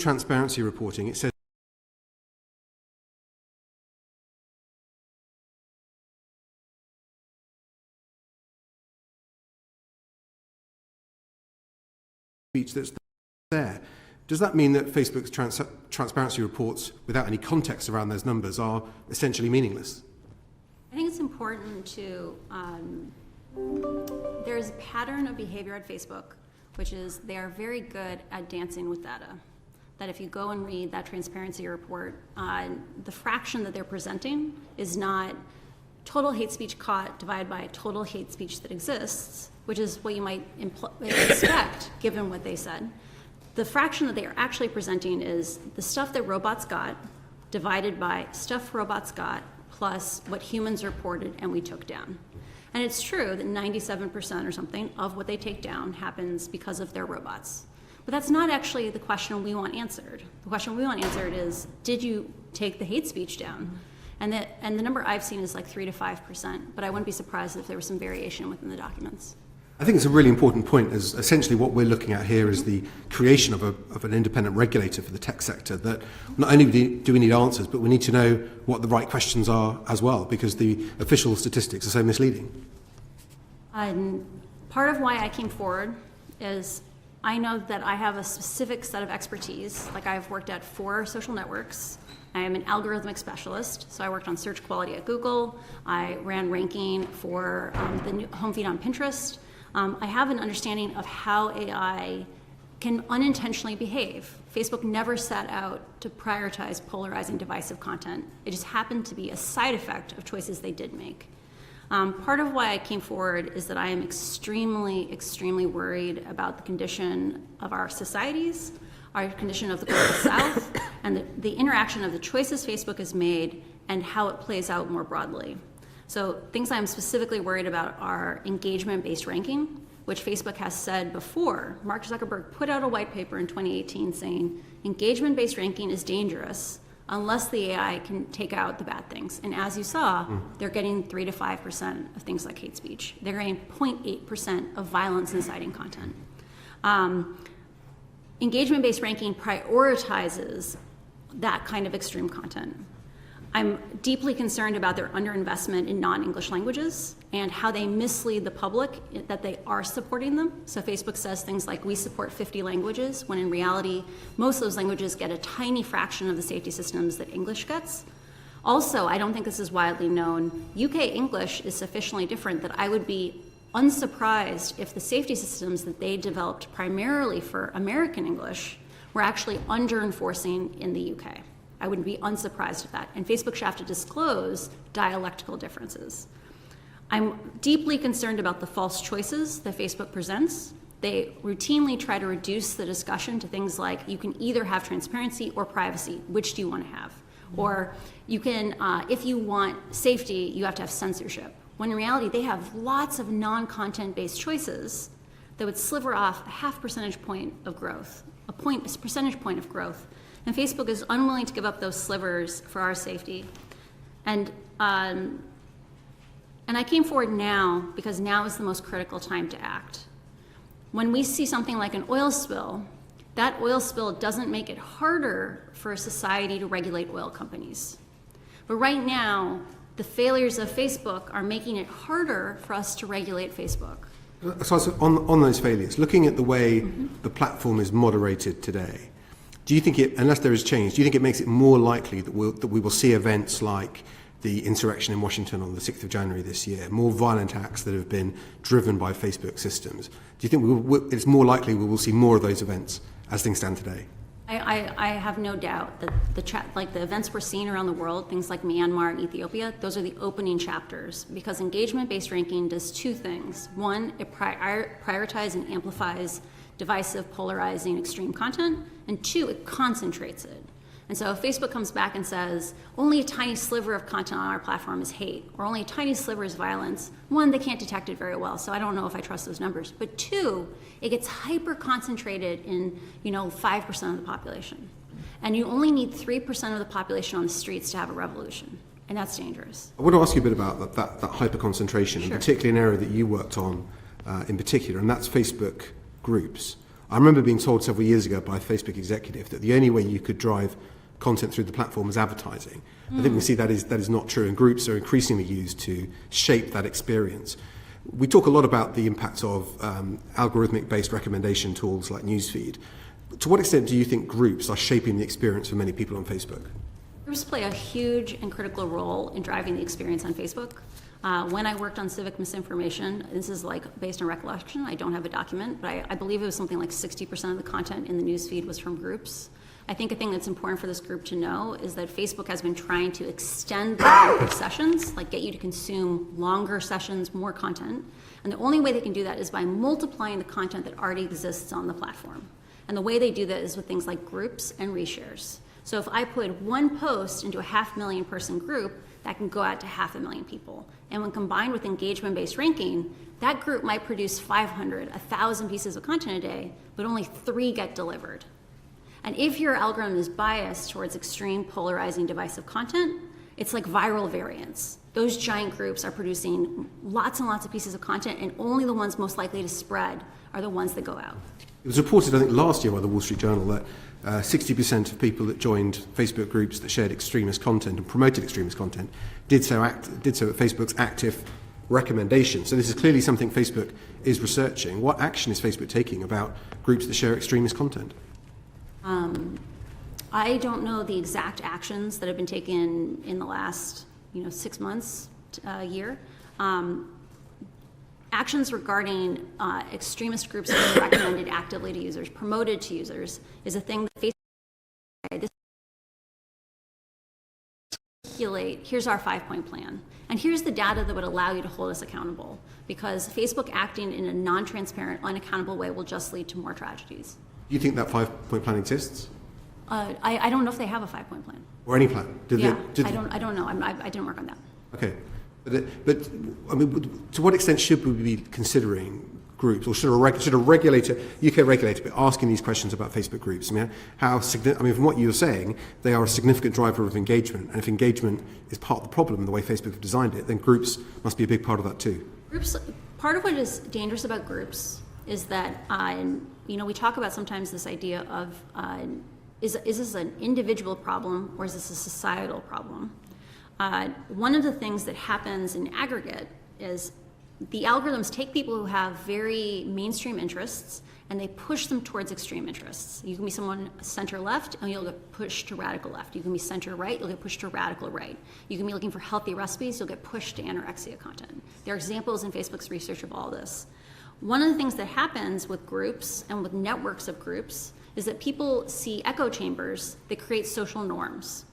transparency reporting, it says speech that's there. Does that mean that Facebook's transparency reports, without any context around those numbers, are essentially meaningless? I think it's important to, there's a pattern of behavior at Facebook, which is they are very good at dancing with data. That if you go and read that transparency report, the fraction that they're presenting is not total hate speech caught divided by total hate speech that exists, which is what you might expect given what they said. The fraction that they are actually presenting is the stuff that robots got divided by stuff robots got plus what humans reported and we took down. And it's true that 97% or something of what they take down happens because of their robots. But that's not actually the question we want answered. The question we want answered is, did you take the hate speech down? And the number I've seen is like 3 to 5%, but I wouldn't be surprised if there was some variation within the documents. I think it's a really important point, as essentially what we're looking at here is the creation of an independent regulator for the tech sector, that not only do we need answers, but we need to know what the right questions are as well, because the official statistics are so misleading. Part of why I came forward is I know that I have a specific set of expertise. Like, I've worked at 4 social networks. I am an algorithmic specialist, so I worked on search quality at Google. I ran ranking for the new home feed on Pinterest. I have an understanding of how AI can unintentionally behave. Facebook never set out to prioritize polarizing divisive content. It just happened to be a side effect of choices they did make. Part of why I came forward is that I am extremely, extremely worried about the condition of our societies, our condition of the global South, and the interaction of the choices Facebook has made and how it plays out more broadly. So things I'm specifically worried about are engagement-based ranking, which Facebook has said before. Mark Zuckerberg put out a white paper in 2018 saying engagement-based ranking is dangerous unless the AI can take out the bad things. And as you saw, they're getting 3 to 5% of things like hate speech. They're getting 0.8% of violence inciting content. Engagement-based ranking prioritizes that kind of extreme content. I'm deeply concerned about their underinvestment in non-English languages and how they mislead the public that they are supporting them. So Facebook says things like, we support 50 languages, when in reality, most of those languages get a tiny fraction of the safety systems that English gets. Also, I don't think this is widely known, UK English is sufficiently different that I would be unsurprised if the safety systems that they developed primarily for American English were actually under-enforcing in the UK. I wouldn't be unsurprised at that. And Facebook should have to disclose dialectical differences. I'm deeply concerned about the false choices that Facebook presents. They routinely try to reduce the discussion to things like, you can either have transparency or privacy. Which do you want to have? Or you can, if you want safety, you have to have censorship. When in reality, they have lots of non-content-based choices that would sliver off a half percentage point of growth, a percentage point of growth. And Facebook is unwilling to give up those slivers for our safety. And I came forward now because now is the most critical time to act. When we see something like an oil spill, that oil spill doesn't make it harder for a society to regulate oil companies. But right now, the failures of Facebook are making it harder for us to regulate Facebook. So on those failures, looking at the way the platform is moderated today, do you think unless there is change, do you think it makes it more likely that we will see events like the insurrection in Washington on the 6th of January this year, more violent acts that have been driven by Facebook systems? Do you think it's more likely we will see more of those events as things stand today? I have no doubt that the events we're seeing around the world, things like Myanmar and Ethiopia, those are the opening chapters, because engagement-based ranking does 2 things. One, it prioritizes and amplifies divisive, polarizing, extreme content, and 2, it concentrates it. And so if Facebook comes back and says, only a tiny sliver of content on our platform is hate, or only a tiny sliver is violence, 1, they can't detect it very well, so I don't know if I trust those numbers. But 2, it gets hyper-concentrated in 5% of the population. And you only need 3% of the population on the streets to have a revolution. And that's dangerous. I want to ask you a bit about that hyper-concentration, Sure. and particularly an area that you worked on in particular, and that's Facebook groups. I remember being told several years ago by a Facebook executive that the only way you could drive content through the platform was advertising. I think we see that is not true, and groups are increasingly used to shape that experience. We talk a lot about the impact of algorithmic-based recommendation tools like Newsfeed. To what extent do you think groups are shaping the experience for many people on Facebook? Groups play a huge and critical role in driving the experience on Facebook. When I worked on civic misinformation, this is like based on recollection, I don't have a document, but I believe it was something like 60% of the content in the newsfeed was from groups. I think a thing that's important for this group to know is that Facebook has been trying to extend the number of sessions, like get you to consume longer sessions, more content. And the only way they can do that is by multiplying the content that already exists on the platform. And the way they do that is with things like groups and reshares. So if I put one post into a 500,000 person group, that can go out to 500,000 people. And when combined with engagement-based ranking, that group might produce 500, 1,000 pieces of content a day, but only 3 get delivered. And if your algorithm is biased towards extreme, polarizing, divisive content, it's like viral variants. Those giant groups are producing lots and lots of pieces of content, and only the ones most likely to spread are the ones that go out. It was reported, I think, last year by the Wall Street Journal that 60% of people that joined Facebook groups that shared extremist content and promoted extremist content did so at Facebook's active recommendation. So this is clearly something Facebook is researching. What action is Facebook taking about groups that share extremist content? I don't know the exact actions that have been taken in the last 6 months, year. Actions regarding extremist groups being recommended actively to users, promoted to users, is a thing that Facebook articulate, here's our 5-point plan. And here's the data that would allow you to hold us accountable. Because Facebook acting in a non-transparent, unaccountable way will just lead to more tragedies. Do you think that 5-point plan exists? I don't know if they have a 5-point plan. Or any plan? I don't know. I didn't work on that. Okay. But I mean, to what extent should we be considering groups, or should a regulator, UK regulator, be asking these questions about Facebook groups? I mean, from what you're saying, they are a significant driver of engagement, and if engagement is part of the problem, the way Facebook have designed it, then groups must be a big part of that too. Groups. Part of what is dangerous about groups is that we talk about sometimes this idea of is this an individual problem or is this a societal problem? One of the things that happens in aggregate is the algorithms take people who have very mainstream interests and they push them towards extreme interests. You can be someone center-left and you'll get pushed to radical left. You can be center-right, you'll get pushed to radical right. You can be looking for healthy recipes, you'll get pushed to anorexia content. There are examples in Facebook's research of all this. One of the things that happens with groups and with networks of groups is that people see echo chambers that create social norms.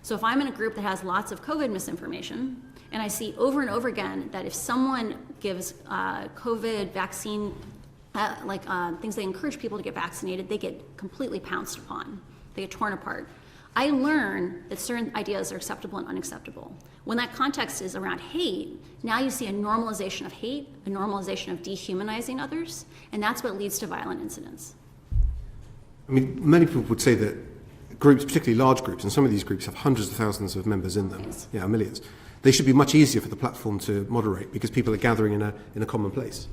So if I'm in a group that has lots of COVID misinformation, and I see over and over again that if someone gives COVID vaccine, things they encourage people to get vaccinated, they get completely pounced upon. They get torn apart. I learn that certain ideas are acceptable and unacceptable. When that context is around hate, now you see a normalization of hate, a normalization of dehumanizing others, and that's what leads to violent incidents. I mean, many people would say that groups, particularly large groups, and some of these groups have hundreds of thousands of members in them, Millions. Yeah, millions. They should be much easier for the platform to moderate because people are gathering in a common place.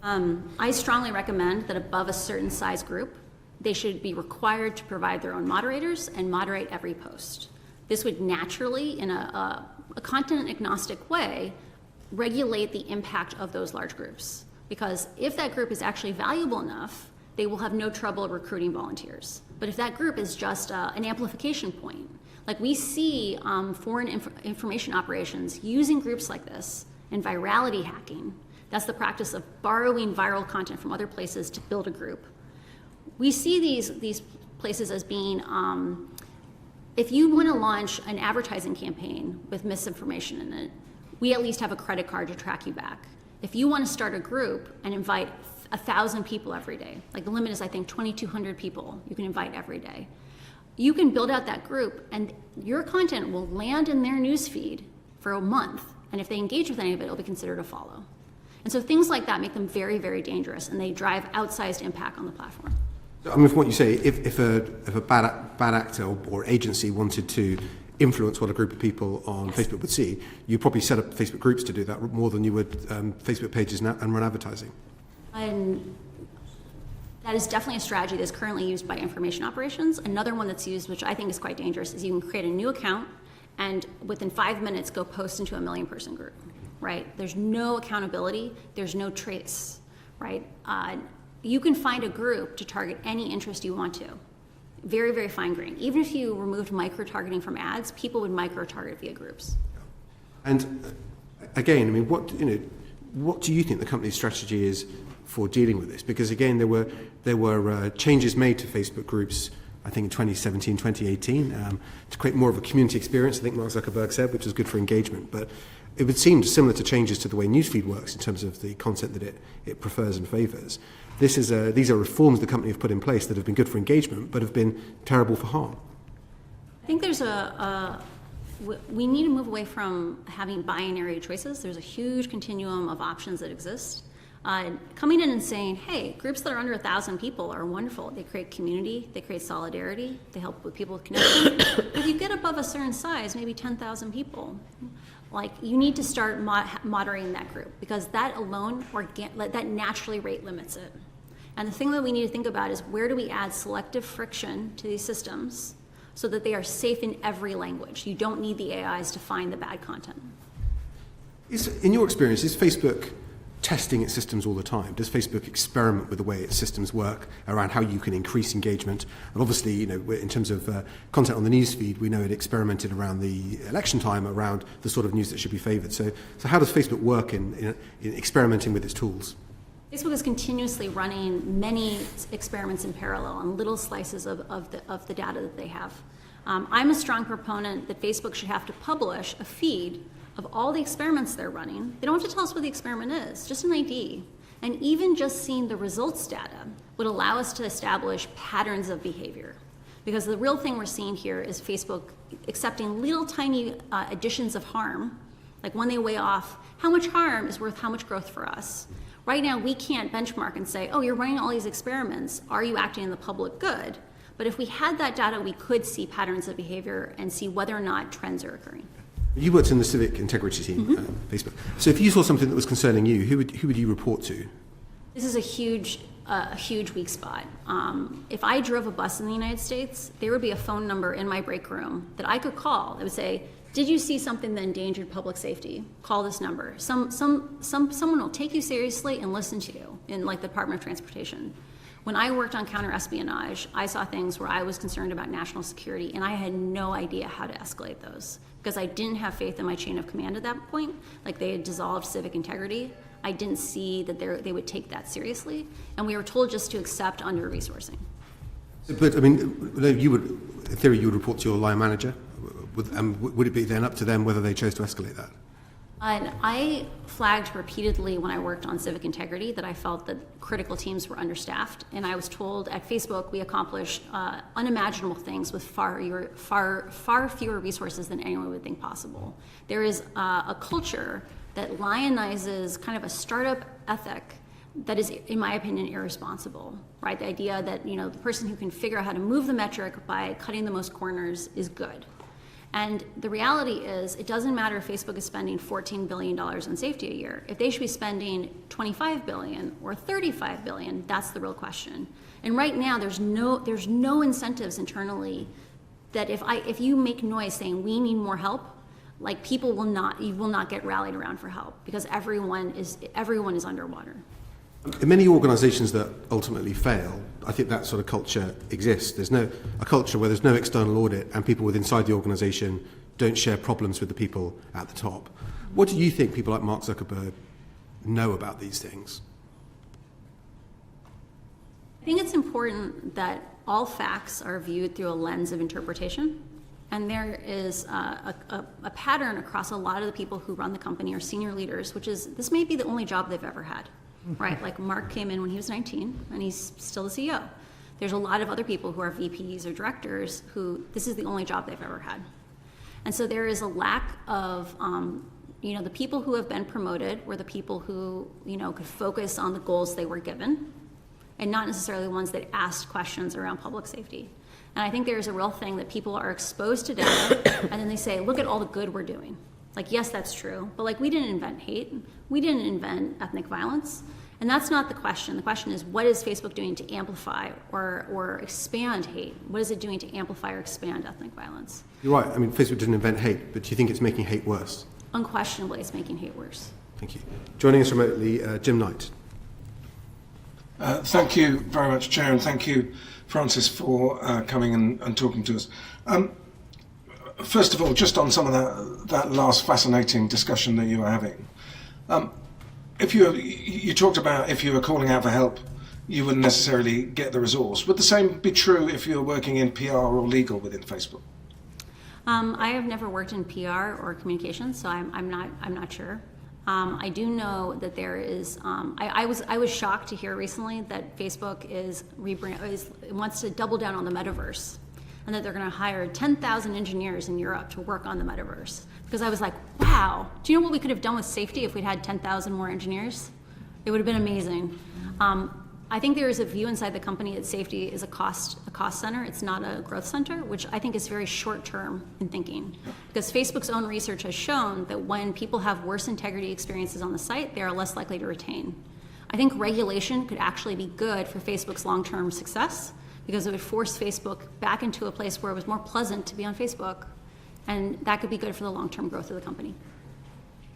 I strongly recommend that above a certain size group, they should be required to provide their own moderators and moderate every post. This would naturally, in a content agnostic way, regulate the impact of those large groups. Because if that group is actually valuable enough, they will have no trouble recruiting volunteers. But if that group is just an amplification point, like we see foreign information operations using groups like this and virality hacking, that's the practice of borrowing viral content from other places to build a group. We see these places as being, if you want to launch an advertising campaign with misinformation in it, we at least have a credit card to track you back. If you want to start a group and invite 1,000 people every day, like the limit is I think 2,200 people you can invite every day, you can build out that group and your content will land in their newsfeed for a month. And if they engage with any of it, it'll be considered a follow. And so things like that make them very, very dangerous and they drive outsized impact on the platform. I mean, from what you say, if a bad actor or agency wanted to influence what a group of people on Facebook would see, you'd probably set up Facebook groups to do that more than you would Facebook pages and run advertising. And That is definitely a strategy that's currently used by information operations. Another one that's used, which I think is quite dangerous, is you can create a new account and within 5 minutes go post into a 1 million person group, right? There's no accountability, there's no trace, right? You can find a group to target any interest you want to. Very, very fine grained. Even if you removed micro-targeting from ads, people would micro-target via groups. And again, I mean, what do you think the company's strategy is for dealing with this? Because again, there were changes made to Facebook groups, I think in 2017, 2018, to create more of a community experience, I think Mark Zuckerberg said, which is good for engagement. But it would seem similar to changes to the way newsfeed works in terms of the content that it prefers and favors. These are reforms the company have put in place that have been good for engagement, but have been terrible for harm. I think there's we need to move away from having binary choices. There's a huge continuum of options that exist. Coming in and saying, hey, groups that are under 1,000 people are wonderful. They create community, they create solidarity, they help with people connection. If you get above a certain size, maybe 10,000 people, like you need to start moderating that group, because that alone, that naturally rate limits it. And the thing that we need to think about is, where do we add selective friction to these systems so that they are safe in every language? You don't need the AIs to find the bad content. In your experience, is Facebook testing its systems all the time? Does Facebook experiment with the way its systems work around how you can increase engagement? And obviously, in terms of content on the newsfeed, we know it experimented around the election time around the sort of news that should be favored. So how does Facebook work in experimenting with its tools? Facebook is continuously running many experiments in parallel on little slices of the data that they have. I'm a strong proponent that Facebook should have to publish a feed of all the experiments they're running. They don't have to tell us what the experiment is, just an ID. And even just seeing the results data would allow us to establish patterns of behavior. Because the real thing we're seeing here is Facebook accepting little tiny additions of harm, like when they weigh off how much harm is worth how much growth for us. Right now, we can't benchmark and say, oh, you're running all these experiments, are you acting in the public good? But if we had that data, we could see patterns of behavior and see whether or not trends are occurring. You worked in the civic integrity team at Facebook. So if you saw something that was concerning you, who would you report to? This is a huge weak spot. If I drove a bus in the United States, there would be a phone number in my break room that I could call that would say, did you see something that endangered public safety? Call this number. Someone will take you seriously and listen to you in like the Department of Transportation. When I worked on counter-espionage, I saw things where I was concerned about national security, and I had no idea how to escalate those because I didn't have faith in my chain of command at that point. Like, they had dissolved civic integrity. I didn't see that they would take that seriously, and we were told just to accept under-resourcing. But, I mean, in theory, you would report to your line manager? Would it be then up to them whether they chose to escalate that? And I flagged repeatedly when I worked on civic integrity that I felt that critical teams were understaffed, and I was told at Facebook we accomplish unimaginable things with far fewer resources than anyone would think possible. There is a culture that lionizes kind of a startup ethic that is, in my opinion, irresponsible, right? The idea that, the person who can figure out how to move the metric by cutting the most corners is good. And the reality is, it doesn't matter if Facebook is spending $14 billion on safety a year. If they should be spending $25 billion or $35 billion, that's the real question. And right now, there's no incentives internally that if you make noise saying we need more help, like you will not get rallied around for help because everyone is underwater. In many organisations that ultimately fail, I think that sort of culture exists. There's a culture where there's no external audit and people inside the organisation don't share problems with the people at the top. What do you think people like Mark Zuckerberg know about these things? I think it's important that all facts are viewed through a lens of interpretation. And there is a pattern across a lot of the people who run the company or senior leaders, which is this may be the only job they've ever had. Right, like Mark came in when he was 19, and he's still the CEO. There's a lot of other people who are VPs or directors who this is the only job they've ever had. And so there is a lack of, the people who have been promoted were the people who, could focus on the goals they were given, and not necessarily the ones that asked questions around public safety. And I think there's a real thing that people are exposed to data, and then they say, look at all the good we're doing. Like, yes, that's true, but we didn't invent hate. We didn't invent ethnic violence. And that's not the question. The question is, what is Facebook doing to amplify or expand hate? What is it doing to amplify or expand ethnic violence? You're right. I mean, Facebook didn't invent hate, but do you think it's making hate worse? Unquestionably, it's making hate worse. Thank you. Joining us remotely, Jim Knight. Thank you very much, Chair, and thank you, Francis, for coming and talking to us. First of all, just on some of that last fascinating discussion that you were having, if you talked about if you were calling out for help, you wouldn't necessarily get the resource. Would the same be true if you were working in PR or legal within Facebook? I have never worked in PR or communications, so I'm not sure. I do know that there is. I was shocked to hear recently that Facebook wants to double down on the metaverse, and that they're going to hire 10,000 engineers in Europe to work on the metaverse. Because I was like, wow, do you know what we could have done with safety if we'd had 10,000 more engineers? It would have been amazing. I think there is a view inside the company that safety is a cost center. It's not a growth center, which I think is very short term in thinking. Because Facebook's own research has shown that when people have worse integrity experiences on the site, they are less likely to retain. I think regulation could actually be good for Facebook's long-term success, because it would force Facebook back into a place where it was more pleasant to be on Facebook, and that could be good for the long-term growth of the company.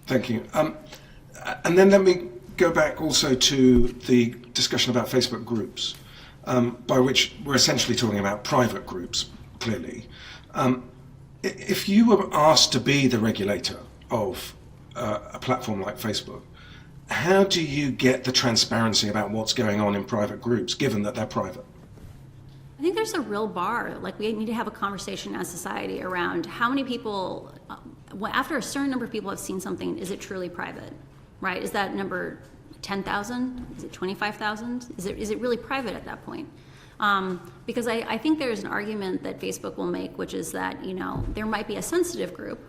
Thank you. And then let me go back also to the discussion about Facebook groups, by which we're essentially talking about private groups, clearly. If you were asked to be the regulator of a platform like Facebook, how do you get the transparency about what's going on in private groups, given that they're private? I think there's a real bar. Like, we need to have a conversation as society around how many people, after a certain number of people have seen something, is it truly private, right? Is that number 10,000? Is it 25,000? Is it really private at that point? Because I think there's an argument that Facebook will make, which is that, there might be a sensitive group,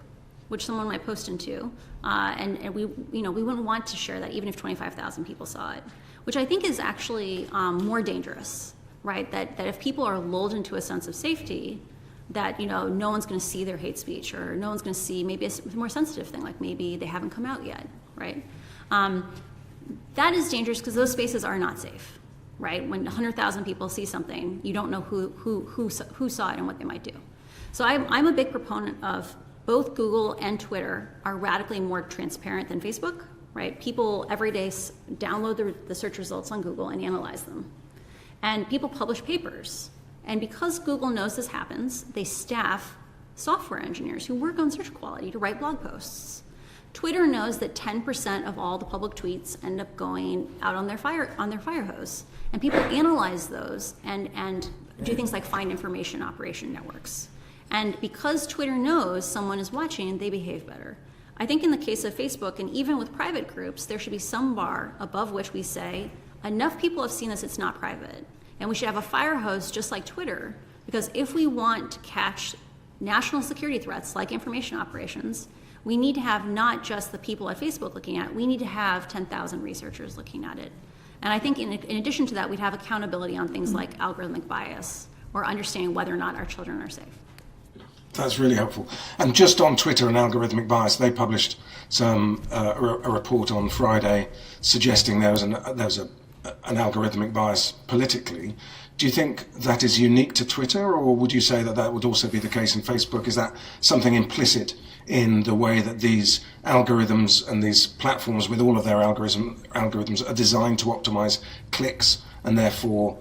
which someone might post into, and we wouldn't want to share that even if 25,000 people saw it, which I think is actually more dangerous. Right, that if people are lulled into a sense of safety, that no one's going to see their hate speech, or no one's going to see maybe a more sensitive thing, like maybe they haven't come out yet, right? That is dangerous because those spaces are not safe, right? When 100,000 people see something, you don't know who saw it and what they might do. So I'm a big proponent of both Google and Twitter are radically more transparent than Facebook, right? People every day download the search results on Google and analyze them. And people publish papers. And because Google knows this happens, they staff software engineers who work on search quality to write blog posts. Twitter knows that 10% of all the public tweets end up going out on their fire hose. And people analyze those and do things like find information operation networks. And because Twitter knows someone is watching, they behave better. I think in the case of Facebook, and even with private groups, there should be some bar above which we say, enough people have seen this, it's not private. And we should have a fire hose just like Twitter, because if we want to catch national security threats like information operations, we need to have not just the people at Facebook looking at it, we need to have 10,000 researchers looking at it. And I think in addition to that, we'd have accountability on things like algorithmic bias, or understanding whether or not our children are safe. That's really helpful. And just on Twitter and algorithmic bias, they published a report on Friday suggesting there was an algorithmic bias politically. Do you think that is unique to Twitter, or would you say that would also be the case in Facebook? Is that something implicit in the way that these algorithms and these platforms with all of their algorithms are designed to optimize clicks, and therefore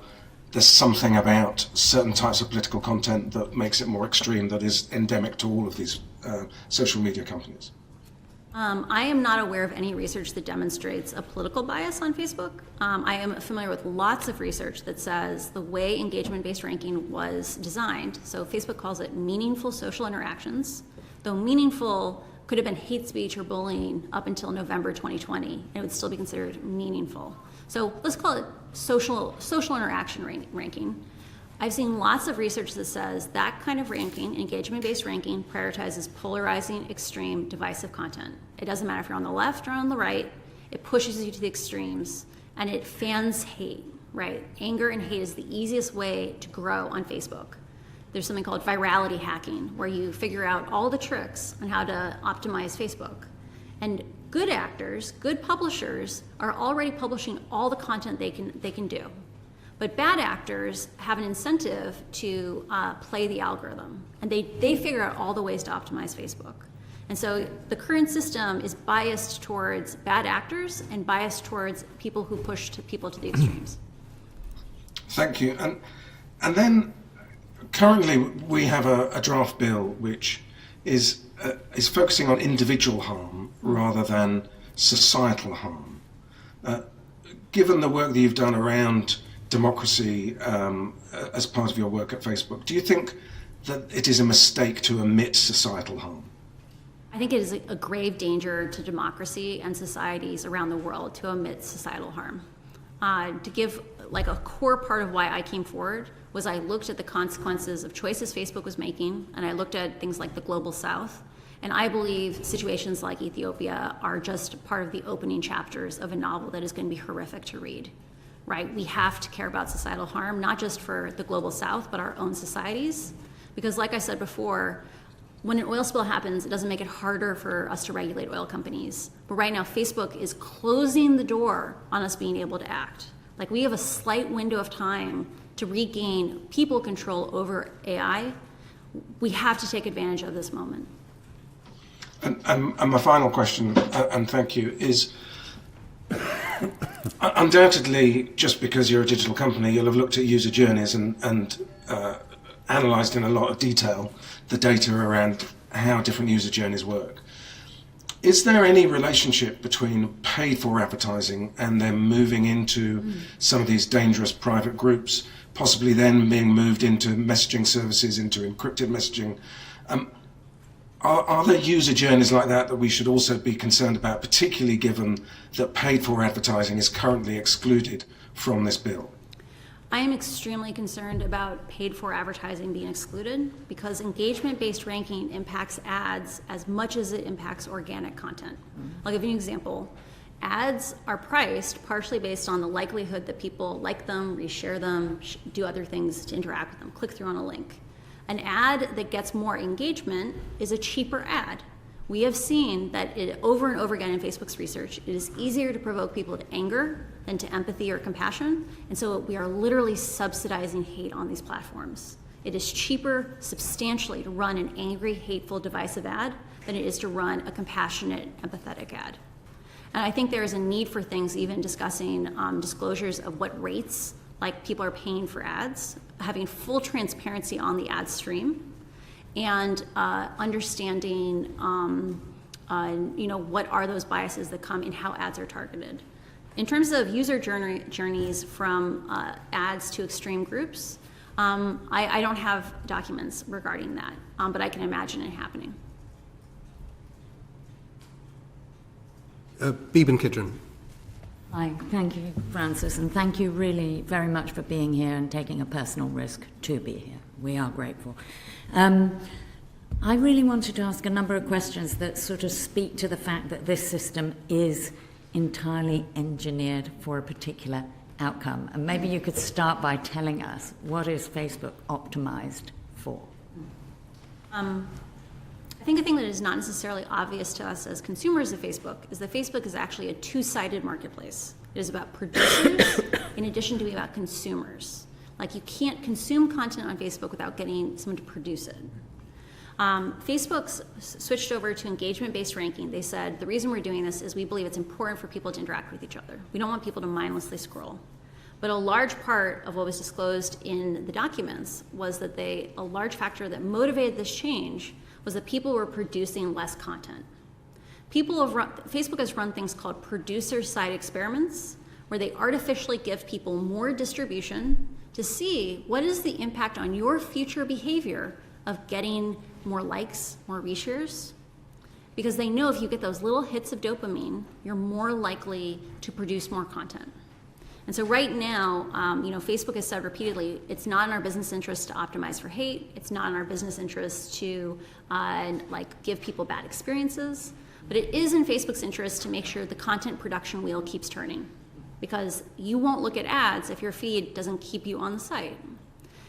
there's something about certain types of political content that makes it more extreme, that is endemic to all of these social media companies? I am not aware of any research that demonstrates a political bias on Facebook. I am familiar with lots of research that says the way engagement-based ranking was designed, so Facebook calls it meaningful social interactions, though meaningful could have been hate speech or bullying up until November 2020, and it would still be considered meaningful. So let's call it social interaction ranking. I've seen lots of research that says that kind of ranking, engagement-based ranking, prioritizes polarizing, extreme, divisive content. It doesn't matter if you're on the left or on the right, it pushes you to the extremes, and it fans hate, right? Anger and hate is the easiest way to grow on Facebook. There's something called virality hacking, where you figure out all the tricks on how to optimize Facebook. And good actors, good publishers, are already publishing all the content they can do. But bad actors have an incentive to play the algorithm, and they figure out all the ways to optimize Facebook. And so the current system is biased towards bad actors and biased towards people who push people to the extremes. Thank you. And then currently we have a draft bill which is focusing on individual harm rather than societal harm. Given the work that you've done around democracy as part of your work at Facebook, do you think that it is a mistake to omit societal harm? I think it is a grave danger to democracy and societies around the world to omit societal harm. To give like a core part of why I came forward was I looked at the consequences of choices Facebook was making, and I looked at things like the global south. And I believe situations like Ethiopia are just part of the opening chapters of a novel that is going to be horrific to read, right? We have to care about societal harm, not just for the global south, but our own societies. Because like I said before, when an oil spill happens, it doesn't make it harder for us to regulate oil companies. But right now, Facebook is closing the door on us being able to act. Like, we have a slight window of time to regain people control over AI. We have to take advantage of this moment. And my final question, and thank you, is undoubtedly, just because you're a digital company, you'll have looked at user journeys and analysed in a lot of detail the data around how different user journeys work. Is there any relationship between paid for advertising and then moving into some of these dangerous private groups, possibly then being moved into messaging services, into encrypted messaging? Are there user journeys like that we should also be concerned about, particularly given that paid for advertising is currently excluded from this bill? I am extremely concerned about paid for advertising being excluded because engagement-based ranking impacts ads as much as it impacts organic content. I'll give you an example. Ads are priced partially based on the likelihood that people like them, reshare them, do other things to interact with them, click through on a link. An ad that gets more engagement is a cheaper ad. We have seen that over and over again in Facebook's research, it is easier to provoke people to anger than to empathy or compassion. And so we are literally subsidizing hate on these platforms. It is cheaper substantially to run an angry, hateful, divisive ad than it is to run a compassionate, empathetic ad. And I think there is a need for things, even discussing disclosures of what rates like people are paying for ads, having full transparency on the ad stream, and understanding what are those biases that come in how ads are targeted. In terms of user journeys from ads to extreme groups, I don't have documents regarding that, but I can imagine it happening. Beeben Kidron. Hi, thank you, Francis, and thank you really very much for being here and taking a personal risk to be here. We are grateful. I really wanted to ask a number of questions that sort of speak to the fact that this system is entirely engineered for a particular outcome. And maybe you could start by telling us, what is Facebook optimized for? I think a thing that is not necessarily obvious to us as consumers of Facebook is that Facebook is actually a two-sided marketplace. It is about producers in addition to being about consumers. Like, you can't consume content on Facebook without getting someone to produce it. Facebook's switched over to engagement-based ranking. They said, the reason we're doing this is we believe it's important for people to interact with each other. We don't want people to mindlessly scroll. But a large part of what was disclosed in the documents was that a large factor that motivated this change was that people were producing less content. Facebook has run things called producer-side experiments, where they artificially give people more distribution to see what is the impact on your future behavior of getting more likes, more reshares. Because they know if you get those little hits of dopamine, you're more likely to produce more content. And so right now, Facebook has said repeatedly, it's not in our business interest to optimize for hate. It's not in our business interest to give people bad experiences. But it is in Facebook's interest to make sure the content production wheel keeps turning, because you won't look at ads if your feed doesn't keep you on the site.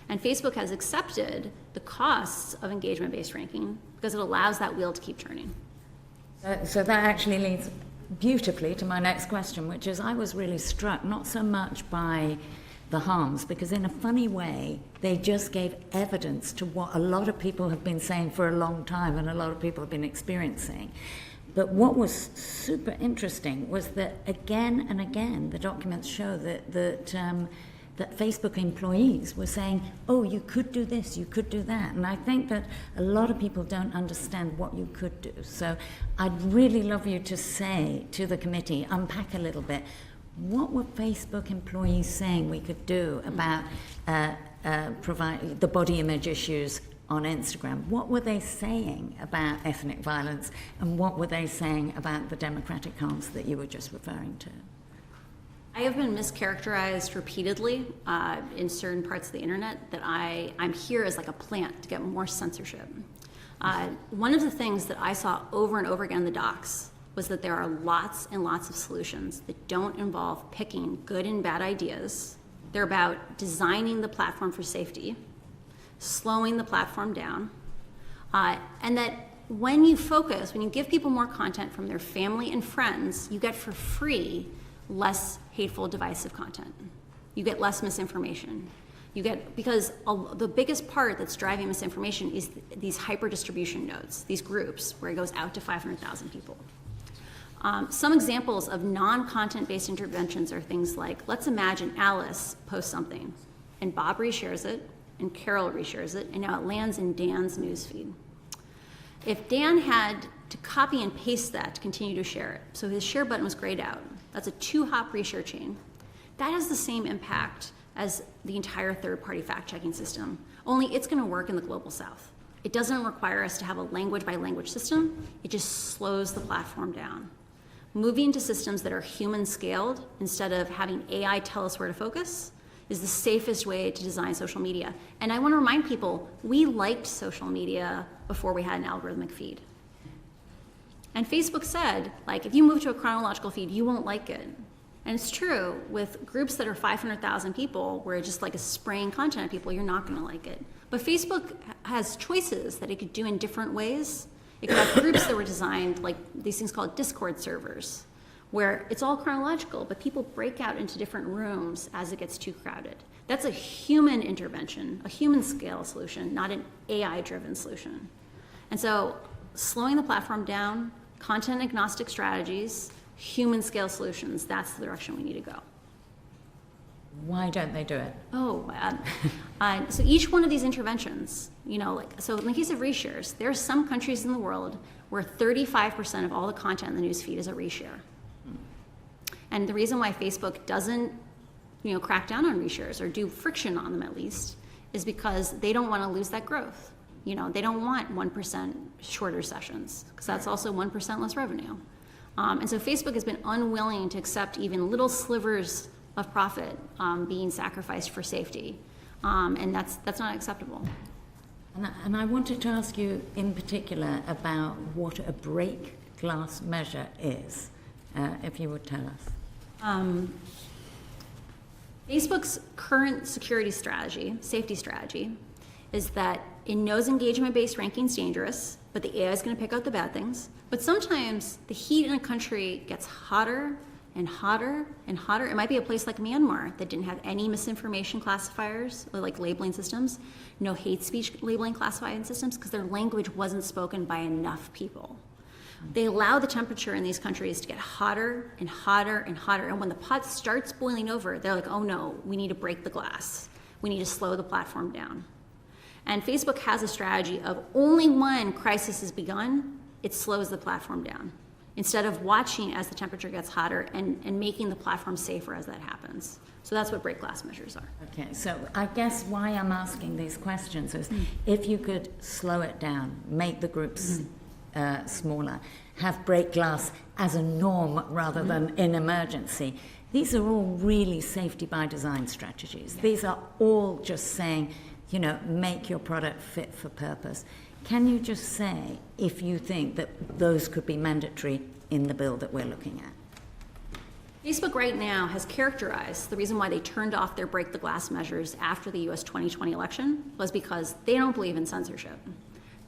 And Facebook has accepted the costs of engagement-based ranking because it allows that wheel to keep turning. So that actually leads beautifully to my next question, which is I was really struck not so much by the harms, because in a funny way, they just gave evidence to what a lot of people have been saying for a long time and a lot of people have been experiencing. But what was super interesting was that again and again, the documents show that Facebook employees were saying, oh, you could do this, you could do that. And I think that a lot of people don't understand what you could do. So I'd really love you to say to the committee, unpack a little bit, what were Facebook employees saying we could do about provide the body image issues on Instagram? What were they saying about ethnic violence, and what were they saying about the democratic harms that you were just referring to? I have been mischaracterized repeatedly in certain parts of the internet that I'm here as like a plant to get more censorship. One of the things that I saw over and over again in the docs was that there are lots and lots of solutions that don't involve picking good and bad ideas. They're about designing the platform for safety, slowing the platform down, and that when you give people more content from their family and friends, you get for free less hateful, divisive content. You get less misinformation. Because the biggest part that's driving misinformation is these hyper distribution nodes, these groups where it goes out to 500,000 people. Some examples of non-content-based interventions are things like, let's imagine Alice posts something, and Bob reshares it, and Carol reshares it, and now it lands in Dan's newsfeed. If Dan had to copy and paste that to continue to share it, so his share button was grayed out, that's a 2-hop reshare chain. That has the same impact as the entire third-party fact-checking system, only it's going to work in the global south. It doesn't require us to have a language-by-language system. It just slows the platform down. Moving to systems that are human-scaled instead of having AI tell us where to focus is the safest way to design social media. And I want to remind people, we liked social media before we had an algorithmic feed. And Facebook said, like, if you move to a chronological feed, you won't like it. And it's true, with groups that are 500,000 people, where it's just like a spraying content at people, you're not going to like it. But Facebook has choices that it could do in different ways. It could have groups that were designed, like these things called Discord servers, where it's all chronological, but people break out into different rooms as it gets too crowded. That's a human intervention, a human scale solution, not an AI-driven solution. And so slowing the platform down, content agnostic strategies, human scale solutions, that's the direction we need to go. Why don't they do it? So each one of these interventions, so in the case of reshares, there are some countries in the world where 35% of all the content in the newsfeed is a reshare. And the reason why Facebook doesn't, crack down on reshares, or do friction on them at least, is because they don't want to lose that growth. They don't want 1% shorter sessions, because that's also 1% less revenue. And so Facebook has been unwilling to accept even little slivers of profit being sacrificed for safety. And that's not acceptable. And I wanted to ask you in particular about what a break glass measure is, if you would tell us. Facebook's current security strategy, safety strategy, is that it knows engagement-based ranking is dangerous, but the AI is going to pick out the bad things. But sometimes the heat in a country gets hotter and hotter and hotter. It might be a place like Myanmar that didn't have any misinformation classifiers, or like labeling systems, no hate speech labeling classifying systems, because their language wasn't spoken by enough people. They allow the temperature in these countries to get hotter and hotter and hotter. And when the pot starts boiling over, they're like, oh no, we need to break the glass. We need to slow the platform down. And Facebook has a strategy of only when crisis has begun, it slows the platform down, instead of watching as the temperature gets hotter and making the platform safer as that happens. So that's what break glass measures are. Okay, so I guess why I'm asking these questions is if you could slow it down, make the groups smaller, have break glass as a norm rather than in emergency. These are all really safety by design strategies. Yeah. These are all just saying, make your product fit for purpose. Can you just say if you think that those could be mandatory in the bill that we're looking at? Facebook right now has characterized the reason why they turned off their break the glass measures after the US 2020 election was because they don't believe in censorship.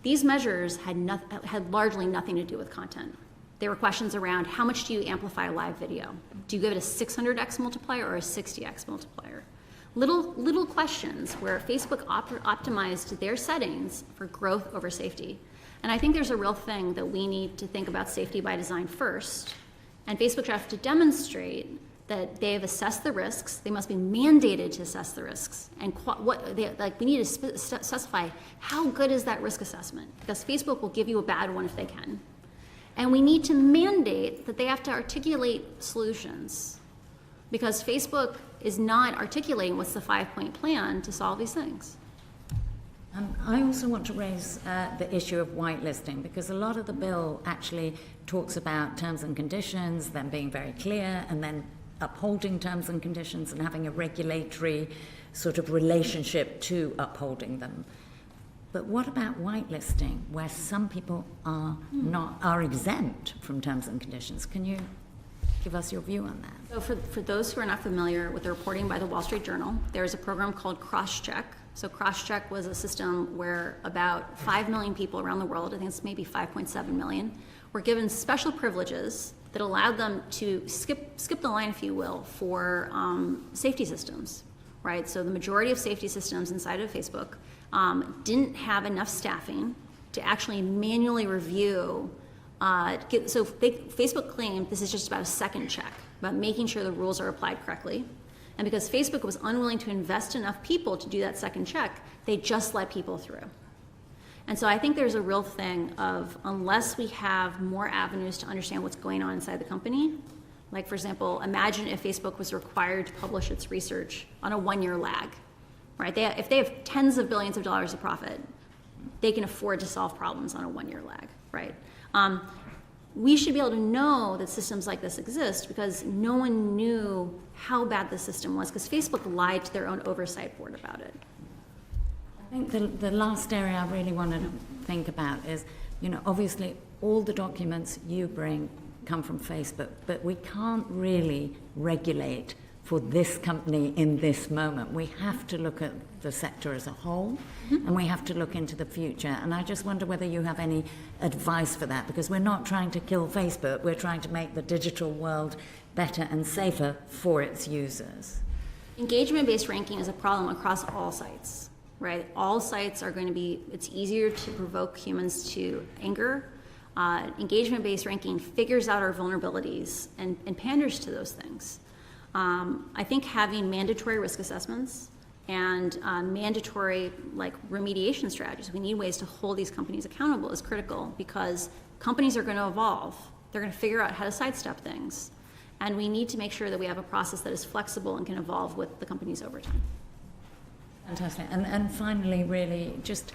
These measures had largely nothing to do with content. there were questions around how much do you amplify a live video? Do you give it a 600x multiplier or a 60x multiplier? Little questions where Facebook optimized their settings for growth over safety. And I think there's a real thing that we need to think about safety by design first. And Facebook should have to demonstrate that they have assessed the risks. They must be mandated to assess the risks. And we need to specify how good is that risk assessment, because Facebook will give you a bad one if they can. And we need to mandate that they have to articulate solutions, because Facebook is not articulating what's the 5-point plan to solve these things. I also want to raise the issue of whitelisting, because a lot of the bill actually talks about terms and conditions, them being very clear, and then upholding terms and conditions and having a regulatory sort of relationship to upholding them. But what about whitelisting, where some people are exempt from terms and conditions? Can you give us your view on that? So for those who are not familiar with the reporting by the Wall Street Journal, there's a program called Crosscheck. So Crosscheck was a system where about 5 million people around the world, I think it's maybe 5.7 million, were given special privileges that allowed them to skip the line, if you will, for safety systems, right? So the majority of safety systems inside of Facebook didn't have enough staffing to actually manually review. Facebook claimed this is just about a second check, about making sure the rules are applied correctly. And because Facebook was unwilling to invest enough people to do that second check, they just let people through. And so I think there's a real thing of, unless we have more avenues to understand what's going on inside the company, like for example, imagine if Facebook was required to publish its research on a 1-year lag, right? If they have tens of billions of dollars of profit, they can afford to solve problems on a 1-year lag, right? We should be able to know that systems like this exist because no one knew how bad the system was, because Facebook lied to their own oversight board about it. I think the last area I really want to think about is, obviously all the documents you bring come from Facebook, but we can't really regulate for this company in this moment. We have to look at the sector as a whole, and we have to look into the future. And I just wonder whether you have any advice for that, because we're not trying to kill Facebook, we're trying to make the digital world better and safer for its users. Engagement-based ranking is a problem across all sites, right? All sites are going to be, it's easier to provoke humans to anger. Engagement-based ranking figures out our vulnerabilities and panders to those things. I think having mandatory risk assessments and mandatory remediation strategies, we need ways to hold these companies accountable, is critical, because companies are going to evolve. They're going to figure out how to sidestep things. And we need to make sure that we have a process that is flexible and can evolve with the companies over time. Fantastic. And finally, really, just,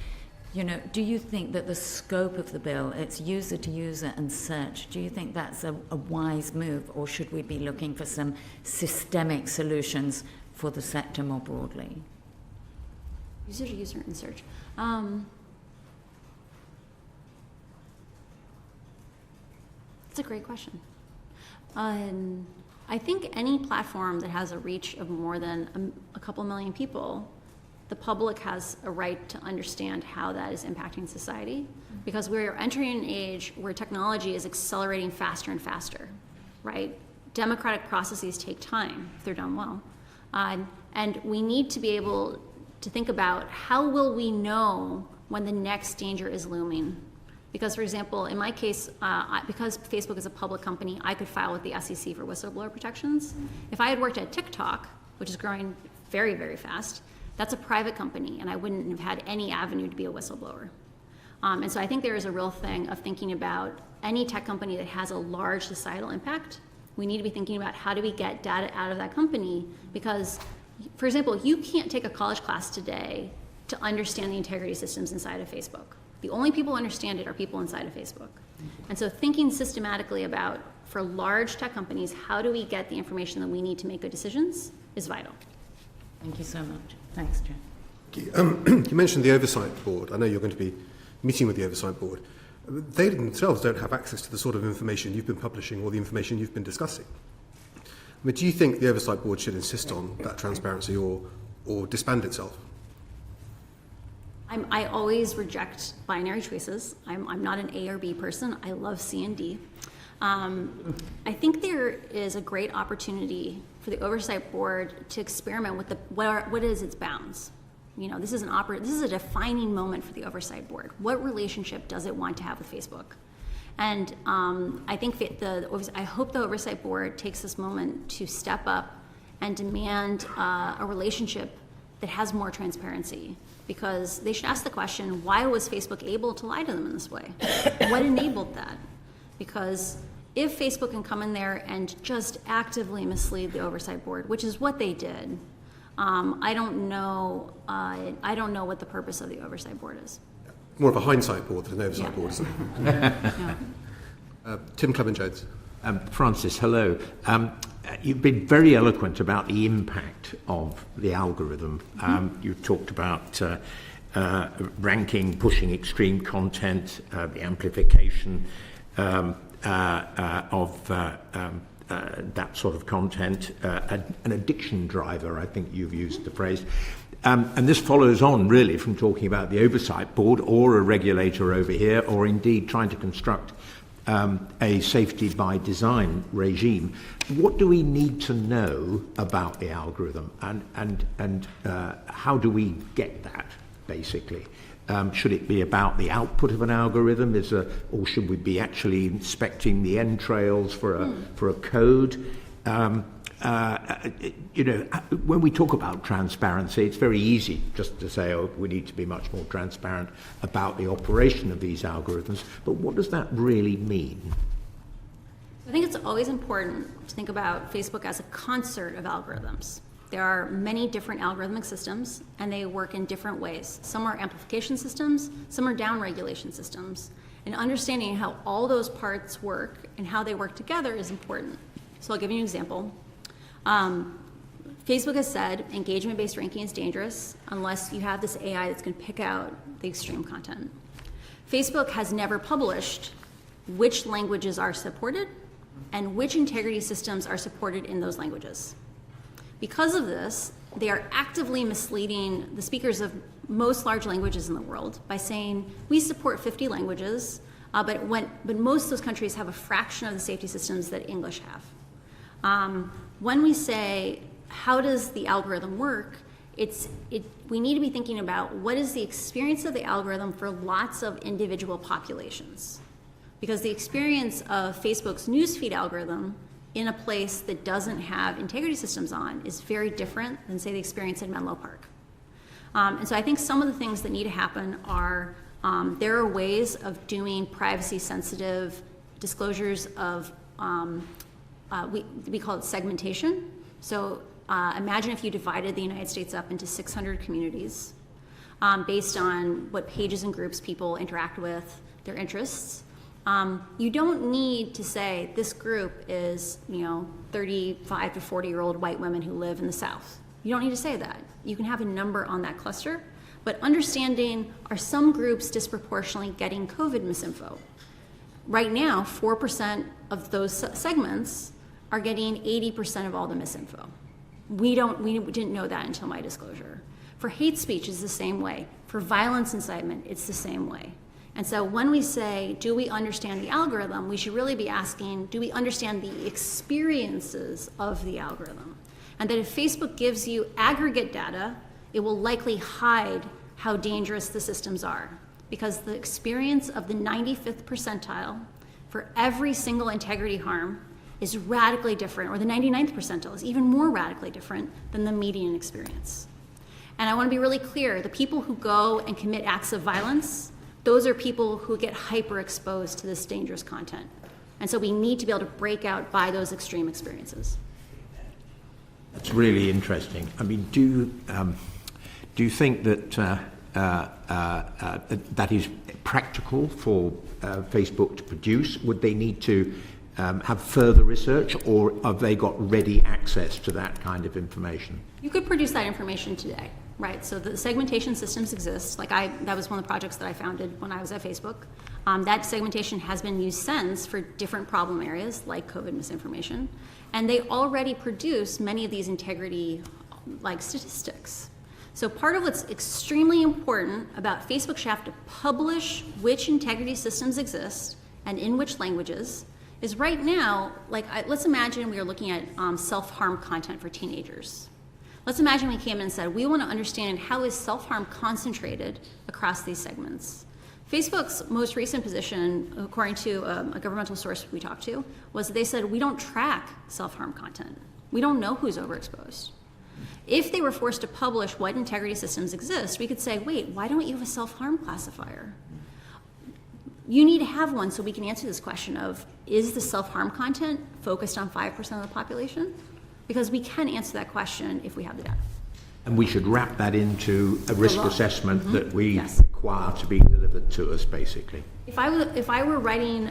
do you think that the scope of the bill, it's user to user and search, do you think that's a wise move, or should we be looking for some systemic solutions for the sector more broadly? User to user and search. That's a great question. I think any platform that has a reach of more than a couple million people, the public has a right to understand how that is impacting society, because we're entering an age where technology is accelerating faster and faster, right? Democratic processes take time if they're done well. And we need to be able to think about how will we know when the next danger is looming. Because, for example, in my case, because Facebook is a public company, I could file with the SEC for whistleblower protections. If I had worked at TikTok, which is growing very, very fast, that's a private company, and I wouldn't have had any avenue to be a whistleblower. And so I think there is a real thing of thinking about any tech company that has a large societal impact. We need to be thinking about how do we get data out of that company, because, for example, you can't take a college class today to understand the integrity systems inside of Facebook. The only people who understand it are people inside of Facebook. And so thinking systematically about, for large tech companies, how do we get the information that we need to make good decisions is vital. Thank you so much. Thanks, Jen. You mentioned the Oversight Board. I know you're going to be meeting with the Oversight Board. They themselves don't have access to the sort of information you've been publishing or the information you've been discussing. But do you think the Oversight Board should insist on that transparency or disband itself? I always reject binary choices. I'm not an A or B person. I love C and D. I think there is a great opportunity for the Oversight Board to experiment with what is its bounds. You know, this is a defining moment for the Oversight Board. What relationship does it want to have with Facebook? And I think I hope the Oversight Board takes this moment to step up and demand a relationship that has more transparency, because they should ask the question, why was Facebook able to lie to them in this way? What enabled that? Because if Facebook can come in there and just actively mislead the Oversight Board, which is what they did, I don't know what the purpose of the Oversight Board is. More of a hindsight board than an oversight board, isn't it? Yeah. Tim Clement-Jones. Francis, hello. You've been very eloquent about the impact of the algorithm. You've talked about ranking, pushing extreme content, the amplification of that sort of content, an addiction driver, I think you've used the phrase. And this follows on really from talking about the Oversight Board or a regulator over here, or indeed trying to construct a safety by design regime. What do we need to know about the algorithm, and how do we get that, basically? Should it be about the output of an algorithm, or should we be actually inspecting the entrails for a code? When we talk about transparency, it's very easy just to say, oh, we need to be much more transparent about the operation of these algorithms. But what does that really mean? I think it's always important to think about Facebook as a concert of algorithms. There are many different algorithmic systems, and they work in different ways. Some are amplification systems, some are downregulation systems. And understanding how all those parts work and how they work together is important. So I'll give you an example. Facebook has said engagement-based ranking is dangerous unless you have this AI that's going to pick out the extreme content. Facebook has never published which languages are supported and which integrity systems are supported in those languages. Because of this, they are actively misleading the speakers of most large languages in the world by saying, we support 50 languages, but most of those countries have a fraction of the safety systems that English have. When we say, how does the algorithm work, we need to be thinking about what is the experience of the algorithm for lots of individual populations. Because the experience of Facebook's newsfeed algorithm in a place that doesn't have integrity systems on is very different than, say, the experience in Menlo Park. And so I think some of the things that need to happen are, there are ways of doing privacy-sensitive disclosures of, we call it segmentation. So imagine if you divided the United States up into 600 communities based on what pages and groups people interact with, their interests. You don't need to say this group is, 35 to 40-year-old white women who live in the South. You don't need to say that. You can have a number on that cluster, but understanding, are some groups disproportionately getting COVID misinfo? Right now, 4% of those segments are getting 80% of all the misinfo. We didn't know that until my disclosure. For hate speech, it's the same way. For violence incitement, it's the same way. And so when we say, do we understand the algorithm, we should really be asking, do we understand the experiences of the algorithm? And that if Facebook gives you aggregate data, it will likely hide how dangerous the systems are. Because the experience of the 95th percentile for every single integrity harm is radically different, or the 99th percentile is even more radically different than the median experience. And I want to be really clear, the people who go and commit acts of violence, those are people who get hyper exposed to this dangerous content. And so we need to be able to break out by those extreme experiences. That's really interesting. I mean, do you think that that is practical for Facebook to produce? Would they need to have further research, or have they got ready access to that kind of information? You could produce that information today, right? So the segmentation systems exist. That was one of the projects that I founded when I was at Facebook. That segmentation has been used since for different problem areas like COVID misinformation. And they already produce many of these integrity-like statistics. So part of what's extremely important about Facebook should have to publish which integrity systems exist and in which languages, is right now, let's imagine we are looking at self-harm content for teenagers. Let's imagine we came in and said, we want to understand how is self-harm concentrated across these segments. Facebook's most recent position, according to a governmental source we talked to, was that they said, we don't track self-harm content. We don't know who's overexposed. If they were forced to publish what integrity systems exist, we could say, wait, why don't you have a self-harm classifier? You need to have one so we can answer this question of, is the self-harm content focused on 5% of the population? Because we can answer that question if we have the data. And we should wrap that into a risk law. assessment that we Yes. require to be delivered to us, basically. If I were writing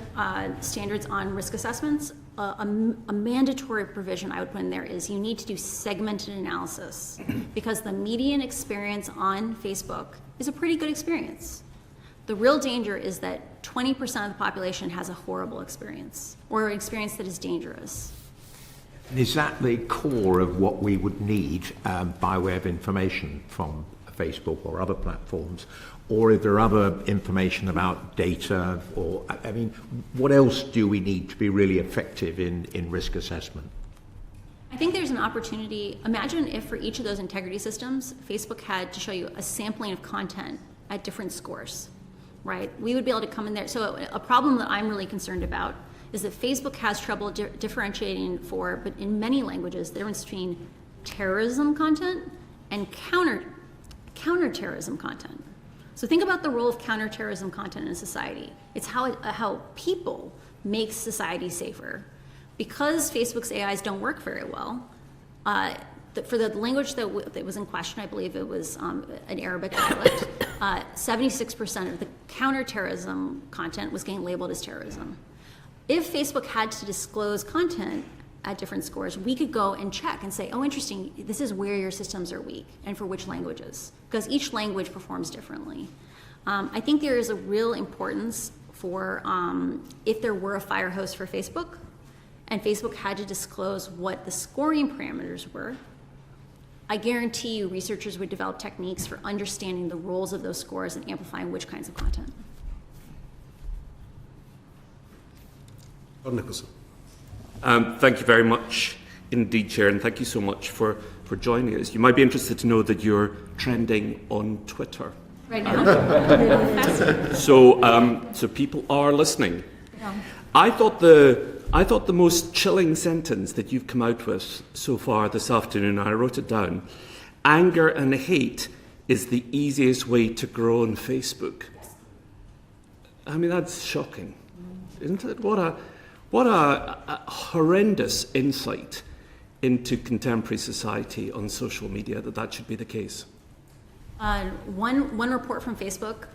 standards on risk assessments, a mandatory provision I would put in there is you need to do segmented analysis because the median experience on Facebook is a pretty good experience. The real danger is that 20% of the population has a horrible experience or an experience that is dangerous. And is that the core of what we would need by way of information from Facebook or other platforms? Or is there other information about data? Or, I mean, what else do we need to be really effective in risk assessment? I think there's an opportunity. Imagine if for each of those integrity systems, Facebook had to show you a sampling of content at different scores, right? We would be able to come in there. So a problem that I'm really concerned about is that Facebook has trouble differentiating but in many languages, the difference between terrorism content and counterterrorism content. So think about the role of counterterrorism content in a society. It's how people make society safer. Because Facebook's AIs don't work very well, for the language that was in question, I believe it was an Arabic dialect, 76% of the counterterrorism content was getting labeled as terrorism. If Facebook had to disclose content at different scores, we could go and check and say, oh, interesting, this is where your systems are weak and for which languages, because each language performs differently. I think there is a real importance for if there were a fire hose for Facebook, and Facebook had to disclose what the scoring parameters were, I guarantee you researchers would develop techniques for understanding the roles of those scores and amplifying which kinds of content. John Nicholson. Thank you very much indeed, Chair, and thank you so much for joining us. You might be interested to know that you're trending on Twitter. Right now? So people are listening. Yeah. I thought the most chilling sentence that you've come out with so far this afternoon, I wrote it down, anger and hate is the easiest way to grow on Facebook. I mean, that's shocking, isn't it? What a horrendous insight into contemporary society on social media that should be the case. One report from Facebook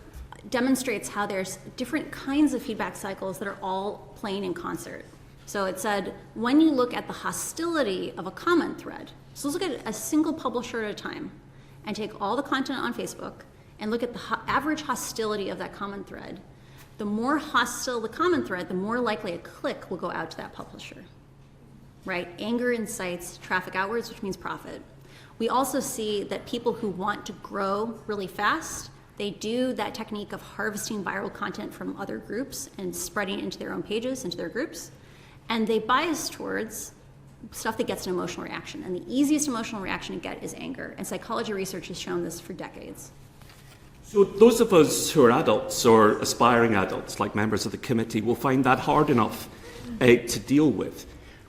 demonstrates how there's different kinds of feedback cycles that are all playing in concert. So it said, when you look at the hostility of a comment thread, so let's look at a single publisher at a time and take all the content on Facebook and look at the average hostility of that comment thread. The more hostile the comment thread, the more likely a click will go out to that publisher, right? Anger incites traffic outwards, which means profit. We also see that people who want to grow really fast, they do that technique of harvesting viral content from other groups and spreading it into their own pages, into their groups, and they bias towards stuff that gets an emotional reaction. And the easiest emotional reaction to get is anger, and psychology research has shown this for decades. So those of us who are adults or aspiring adults, like members of the committee, will find that hard enough to deal with.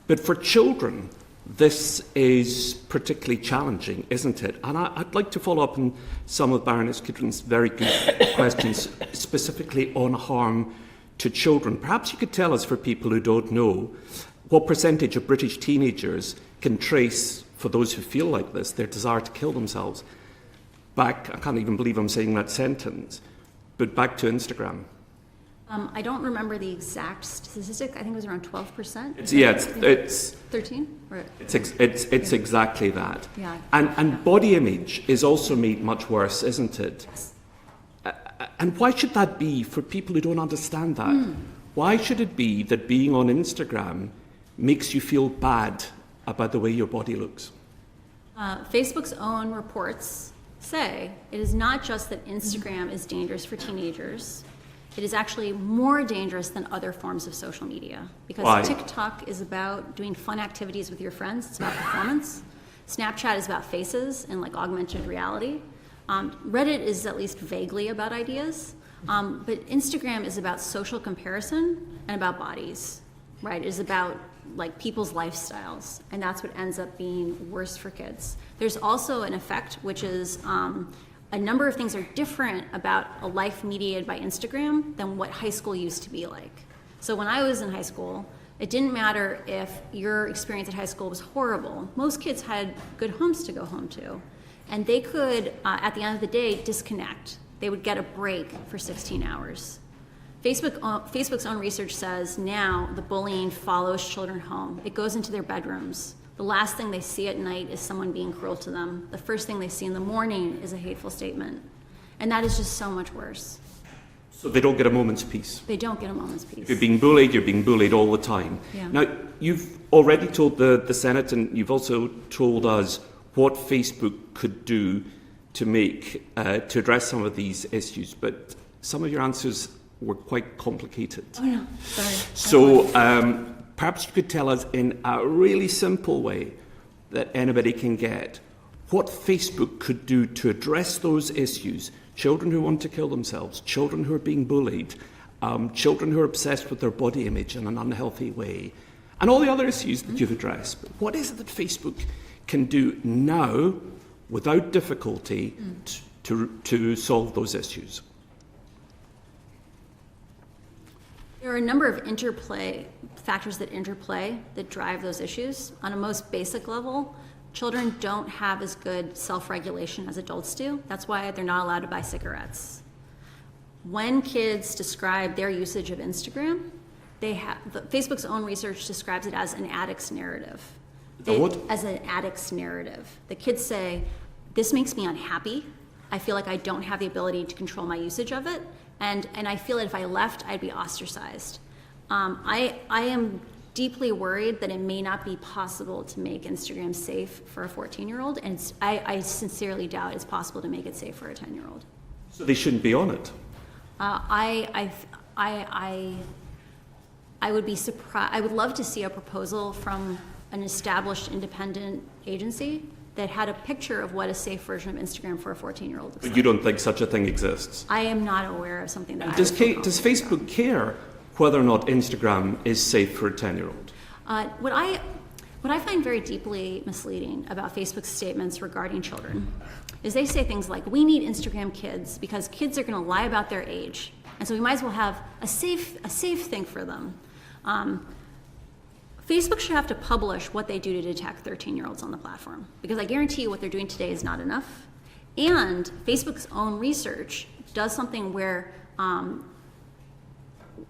But for children, this is particularly challenging, isn't it? And I'd like to follow up on some of Baroness Kidron's very good questions, specifically on harm to children. Perhaps you could tell us, for people who don't know, what percentage of British teenagers can trace, for those who feel like this, their desire to kill themselves back, I can't even believe I'm saying that sentence, but back to Instagram. I don't remember the exact statistic. I think it was around 12%. It's 13? Or, it's exactly that. Yeah. And body image is also made much worse, isn't it? Yes. And why should that be for people who don't understand that? Why should it be that being on Instagram makes you feel bad about the way your body looks? Facebook's own reports say it is not just that Instagram is dangerous for teenagers. it is actually more dangerous than other forms of social media. Because Why? TikTok is about doing fun activities with your friends. It's about performance. Snapchat is about faces and like augmented reality. Reddit is at least vaguely about ideas. But Instagram is about social comparison and about bodies, right? It is about like people's lifestyles, and that's what ends up being worse for kids. There's also an effect, which is a number of things are different about a life mediated by Instagram than what high school used to be like. So when I was in high school, it didn't matter if your experience at high school was horrible. Most kids had good homes to go home to, and they could, at the end of the day, disconnect. They would get a break for 16 hours. Facebook's own research says now the bullying follows children home. It goes into their bedrooms. The last thing they see at night is someone being cruel to them. The first thing they see in the morning is a hateful statement. And that is just so much worse. So they don't get a moment's peace. They don't get a moment's peace. If you're being bullied all the time. Yeah. Now, you've already told the Senate, and you've also told us what Facebook could do to make to address some of these issues, but some of your answers were quite complicated. Oh no, sorry. So perhaps you could tell us in a really simple way that anybody can get what Facebook could do to address those issues. Children who want to kill themselves, children who are being bullied, children who are obsessed with their body image in an unhealthy way, and all the other issues that you've addressed. But what is it that Facebook can do now without difficulty to solve those issues? There are a number of factors that interplay that drive those issues. On a most basic level, children don't have as good self-regulation as adults do. That's why they're not allowed to buy cigarettes. When kids describe their usage of Instagram, Facebook's own research describes it as an addict's narrative. As an addict's narrative. The kids say, this makes me unhappy. I feel like I don't have the ability to control my usage of it. And I feel that if I left, I'd be ostracized. I am deeply worried that it may not be possible to make Instagram safe for a 14-year-old, and I sincerely doubt it's possible to make it safe for a 10-year-old. So they shouldn't be on it? I would be surprised. I would love to see a proposal from an established independent agency that had a picture of what a safe version of Instagram for a 14-year-old looks But like. you don't think such a thing exists? I am not aware of something that Does Facebook care whether or not Instagram is safe for a 10-year-old? What I find very deeply misleading about Facebook's statements regarding children is they say things like, we need Instagram kids because kids are going to lie about their age, and so we might as well have a safe thing for them. Facebook should have to publish what they do to detect 13-year-olds on the platform, because I guarantee you what they're doing today is not enough. And Facebook's own research does something where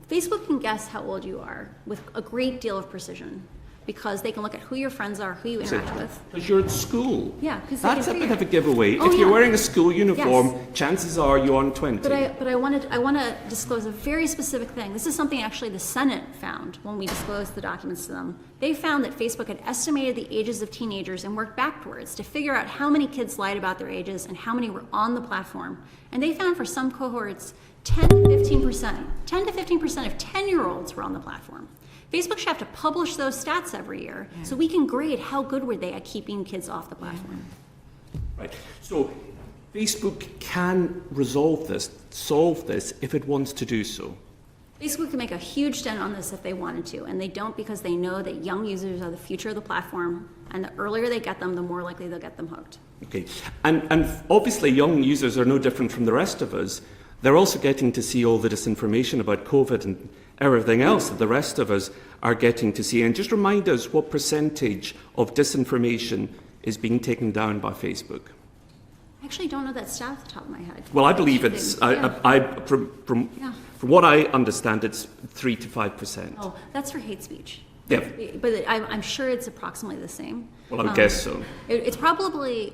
Facebook can guess how old you are with a great deal of precision, because they can look at who your friends are, who you interact with. Because you're at school. Yeah, because that's a bit of a giveaway. Oh, if you're yeah. wearing a school uniform, Yes. chances are you're on 20. But I want to disclose a very specific thing. This is something actually the Senate found when we disclosed the documents to them. They found that Facebook had estimated the ages of teenagers and worked backwards to figure out how many kids lied about their ages and how many were on the platform. And they found for some cohorts 10 to 15%. 10 to 15% of 10-year-olds were on the platform. Facebook should have to publish those stats every year so we can grade how good were they at keeping kids off the platform. Right. So Facebook can solve this if it wants to do so. Facebook can make a huge dent on this if they wanted to, and they don't, because they know that young users are the future of the platform, and the earlier they get them, the more likely they'll get them hooked. Okay. And obviously young users are no different from the rest of us. They're also getting to see all the disinformation about COVID and everything else that the rest of us are getting to see. And just remind us what percentage of disinformation is being taken down by Facebook. I actually don't know that stat off the top of my head. Well, I believe it's, from what I understand, it's 3 to 5%. Oh, that's for hate speech. Yeah. But I'm sure it's approximately the same. Well, I would guess so. It's probably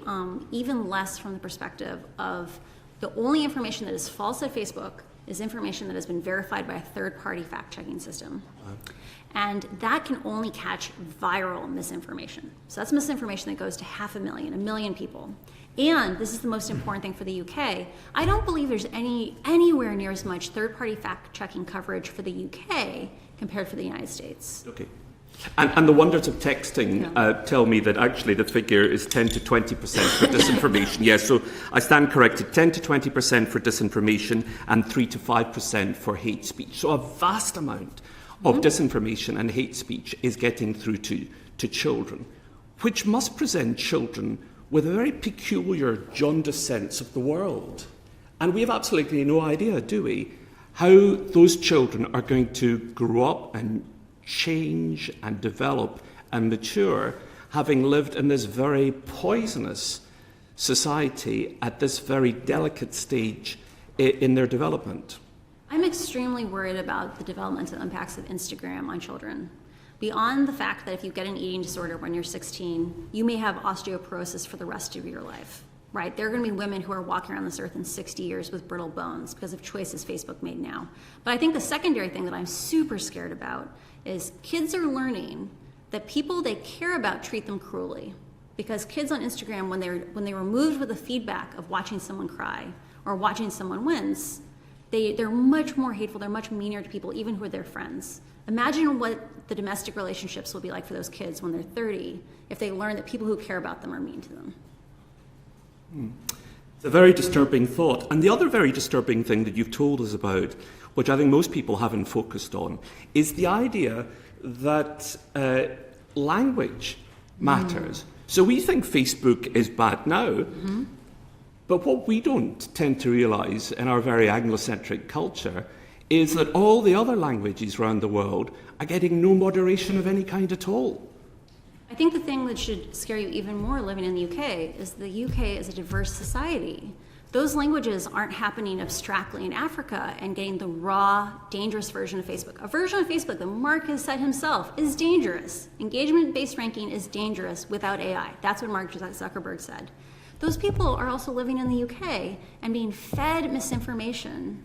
even less from the perspective of the only information that is false at Facebook is information that has been verified by a third-party fact-checking system. And that can only catch viral misinformation. So that's misinformation that goes to 500,000, 1 million people. And this is the most important thing for the UK. I don't believe there's anywhere near as much third-party fact-checking coverage for the UK compared to the United States. Okay. And the wonders of texting tell me that actually the figure is 10 to 20% for disinformation. Yes, so I stand corrected, 10 to 20% for disinformation and 3 to 5% for hate speech. So a vast amount of disinformation and hate speech is getting through to children, which must present children with a very peculiar, jaundiced sense of the world. And we have absolutely no idea, do we, how those children are going to grow up and change and develop and mature, having lived in this very poisonous society at this very delicate stage in their development. I'm extremely worried about the developmental impacts of Instagram on children. Beyond the fact that if you get an eating disorder when you're 16, you may have osteoporosis for the rest of your life, right? There are going to be women who are walking around this earth in 60 years with brittle bones because of choices Facebook made now. But I think the secondary thing that I'm super scared about is kids are learning that people they care about treat them cruelly. Because kids on Instagram, when they were moved with the feedback of watching someone cry or watching someone wince, they're much more hateful, they're much meaner to people, even who are their friends. Imagine what the domestic relationships will be like for those kids when they're 30 if they learn that people who care about them are mean to them. It's a very disturbing thought. And the other very disturbing thing that you've told us about, which I think most people haven't focused on, is the idea that language matters. So we think Facebook is bad now, but what we don't tend to realise in our very Anglocentric culture is that all the other languages around the world are getting no moderation of any kind at all. I think the thing that should scare you even more living in the UK is the UK is a diverse society. Those languages aren't happening abstractly in Africa and getting the raw, dangerous version of Facebook. A version of Facebook that Mark has said himself is dangerous. Engagement-based ranking is dangerous without AI. That's what Mark Zuckerberg said. Those people are also living in the UK and being fed misinformation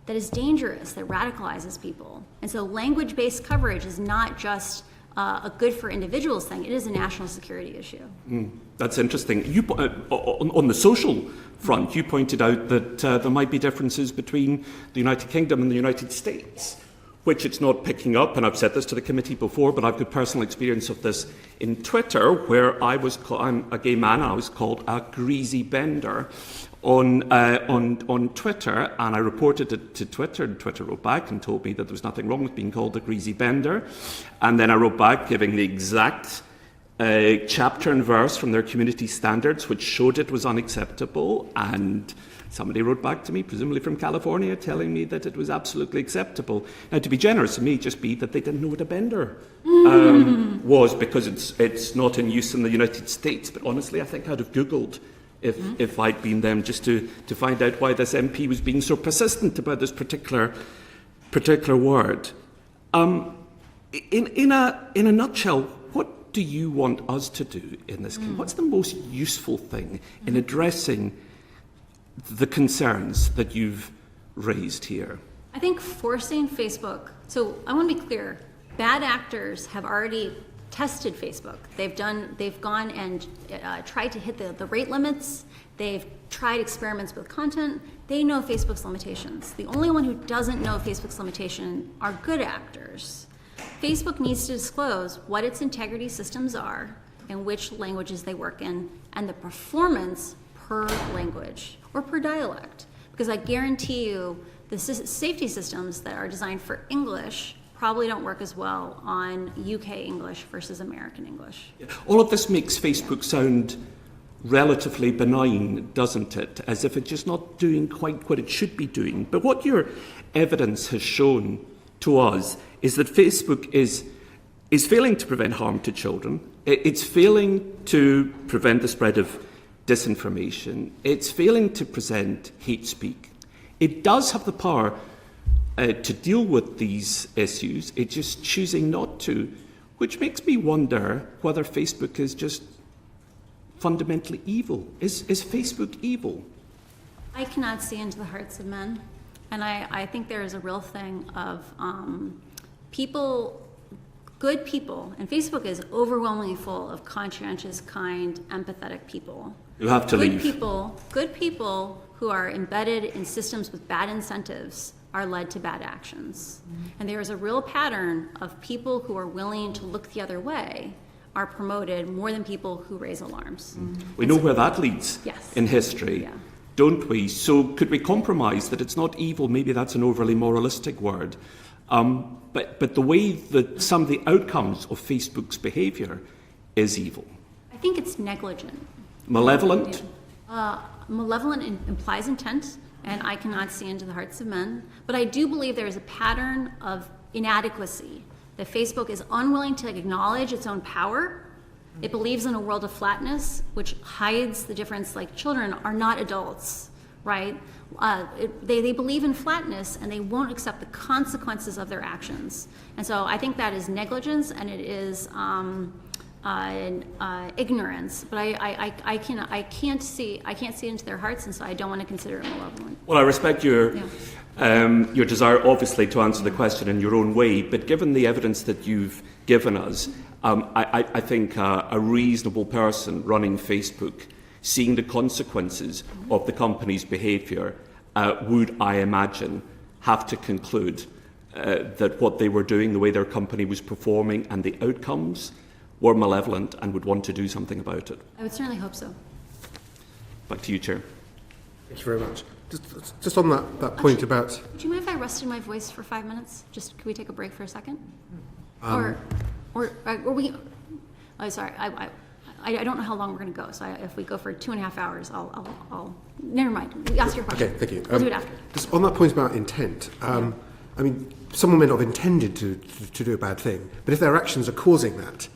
that is dangerous, that radicalizes people. And so language-based coverage is not just a good for individuals thing, it is a national security issue. That's interesting. You, on the social front, you pointed out that there might be differences between the United Kingdom and the United States, which it's not picking up, and I've said this to the committee before, but I've got personal experience of this in Twitter, where I'm a gay man, and I was called a greasy bender on Twitter, and I reported it to Twitter, and Twitter wrote back and told me that there was nothing wrong with being called a greasy bender. And then I wrote back giving the exact chapter and verse from their community standards, which showed it was unacceptable, and somebody wrote back to me, presumably from California, telling me that it was absolutely acceptable. Now, to be generous, it may just be that they didn't know what a bender was, because it's not in use in the United States. But honestly, I think I'd have Googled if I'd been them, just to find out why this MP was being so persistent about this particular word. In a nutshell, what do you want us to do in this case? What's the most useful thing in addressing the concerns that you've raised here? I think forcing Facebook, so I want to be clear, bad actors have already tested Facebook. They've gone and tried to hit the rate limits. They've tried experiments with content. They know Facebook's limitations. The only one who doesn't know Facebook's limitation are good actors. Facebook needs to disclose what its integrity systems are and which languages they work in, and the performance per language or per dialect. Because I guarantee you the safety systems that are designed for English probably don't work as well on UK English versus American English. All of this makes Facebook sound relatively benign, doesn't it? As if it's just not doing quite what it should be doing. But what your evidence has shown to us is that Facebook is failing to prevent harm to children. It's failing to prevent the spread of disinformation. It's failing to present hate speak. It does have the power to deal with these issues. It's just choosing not to, which makes me wonder whether Facebook is just fundamentally evil. Is Facebook evil? I cannot see into the hearts of men. And I think there is a real thing of people, good people, and Facebook is overwhelmingly full of conscientious, kind, empathetic people You have to leave. Good people who are embedded in systems with bad incentives are led to bad actions. And there is a real pattern of people who are willing to look the other way are promoted more than people who raise alarms. We know where that leads Yes. in history, Yeah. don't we? So could we compromise that it's not evil? Maybe that's an overly moralistic word. But the way that some of the outcomes of Facebook's behaviour is evil. I think it's negligent. Malevolent? Malevolent implies intent, and I cannot see into the hearts of men. But I do believe there is a pattern of inadequacy, that Facebook is unwilling to acknowledge its own power. It believes in a world of flatness, which hides the difference, like children are not adults, right? They believe in flatness, and they won't accept the consequences of their actions. And so I think that is negligence, and it is ignorance. But I can't see into their hearts, and so I don't want to consider it malevolent. Well, I respect your desire, obviously, to answer the question in your own way, but given the evidence that you've given us, I think a reasonable person running Facebook, seeing the consequences of the company's behaviour, would, I imagine, have to conclude that what they were doing, the way their company was performing, and the outcomes were malevolent and would want to do something about it. I would certainly hope so. Back to you, Chair. Thank you very much. Just on that point about... Do you mind if I rested my voice for 5 minutes? Just, could we take a break for a second? Or we... Oh, sorry. I don't know how long we're going to go. So if we go for 2.5 hours, I'll... Never mind. Ask your question. Okay, thank you. We'll do it after. Just on that point about intent, I mean, someone may not have intended to do a bad thing, but if their actions are causing that,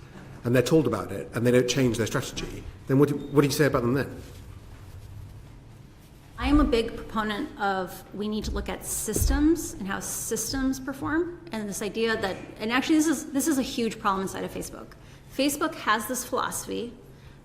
and they're told about it, and they don't change their strategy, then what do you say about them then? I am a big proponent of we need to look at systems and how systems perform, and this idea that, and actually this is a huge problem inside of Facebook. Facebook has this philosophy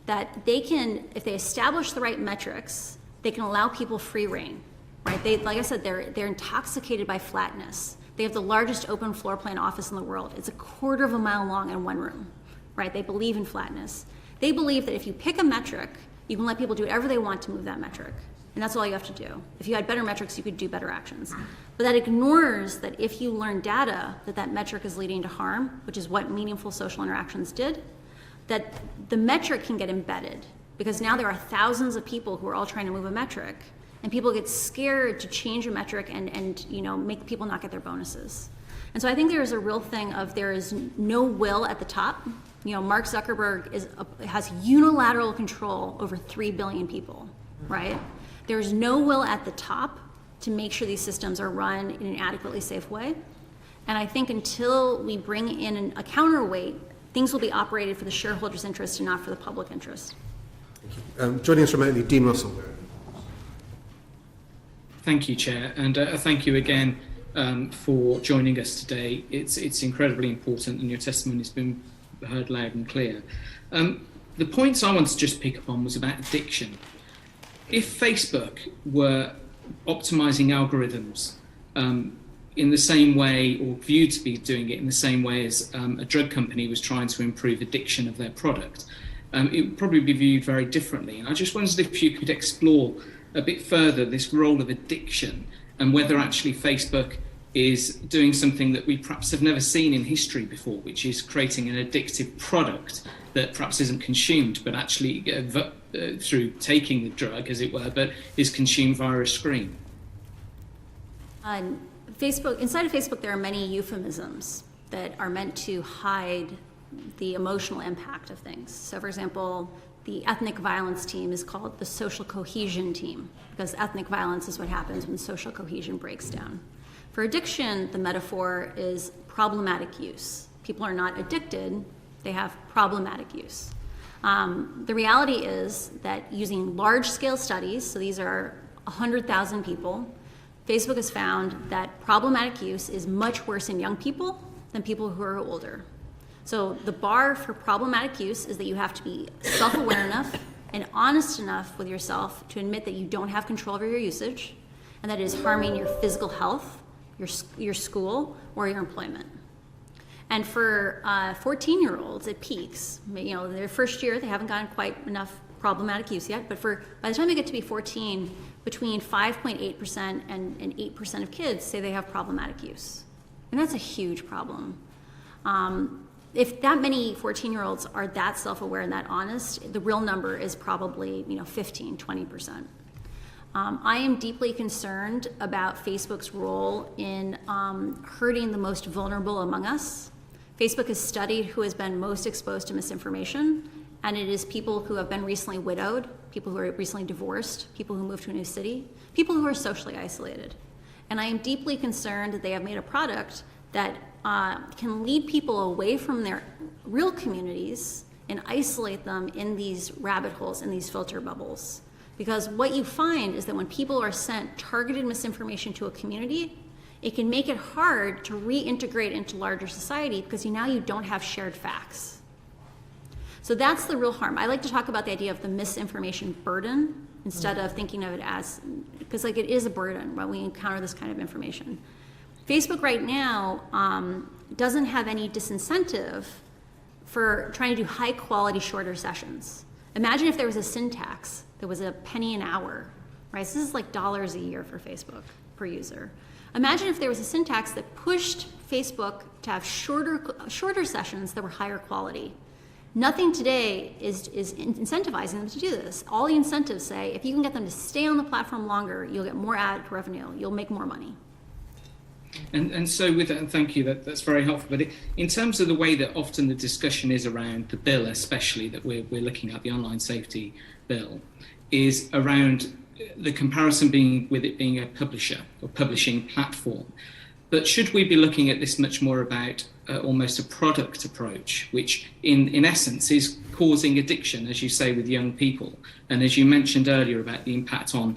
that they can, if they establish the right metrics, they can allow people free rein, right? They, like I said, they're intoxicated by flatness. They have the largest open floor plan office in the world. It's 1/4 of a mile long in one room, right? They believe in flatness. They believe that if you pick a metric, you can let people do whatever they want to move that metric. And that's all you have to do. If you had better metrics, you could do better actions. But that ignores that if you learn data that metric is leading to harm, which is what meaningful social interactions did, that the metric can get embedded. Because now there are thousands of people who are all trying to move a metric, and people get scared to change a metric and make people not get their bonuses. And so I think there is a real thing of there is no will at the top. Mark Zuckerberg has unilateral control over 3 billion people, right? There's no will at the top to make sure these systems are run in an adequately safe way. And I think until we bring in a counterweight, things will be operated for the shareholders' interest and not for the public interest. Joining us remotely, Dean Russell. Thank you, Chair, and thank you again for joining us today. It's incredibly important, and your testimony has been heard loud and clear. The points I want to just pick up on was about addiction. If Facebook were optimizing algorithms in the same way, or viewed to be doing it in the same way as a drug company was trying to improve addiction of their product, it would probably be viewed very differently. And I just wondered if you could explore a bit further this role of addiction and whether actually Facebook is doing something that we perhaps have never seen in history before, which is creating an addictive product that perhaps isn't consumed, but actually through taking the drug, as it were, but is consumed via a screen. Inside of Facebook, there are many euphemisms that are meant to hide the emotional impact of things. So, for example, the ethnic violence team is called the social cohesion team, because ethnic violence is what happens when social cohesion breaks down. For addiction, the metaphor is problematic use. People are not addicted, they have problematic use. The reality is that using large-scale studies, so these are 100,000 people, Facebook has found that problematic use is much worse in young people than people who are older. So the bar for problematic use is that you have to be self-aware enough and honest enough with yourself to admit that you don't have control over your usage, and that it is harming your physical health, your school, or your employment. And for 14-year-olds, it peaks. Their first year, they haven't gotten quite enough problematic use yet, but by the time they get to be 14, between 5.8% and 8% of kids say they have problematic use. And that's a huge problem. If that many 14-year-olds are that self-aware and that honest, the real number is probably 15, 20%. I am deeply concerned about Facebook's role in hurting the most vulnerable among us. Facebook has studied who has been most exposed to misinformation, and it is people who have been recently widowed, people who are recently divorced, people who moved to a new city, people who are socially isolated. And I am deeply concerned that they have made a product that can lead people away from their real communities and isolate them in these rabbit holes, in these filter bubbles. Because what you find is that when people are sent targeted misinformation to a community, it can make it hard to reintegrate into larger society because now you don't have shared facts. So that's the real harm. I like to talk about the idea of the misinformation burden instead of thinking of it as, because it is a burden when we encounter this kind of information. Facebook right now doesn't have any disincentive for trying to do high quality shorter sessions. Imagine if there was a sin tax that was a penny an hour, right? So this is like dollars a year for Facebook per user. Imagine if there was a sin tax that pushed Facebook to have shorter sessions that were higher quality. Nothing today is incentivizing them to do this. All the incentives say if you can get them to stay on the platform longer, you'll get more ad revenue, you'll make more money. And so with that, and thank you, that's very helpful. But in terms of the way that often the discussion is around the bill, especially that we're looking at, the online safety bill, is around the comparison being with it being a publisher or publishing platform. But should we be looking at this much more about almost a product approach, which in essence is causing addiction, as you say, with young people? And as you mentioned earlier about the impact on,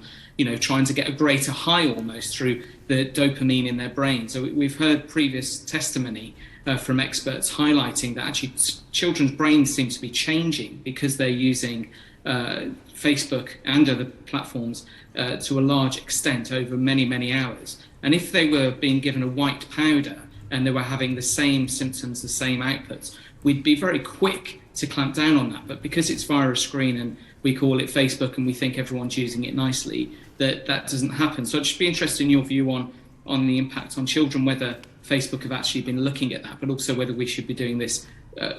trying to get a greater high almost through the dopamine in their brain. So we've heard previous testimony from experts highlighting that actually children's brains seem to be changing because they're using Facebook and other platforms to a large extent over many, many hours. And if they were being given a white powder and they were having the same symptoms, the same outputs, we'd be very quick to clamp down on that. But because it's via a screen and we call it Facebook and we think everyone's using it nicely, that doesn't happen. So I'd just be interested in your view on the impact on children, whether Facebook have actually been looking at that, but also whether we should be doing this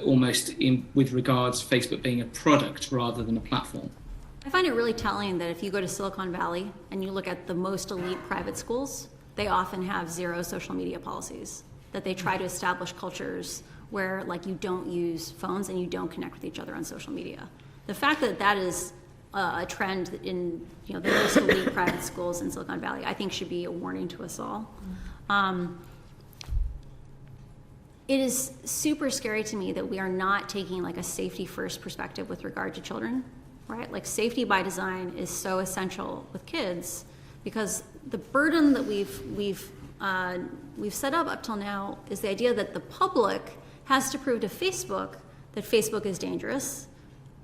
almost with regards to Facebook being a product rather than a platform. I find it really telling that if you go to Silicon Valley and you look at the most elite private schools, they often have zero social media policies, that they try to establish cultures where you don't use phones and you don't connect with each other on social media. The fact that that is a trend in the most elite private schools in Silicon Valley, I think should be a warning to us all. It is super scary to me that we are not taking a safety first perspective with regard to children, right? Safety by design is so essential with kids because the burden that we've set up till now is the idea that the public has to prove to Facebook that Facebook is dangerous.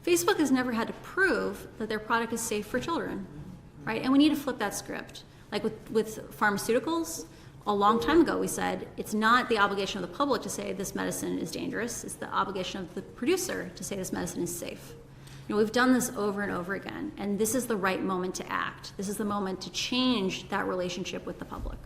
Facebook has never had to prove that their product is safe for children, right? And we need to flip that script. With pharmaceuticals, a long time ago we said it's not the obligation of the public to say this medicine is dangerous, it's the obligation of the producer to say this medicine is safe. We've done this over and over again, and this is the right moment to act. This is the moment to change that relationship with the public.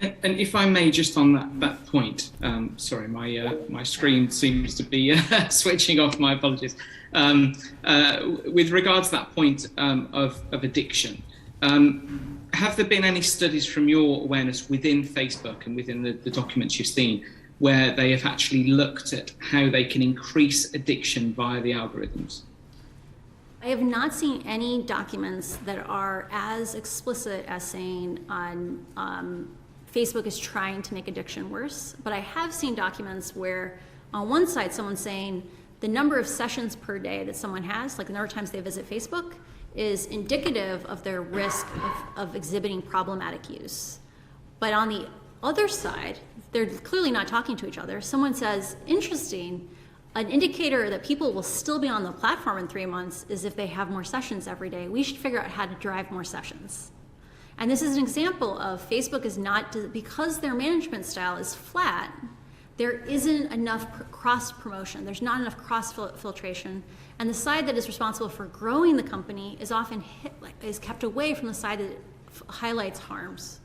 And if I may, just on that point, sorry, my screen seems to be switching off. My apologies. With regards to that point of addiction, have there been any studies from your awareness within Facebook and within the documents you've seen where they have actually looked at how they can increase addiction via the algorithms? I have not seen any documents that are as explicit as saying Facebook is trying to make addiction worse, but I have seen documents where on one side someone's saying the number of sessions per day that someone has, the number of times they visit Facebook, is indicative of their risk of exhibiting problematic use. But on the other side, they're clearly not talking to each other. Someone says, interesting, an indicator that people will still be on the platform in 3 months is if they have more sessions every day. We should figure out how to drive more sessions. And this is an example of Facebook is not, because their management style is flat, there isn't enough cross-promotion. There's not enough cross-filtration. And the side that is responsible for growing the company is often is kept away from the side that highlights harms.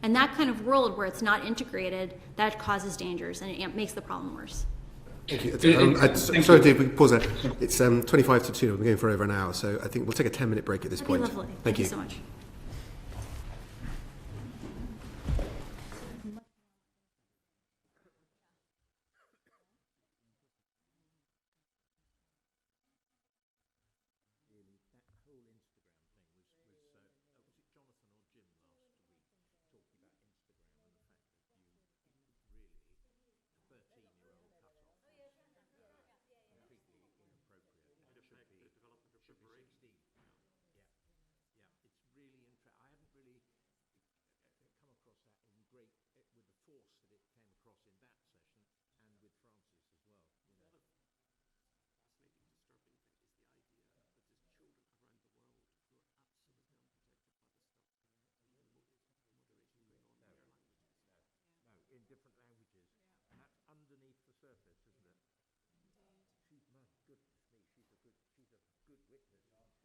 And that kind of world where it's not integrated, that causes dangers and it makes the problem worse. Thank you. Sorry, Dave, we can pause there. It's 25 to 2. We're going for over an hour, so I think we'll take a 10-minute break at this point. Lovely. Thank you so much. In different languages, and that's underneath the surface, isn't it? She's, my goodness me, she's a good witness, isn't she?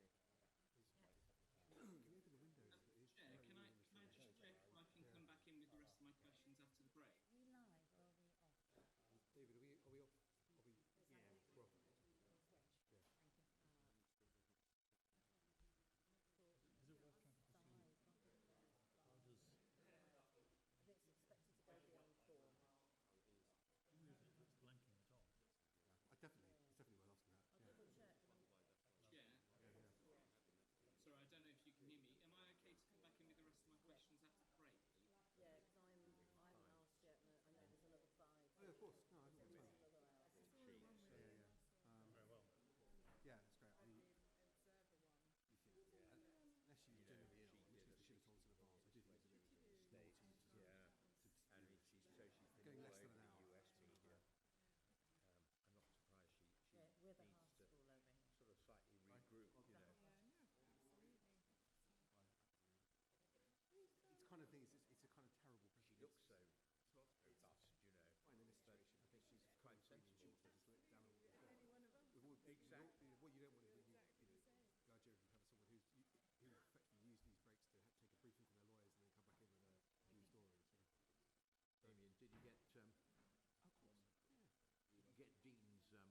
Chair, can I just check if I can come back in with the rest of my questions after the break? David, are we off? Yeah, we're off. Definitely worth asking that. Chair? Sorry, I don't know if you can hear me. Am I okay to come back in with the rest of my questions after the break, please? Yeah, because I haven't asked yet, and I know there's another 5. Oh, yeah, of course. No, I think it's fine. Very well. Yeah, that's great. I mean, unless she's genuinely ill, which she should have told us in advance, I do think it's a bit naughty to going less than an hour. We're the house school over here. Sort of slightly regroup, you know. It's kind of thing. It's a kind of terrible precedent. She looks so robust, you know. Fine in this situation. I think she's quite sensible to just let down all the Exactly. What you don't want is when the idea of you have someone who effectively use these breaks to take a briefing from their lawyers and then come back in with a new story. So. Damien, did you get? Of course. Yeah. Did you get Dean's message?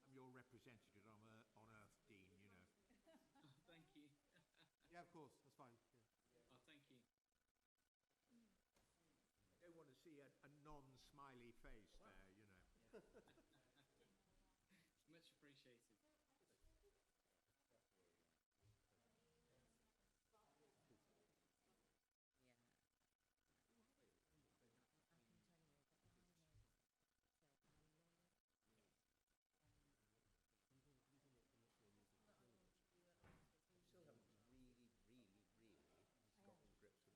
I'm your representative on Earth, Dean. You know. Thank you. Yeah, of course. That's fine. Yeah. Oh, thank you. I don't want to see a non-smiley face there, you know. It's much appreciated. Still haven't really got to grips with the legal behind it. I mean, in terms of the right way of making sure the bill gets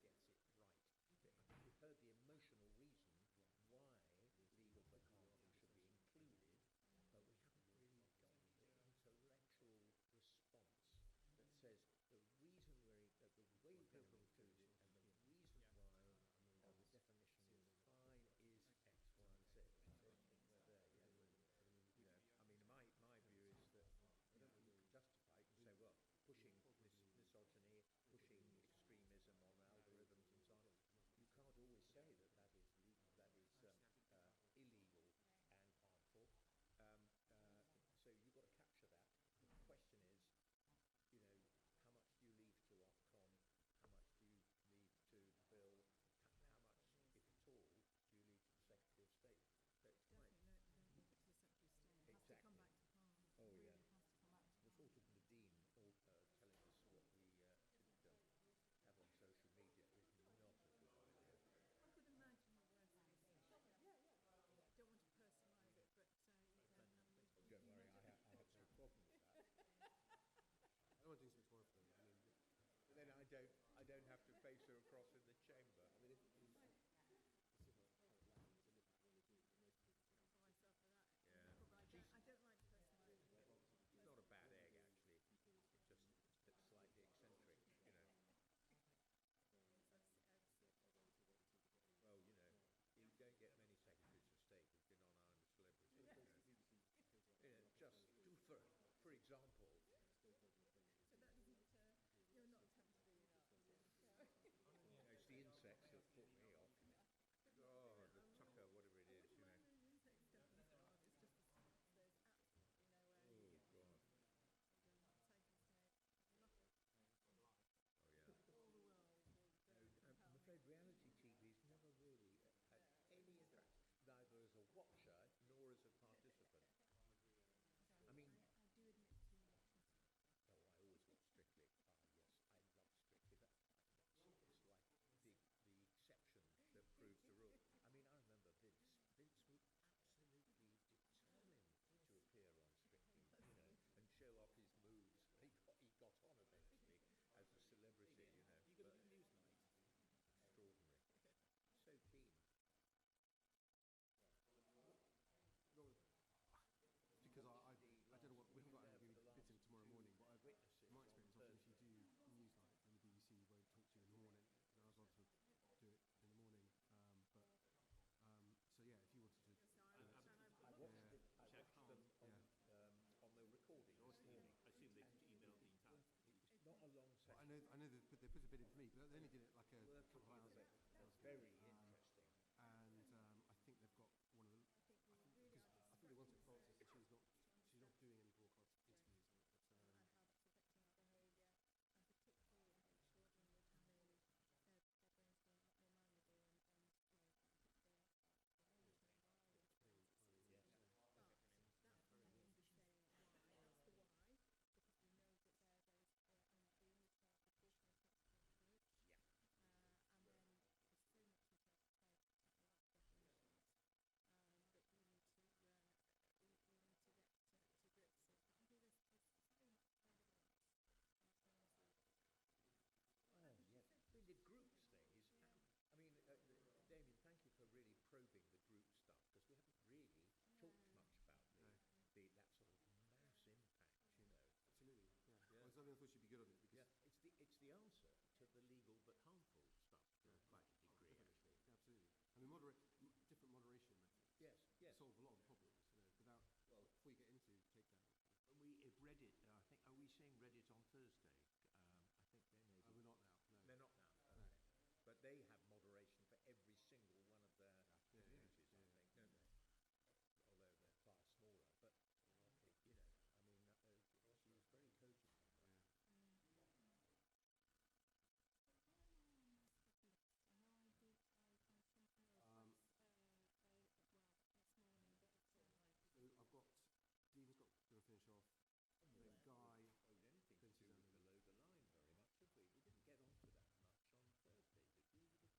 it right. We've heard the emotional reason why legal becalming should be included, but we haven't really got the intellectual response that says the reason the way we're going to include it and the reason why the definition is fine is X, Y, and Z. We're there, yeah. You know, I mean, my view is that you can justify it and say, well, pushing misogyny, pushing extremism on algorithms and so on. You can't always say that is illegal and harmful. So you've got to capture that. The question is, you know, how much do you leave to Ofcom? How much do you leave to the bill? How much, if at all, do you leave to the Secretary of State? So it's quite exactly. Oh yeah. The thought of Nadine telling us what we should have on social media is not a good idea. I could imagine the worst case scenario. I don't want to personalise it, but Don't worry, I have no problem with that. I don't want to do something more for them. I mean, But then I don't have to face her across in the chamber. I mean, I don't like personalising it. she's not a bad egg, example. So that doesn't, you're not tempted to do that. You know, it's the insects that put me off. Oh, the tucker, whatever it is, you know. The insect stuff and so on, it's just the stuff. There's absolutely no way Oh, you God. taking snake, nothing. Oh, yeah. All the world will I'm afraid reality TV's never really had any attraction, neither as a watcher nor as a participant. I mean, I do admit to watching stuff. oh, I always watch Strictly. Ah, yes, I love Strictly. It's like the exception that proves the rule. I mean, I remember Vince. Vince was absolutely determined to appear on Strictly, you know, and show off his moves. He got on eventually as a celebrity, you know. But extraordinary. So keen. Because I don't know what, we haven't got any bits in tomorrow morning, but in my experience, often if you do Newsnight on the BBC, you won't talk to you in the morning. And I was allowed to do it in the morning, so yeah, if you wanted to... I watched them on the recording this morning. I assume they emailed the entire. It's not a long Well, session. I know they put a bit in for me, but they only did it like a couple of hours ago. That's very interesting. And I think they've got one of the... Because I think they wanted Frances, and she's not doing any broadcast interviews on it, but... And how that's affecting our behaviour, and particularly I think children with having their brains being a lot more malleable and you know, their language and environment changes. Yes. But that's the reason to say why. That's the why, because we know that they're very and we need to have educational approach. Yeah. And then there's so much interpretation definitions that we need to get to grips with. I think there's so much evidence in terms of. Oh, yes. I mean, the groups thing is... I mean, Damien, thank you for really probing the group stuff, because we haven't really talked much about that sort of mass impact, you know. Absolutely, yeah. Well, something I thought she'd be good on it, because... Yeah, it's the answer to the legal but harmful stuff to quite a degree, actually. Yeah, absolutely. I mean, different moderation methods Yes. solve a lot of problems, you know, without... Well, before you get into takedown... If Reddit, I think, are we seeing Reddit on Thursday? I think they may be. we're not now, no. They're not now, okay. But they have moderation for every single one of their communities, I think, don't they? Although they're far smaller, but, you know, I mean, she was very cogent. I know I did this morning, but So I've got... Dean's going to finish off. Then Guy... I don't think to do with below the line very much, have we? We didn't get onto that much on Thursday, did we?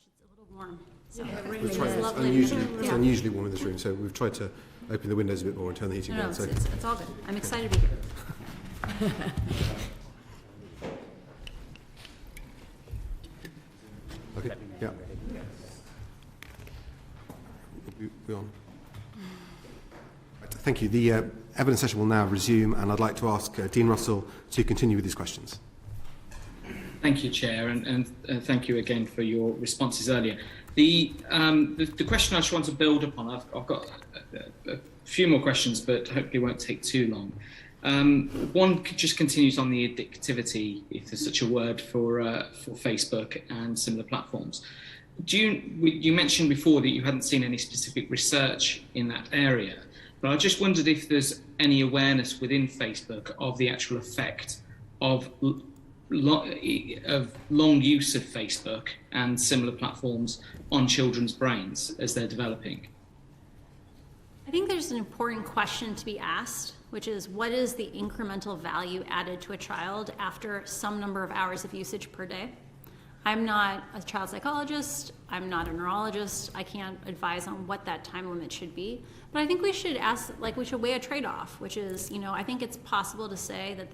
much. It's a little warm. So We've tried, it's unusually warm in this room, so we've tried to open the windows a bit more and turn the heating down. So it's all good. I'm excited to be here. okay, yeah. We on? Right, thank you. The evidence session will now resume, and I'd like to ask Dean Russell to continue with his questions. Thank you, Chair, and thank you again for your responses earlier. The question I just want to build upon, I've got a few more questions, but hopefully won't take too long. One just continues on the addictivity, if there's such a word, for Facebook and similar platforms. You mentioned before that you hadn't seen any specific research in that area, but I just wondered if there's any awareness within Facebook of the actual effect of long use of Facebook and similar platforms on children's brains as they're developing. I think there's an important question to be asked, which is what is the incremental value added to a child after some number of hours of usage per day? I'm not a child psychologist, I'm not a neurologist, I can't advise on what that time limit should be, but I think we should we should weigh a trade-off, which is, I think it's possible to say that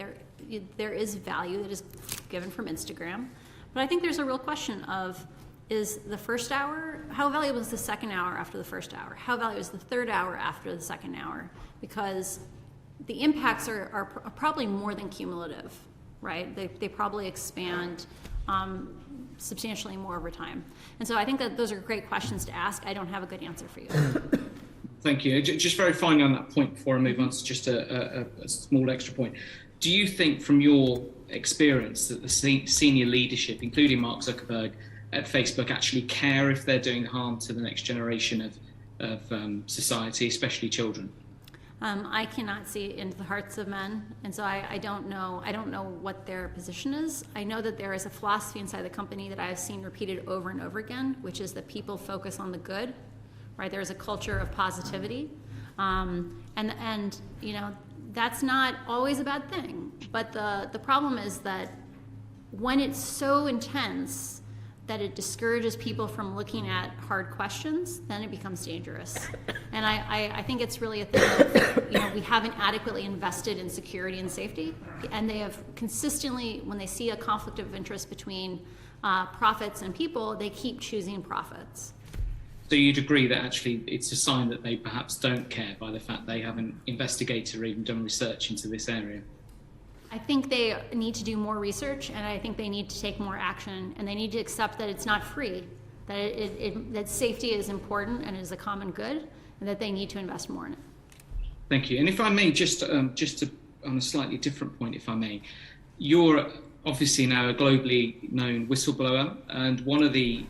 there is value that is given from Instagram, but I think there's a real question of, is the first hour, how valuable is the second hour after the first hour? How valuable is the third hour after the second hour? Because the impacts are probably more than cumulative, right? They probably expand substantially more over time. And so I think that those are great questions to ask. I don't have a good answer for you. Thank you. Just very finally on that point before I move on to just a small extra point. Do you think from your experience that the senior leadership, including Mark Zuckerberg at Facebook, actually care if they're doing harm to the next generation of society, especially children? I cannot see into the hearts of men, and so I don't know. I don't know what their position is. I know that there is a philosophy inside the company that I have seen repeated over and over again, which is that people focus on the good, right? There is a culture of positivity, and that's not always a bad thing. But the problem is that when it's so intense that it discourages people from looking at hard questions, then it becomes dangerous. And I think it's really a thing of, we haven't adequately invested in security and safety, and they have consistently, when they see a conflict of interest between profits and people, they keep choosing profits. So you'd agree that actually it's a sign that they perhaps don't care by the fact they haven't investigated or even done research into this area? I think they need to do more research, and I think they need to take more action, and they need to accept that it's not free, that that safety is important and is a common good, and that they need to invest more in it. Thank you. And if I may, just on a slightly different point, if I may, you're obviously now a globally known whistleblower, and one of the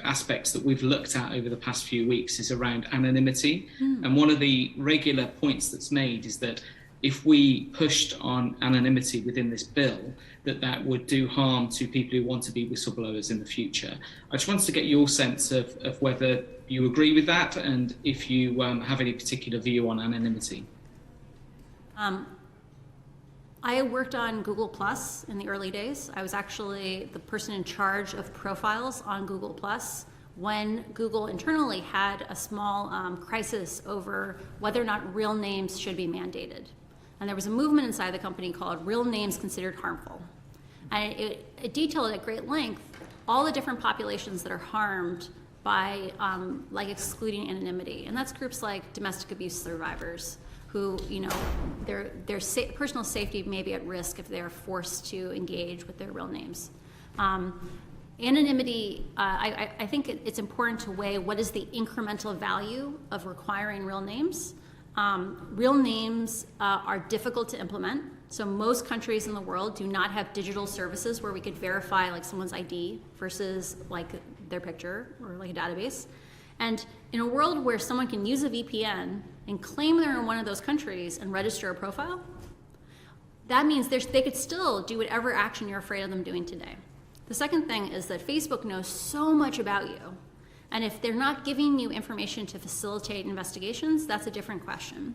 aspects that we've looked at over the past few weeks is around anonymity. And one of the regular points that's made is that if we pushed on anonymity within this bill, that would do harm to people who want to be whistleblowers in the future. I just wanted to get your sense of whether you agree with that, and if you have any particular view on anonymity. I worked on Google Plus in the early days. I was actually the person in charge of profiles on Google Plus when Google internally had a small crisis over whether or not real names should be mandated. And there was a movement inside the company called Real Names Considered Harmful. And it detailed at great length all the different populations that are harmed by excluding anonymity. And that's groups like domestic abuse survivors who, their personal safety may be at risk if they're forced to engage with their real names. Anonymity, I think it's important to weigh what is the incremental value of requiring real names. Real names are difficult to implement. So most countries in the world do not have digital services where we could verify someone's ID versus their picture or a database. And in a world where someone can use a VPN and claim they're in one of those countries and register a profile, that means they could still do whatever action you're afraid of them doing today. The second thing is that Facebook knows so much about you. And if they're not giving you information to facilitate investigations, that's a different question.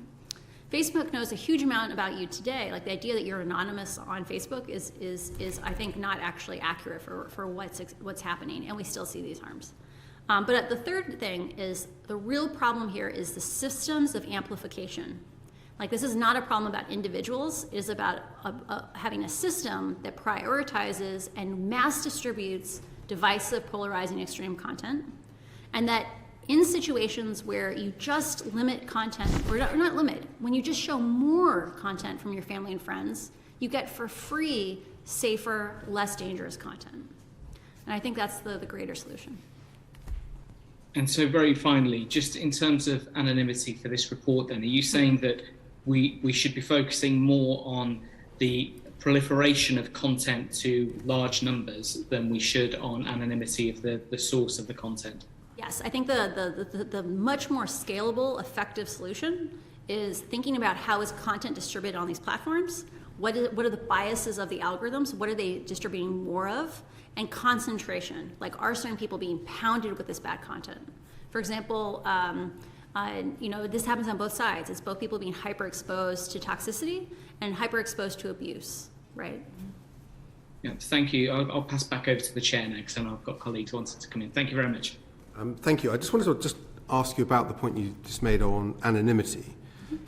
Facebook knows a huge amount about you today. Like the idea that you're anonymous on Facebook is I think not actually accurate for what's happening, and we still see these harms. But the third thing is the real problem here is the systems of amplification. Like this is not a problem about individuals. It is about having a system that prioritizes and mass distributes divisive, polarizing, extreme content, and that in situations where you just limit content, or not limit, when you just show more content from your family and friends, you get for free, safer, less dangerous content. And I think that's the greater solution. And so very finally, just in terms of anonymity for this report then, are you saying that we should be focusing more on the proliferation of content to large numbers than we should on anonymity of the source of the content? Yes, I think the much more scalable, effective solution is thinking about how is content distributed on these platforms, what are the biases of the algorithms, what are they distributing more of, and concentration, like are certain people being pounded with this bad content? For example, this happens on both sides. It's both people being hyper-exposed to toxicity and hyper-exposed to abuse, right? Yeah, thank you. I'll pass back over to the chair now because I know I've got colleagues who wanted to come in. Thank you very much. Thank you. I just wanted to ask you about the point you just made on anonymity.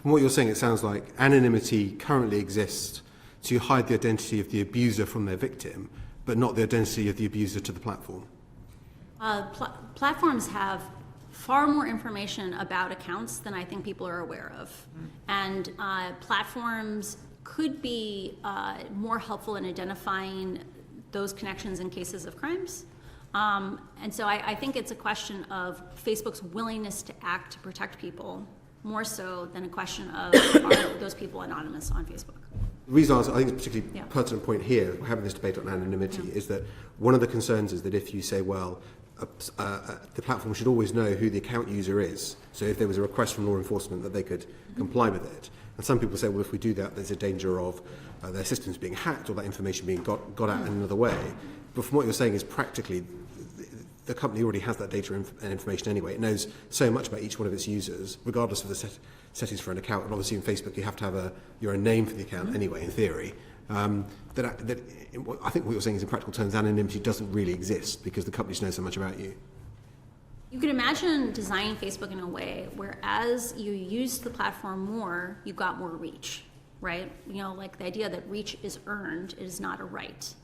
From what you're saying, it sounds like anonymity currently exists to hide the identity of the abuser from their victim, but not the identity of the abuser to the platform. Platforms have far more information about accounts than I think people are aware of. And platforms could be more helpful in identifying those connections in cases of crimes. And so I think it's a question of Facebook's willingness to act to protect people, more so than a question of are those people anonymous on Facebook. The reason I think it's a particularly pertinent point here, we're having this debate on anonymity, is that one of the concerns is that if you say, well, the platform should always know who the account user is, so if there was a request from law enforcement that they could comply with it. And some people say, well, if we do that, there's a danger of their systems being hacked or that information being got at in another way. But from what you're saying is practically, the company already has that data and information anyway. It knows so much about each one of its users, regardless of the settings for an account. And obviously in Facebook, you have to have your own name for the account anyway, in theory. I think what you're saying is in practical terms, anonymity doesn't really exist because the companies know so much about you. You could imagine designing Facebook in a way where as you use the platform more, you've got more reach, right? Like the idea that reach is earned, it is not a right.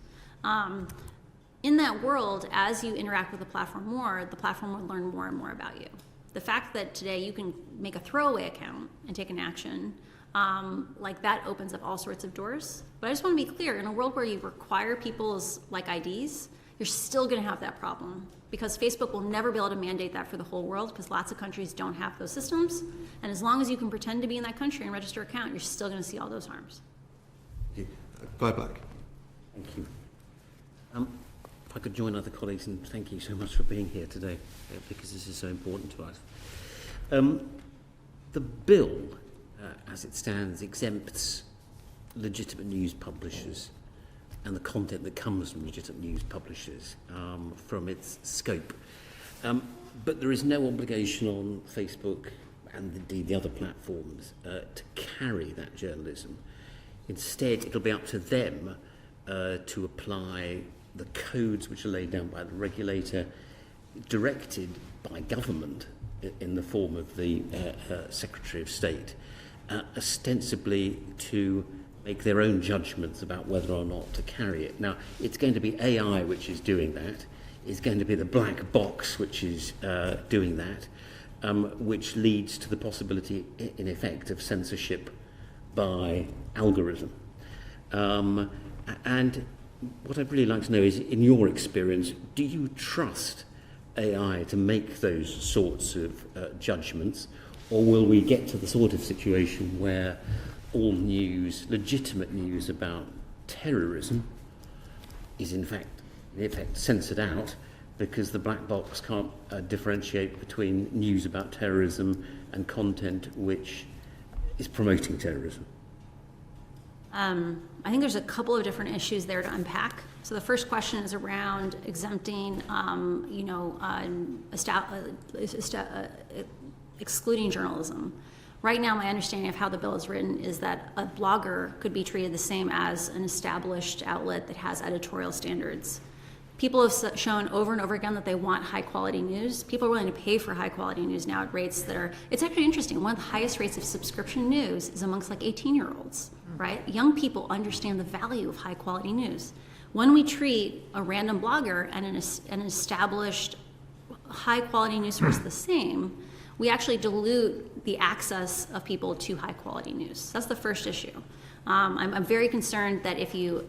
In that world, as you interact with the platform more, the platform will learn more and more about you. The fact that today you can make a throwaway account and take an action, like that opens up all sorts of doors. But I just want to be clear, in a world where you require people's IDs, you're still going to have that problem because Facebook will never be able to mandate that for the whole world because lots of countries don't have those systems. And as long as you can pretend to be in that country and register an account, you're still going to see all those harms. Thank you. Guy Black. Thank you. If I could join other colleagues and thank you so much for being here today because this is so important to us. The bill, as it stands, exempts legitimate news publishers and the content that comes from legitimate news publishers from its scope. But there is no obligation on Facebook and indeed the other platforms to carry that journalism. Instead, it'll be up to them to apply the codes which are laid down by the regulator, directed by government in the form of the Secretary of State, ostensibly to make their own judgments about whether or not to carry it. Now, it's going to be AI which is doing that. It's going to be the black box which is doing that, which leads to the possibility, in effect, of censorship by algorithm. And what I'd really like to know is, in your experience, do you trust AI to make those sorts of judgments, or will we get to the sort of situation where all news, legitimate news about terrorism, is in effect censored out because the black box can't differentiate between news about terrorism and content which is promoting terrorism? I think there's a couple of different issues there to unpack. So the first question is around exempting, excluding journalism. Right now, my understanding of how the bill is written is that a blogger could be treated the same as an established outlet that has editorial standards. People have shown over and over again that they want high quality news. People are willing to pay for high quality news now at rates that are, it's actually interesting. One of the highest rates of subscription news is amongst like 18-year-olds, right? Young people understand the value of high quality news. When we treat a random blogger and an established high quality news source the same, we actually dilute the access of people to high quality news. That's the first issue. I'm very concerned that if you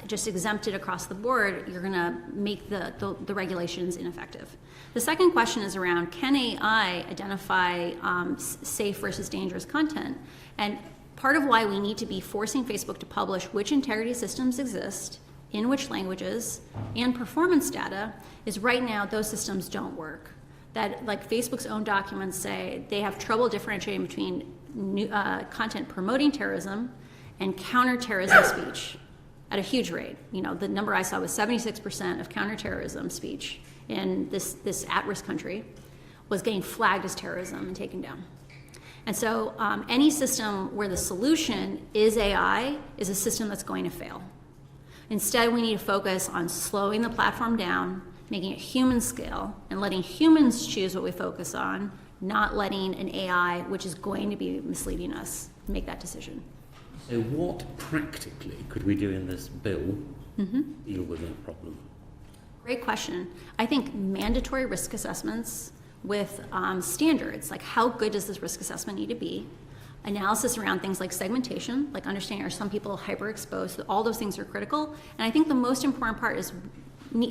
just exempt it across the board, you're going to make the regulations ineffective. The second question is around, can AI identify safe versus dangerous content? And part of why we need to be forcing Facebook to publish which integrity systems exist, in which languages, and performance data is right now those systems don't work. That, like Facebook's own documents say, they have trouble differentiating between content promoting terrorism and counterterrorism speech at a huge rate. You know, the number I saw was 76% of counterterrorism speech in this at-risk country was getting flagged as terrorism and taken down. And so any system where the solution is AI is a system that's going to fail. Instead, we need to focus on slowing the platform down, making it human scale, and letting humans choose what we focus on, not letting an AI, which is going to be misleading us, make that decision. So what practically could we do in this bill to deal with that problem? Great question. I think mandatory risk assessments with standards, like how good does this risk assessment need to be? Analysis around things like segmentation, like understanding are some people hyper-exposed, all those things are critical. And I think the most important part is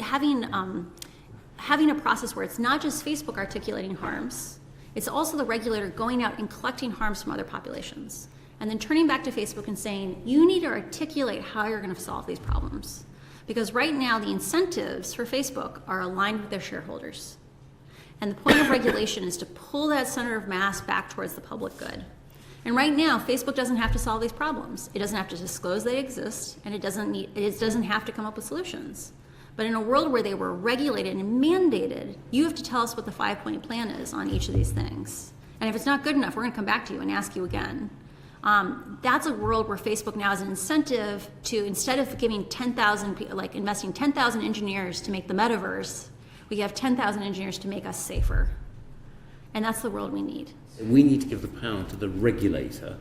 having a process where it's not just Facebook articulating harms, it's also the regulator going out and collecting harms from other populations. And then turning back to Facebook and saying, you need to articulate how you're going to solve these problems. Because right now, the incentives for Facebook are aligned with their shareholders. And the point of regulation is to pull that center of mass back towards the public good. And right now, Facebook doesn't have to solve these problems. It doesn't have to disclose they exist, and it doesn't have to come up with solutions. But in a world where they were regulated and mandated, you have to tell us what the 5-point plan is on each of these things. And if it's not good enough, we're going to come back to you and ask you again. That's a world where Facebook now has an incentive to, instead of giving 10,000, like investing 10,000 engineers to make the metaverse, we have 10,000 engineers to make us safer. And that's the world we need. So we need to give the power to the regulator to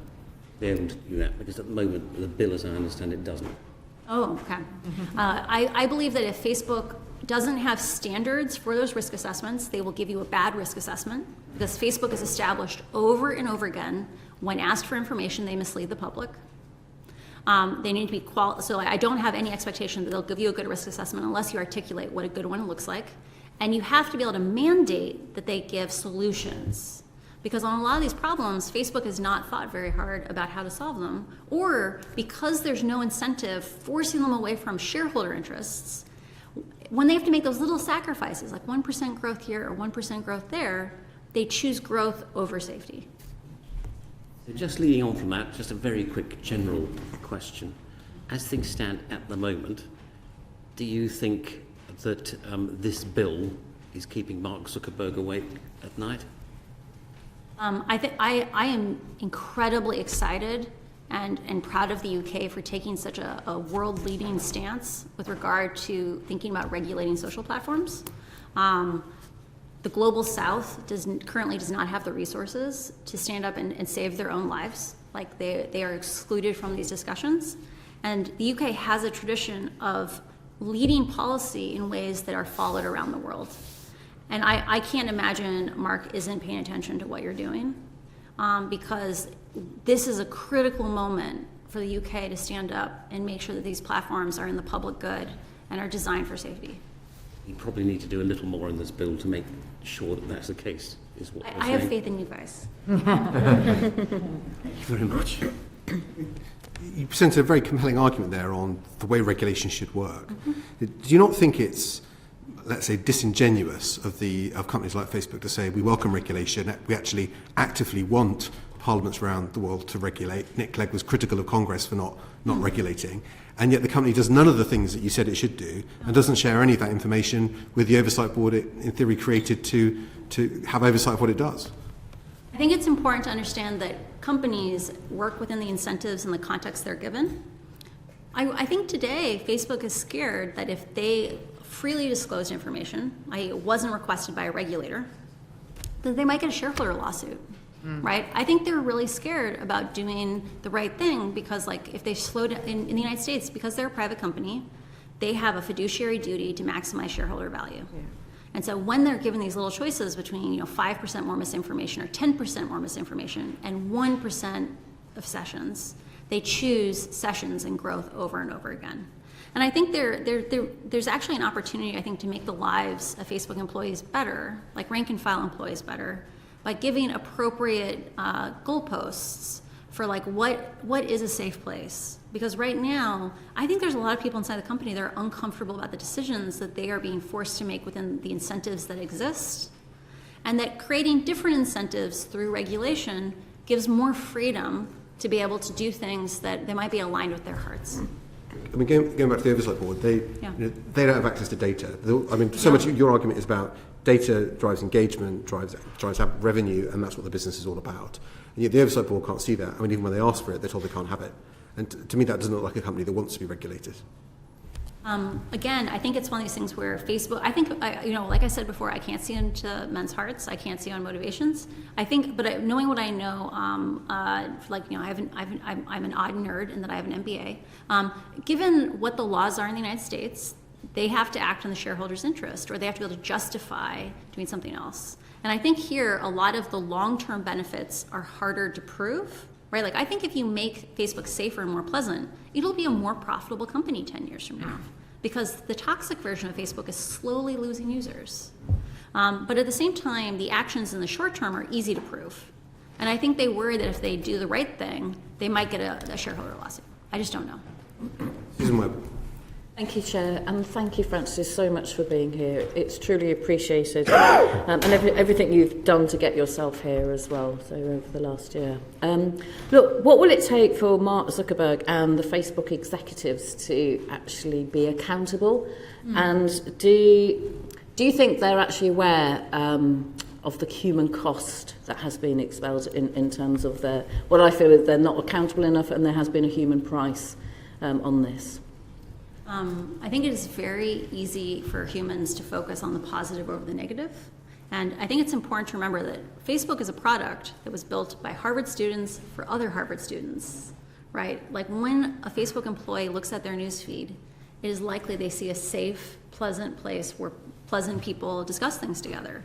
be able to do that, because at the moment the bill, as I understand it, doesn't. Oh, okay. I believe that if Facebook doesn't have standards for those risk assessments, they will give you a bad risk assessment, because Facebook has established over and over again, when asked for information, they mislead the public. They need to be so I don't have any expectation that they'll give you a good risk assessment unless you articulate what a good one looks like. And you have to be able to mandate that they give solutions. Because on a lot of these problems, Facebook has not thought very hard about how to solve them, or because there's no incentive forcing them away from shareholder interests, when they have to make those little sacrifices, like 1% growth here or 1% growth there, they choose growth over safety. So just leading on from that, just a very quick general question. As things stand at the moment, do you think that this bill is keeping Mark Zuckerberg awake at night? I am incredibly excited and proud of the UK for taking such a world-leading stance with regard to thinking about regulating social platforms. The Global South currently does not have the resources to stand up and save their own lives. Like they are excluded from these discussions. And the UK has a tradition of leading policy in ways that are followed around the world. And I can't imagine Mark isn't paying attention to what you're doing, because this is a critical moment for the UK to stand up and make sure that these platforms are in the public good and are designed for safety. You probably need to do a little more in this bill to make sure that that's the case, is what I have faith in you guys. Thank you very much. You presented a very compelling argument there on the way regulation should work. Do you not think it's, let's say, disingenuous of companies like Facebook to say we welcome regulation, we actually actively want parliaments around the world to regulate? Nick Clegg was critical of Congress for not regulating, and yet the company does none of the things that you said it should do and doesn't share any of that information with the oversight board it in theory created to have oversight of what it does. think it's important to understand that companies work within the incentives and the context they're given. I think today Facebook is scared that if they freely disclosed information, i.e. it wasn't requested by a regulator, that they might get a shareholder lawsuit, right? I think they're really scared about doing the right thing because, like, if they slow down in the United States, because they're a private company, they have a fiduciary duty to maximize shareholder value. Yeah. And so when they're given these little choices between 5% more misinformation or 10% more misinformation and 1% of sessions, they choose sessions and growth over and over again. And I think there's actually an opportunity, I think, to make the lives of Facebook employees better, like rank and file employees better, by giving appropriate goalposts for like what is a safe place. Because right now, I think there's a lot of people inside the company that are uncomfortable about the decisions that they are being forced to make within the incentives that exist, and that creating different incentives through regulation gives more freedom to be able to do things that they might be aligned with their hearts. I mean, going back to the oversight board, they don't have access to data. I mean, so much of your argument is about data drives engagement, drives revenue, and that's what the business is all about. And yet the oversight board can't see that. I mean, even when they ask for it, they're told they can't have it. And to me, that doesn't look like a company that wants to be regulated. Again, I think it's one of these things where Facebook, I think, like I said before, I can't see into men's hearts. I can't see on motivations. I think, but knowing what I know, I'm an odd nerd in that I have an MBA. Given what the laws are in the United States, they have to act in the shareholder's interest, or they have to be able to justify doing something else. And I think here, a lot of the long-term benefits are harder to prove. Right? Like, I think if you make Facebook safer and more pleasant, it'll be a more profitable company 10 years from now, because the toxic version of Facebook is slowly losing users. But at the same time, the actions in the short term are easy to prove. And I think they worry that if they do the right thing, they might get a shareholder lawsuit. I just don't know. Susan Webb. Thank you, Chair, and thank you, Francis, so much for being here. It's truly appreciated, and everything you've done to get yourself here as well, so over the last year. Look, what will it take for Mark Zuckerberg and the Facebook executives to actually be accountable? And do you think they're actually aware of the human cost that has been expelled in terms of what I feel is they're not accountable enough, and there has been a human price on this? I think it is very easy for humans to focus on the positive over the negative. And I think it's important to remember that Facebook is a product that was built by Harvard students for other Harvard students, right? Like, when a Facebook employee looks at their newsfeed, it is likely they see a safe, pleasant place where pleasant people discuss things together.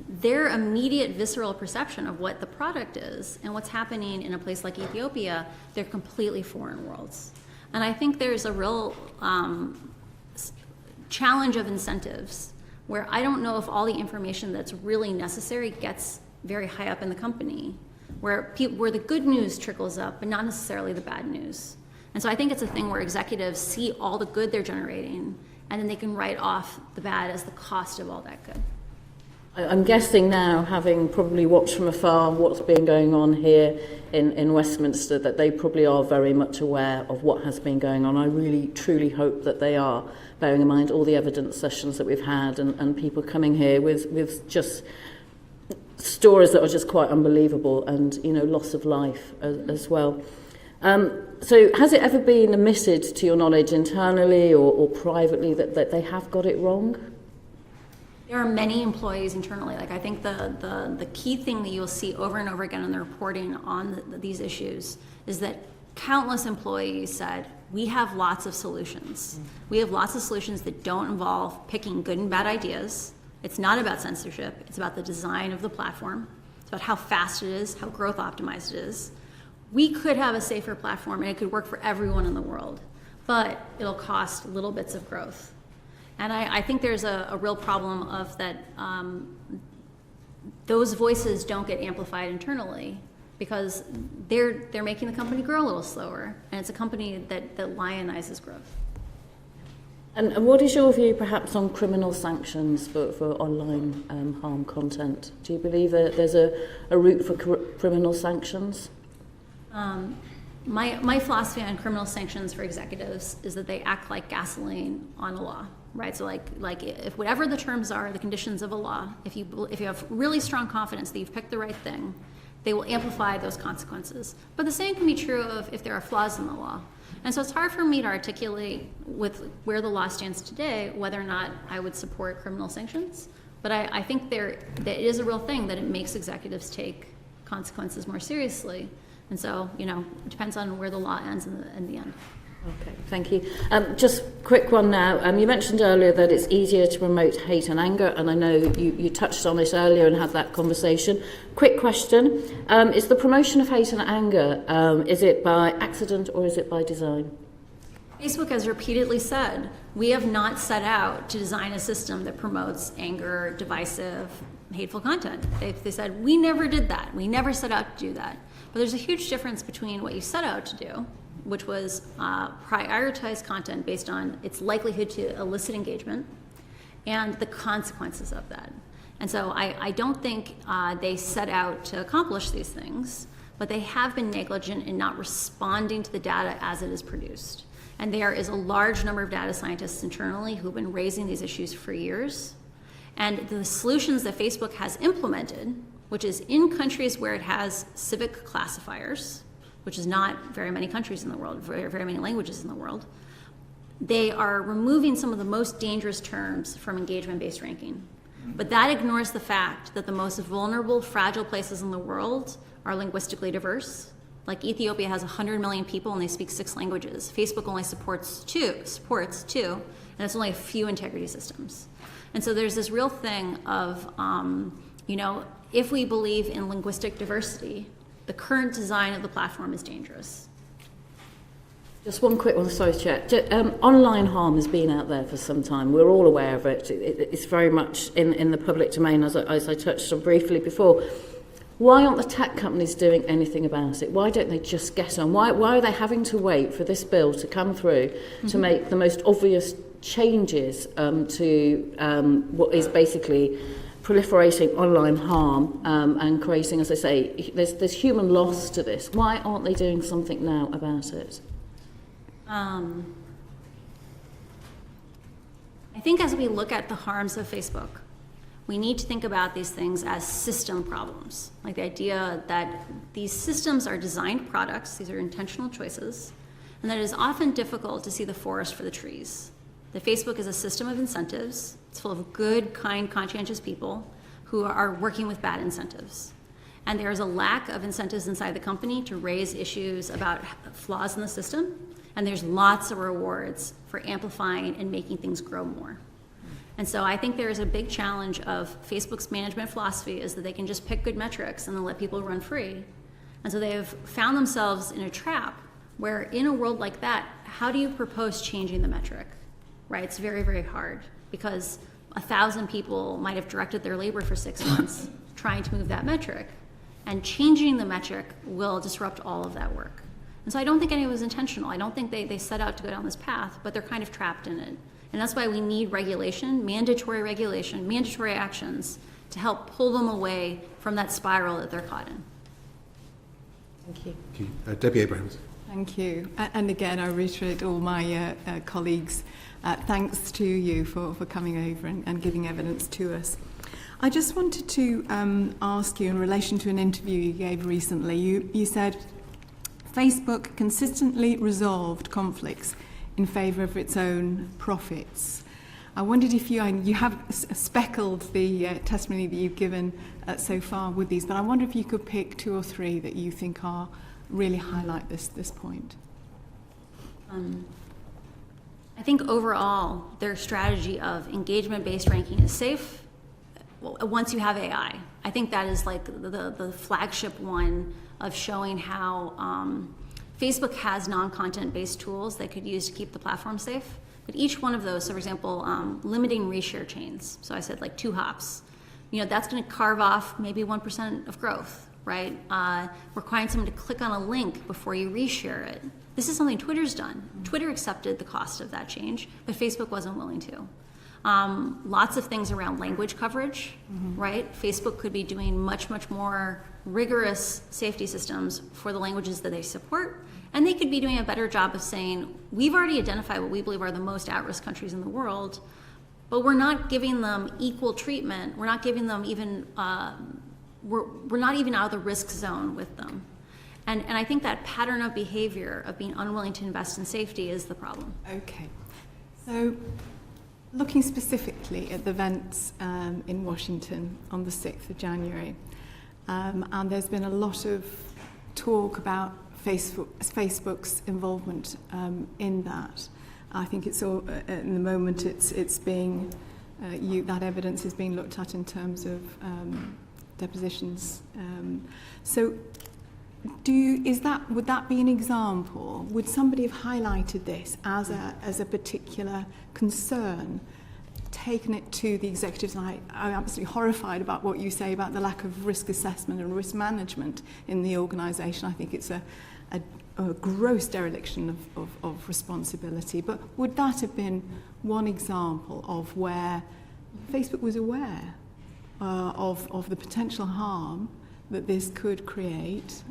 Their immediate visceral perception of what the product is and what's happening in a place like Ethiopia, they're completely foreign worlds. And I think there's a real challenge of incentives where I don't know if all the information that's really necessary gets very high up in the company, where the good news trickles up, but not necessarily the bad news. And so I think it's a thing where executives see all the good they're generating, and then they can write off the bad as the cost of all that good. I'm guessing now, having probably watched from afar what's been going on here in Westminster, that they probably are very much aware of what has been going on. I really, truly hope that they are, bearing in mind all the evidence sessions that we've had and people coming here with just stories that are just quite unbelievable, and, loss of life as well. So has it ever been admitted, to your knowledge, internally or privately, that they have got it wrong? There are many employees internally. Like, I think the key thing that you'll see over and over again in the reporting on these issues is that countless employees said, we have lots of solutions. We have lots of solutions that don't involve picking good and bad ideas. It's not about censorship. It's about the design of the platform. It's about how fast it is, how growth optimized it is. We could have a safer platform and it could work for everyone in the world, but it'll cost little bits of growth. And I think there's a real problem of that those voices don't get amplified internally because they're making the company grow a little slower, and it's a company that lionizes growth. And what is your view perhaps on criminal sanctions for online harm content? Do you believe that there's a route for criminal sanctions? My philosophy on criminal sanctions for executives is that they act like gasoline on a law. right? So like if whatever the terms are, the conditions of a law, if you have really strong confidence that you've picked the right thing, they will amplify those consequences. But the same can be true of if there are flaws in the law. And so it's hard for me to articulate with where the law stands today whether or not I would support criminal sanctions. But I think that it is a real thing that it makes executives take consequences more seriously. And so, it depends on where the law ends in the end. Okay, thank you. Just quick one now. You mentioned earlier that it's easier to promote hate and anger, and I know you touched on it earlier and had that conversation. Quick question. Is the promotion of hate and anger, is it by accident or is it by design? Facebook has repeatedly said, we have not set out to design a system that promotes anger, divisive, hateful content. They said, we never did that. We never set out to do that. But there's a huge difference between what you set out to do, which was prioritize content based on its likelihood to elicit engagement, and the consequences of that. And so I don't think they set out to accomplish these things, but they have been negligent in not responding to the data as it is produced. And there is a large number of data scientists internally who've been raising these issues for years. And the solutions that Facebook has implemented, which is in countries where it has civic classifiers, which is not very many countries in the world, very many languages in the world, they are removing some of the most dangerous terms from engagement-based ranking. But that ignores the fact that the most vulnerable, fragile places in the world are linguistically diverse. Like Ethiopia has 100 million people and they speak 6 languages. Facebook only supports two, and it's only a few integrity systems. And so there's this real thing of, if we believe in linguistic diversity, the current design of the platform is dangerous. Just one quick one, sorry, Chair. Online harm has been out there for some time. We're all aware of it. It's very much in the public domain, as I touched on briefly before. Why aren't the tech companies doing anything about it? Why don't they just get on? Why are they having to wait for this bill to come through to make the most obvious changes to what is basically proliferating online harm and creating, as I say, there's human loss to this. Why aren't they doing something now about it? I think as we look at the harms of Facebook, we need to think about these things as system problems. Like the idea that these systems are designed products, these are intentional choices, and that it is often difficult to see the forest for the trees. That Facebook is a system of incentives. It's full of good, kind, conscientious people who are working with bad incentives. And there is a lack of incentives inside the company to raise issues about flaws in the system, and there's lots of rewards for amplifying and making things grow more. And so I think there is a big challenge of Facebook's management philosophy is that they can just pick good metrics and then let people run free. And so they have found themselves in a trap where in a world like that, how do you propose changing the metric, right? It's very, very hard because 1,000 people might have directed their labor for 6 months trying to move that metric, and changing the metric will disrupt all of that work. And so I don't think any of it was intentional. I don't think they set out to go down this path, but they're kind of trapped in it. And that's why we need regulation, mandatory actions to help pull them away from that spiral that they're caught in. Thank you. Thank you. Debbie Abrahams. Thank you. And again, I reiterate all my colleagues' thanks to you for coming over and giving evidence to us. I just wanted to ask you in relation to an interview you gave recently. You said Facebook consistently resolved conflicts in favour of its own profits. I wondered if you have speckled the testimony that you've given so far with these, but I wonder if you could pick 2 or 3 that you think are really highlight this point. I think overall their strategy of engagement-based ranking is safe once you have AI. I think that is like the flagship one of showing how Facebook has non-content-based tools they could use to keep the platform safe. But each one of those, so for example, limiting reshare chains. So I said like 2 hops. That's going to carve off maybe 1% of growth, right? Requiring someone to click on a link before you reshare it. This is something Twitter's done. Twitter accepted the cost of that change, but Facebook wasn't willing to. Lots of things around language coverage, right? Facebook could be doing much, much more rigorous safety systems for the languages that they support, and they could be doing a better job of saying, we've already identified what we believe are the most at-risk countries in the world. but we're not giving them equal treatment. We're not giving them even, we're not even out of the risk zone with them. And I think that pattern of behavior of being unwilling to invest in safety is the problem. Okay. So, looking specifically at the events in Washington on the 6th of January, and there's been a lot of talk about Facebook's involvement in that. I think it's all, in the moment it's being, that evidence is being looked at in terms of depositions. So, would that be an example? Would somebody have highlighted this as a particular concern, taken it to the executives? And I'm absolutely horrified about what you say about the lack of risk assessment and risk management in the organisation. I think it's a gross dereliction of responsibility. But would that have been one example of where Facebook was aware of the potential harm that this could create,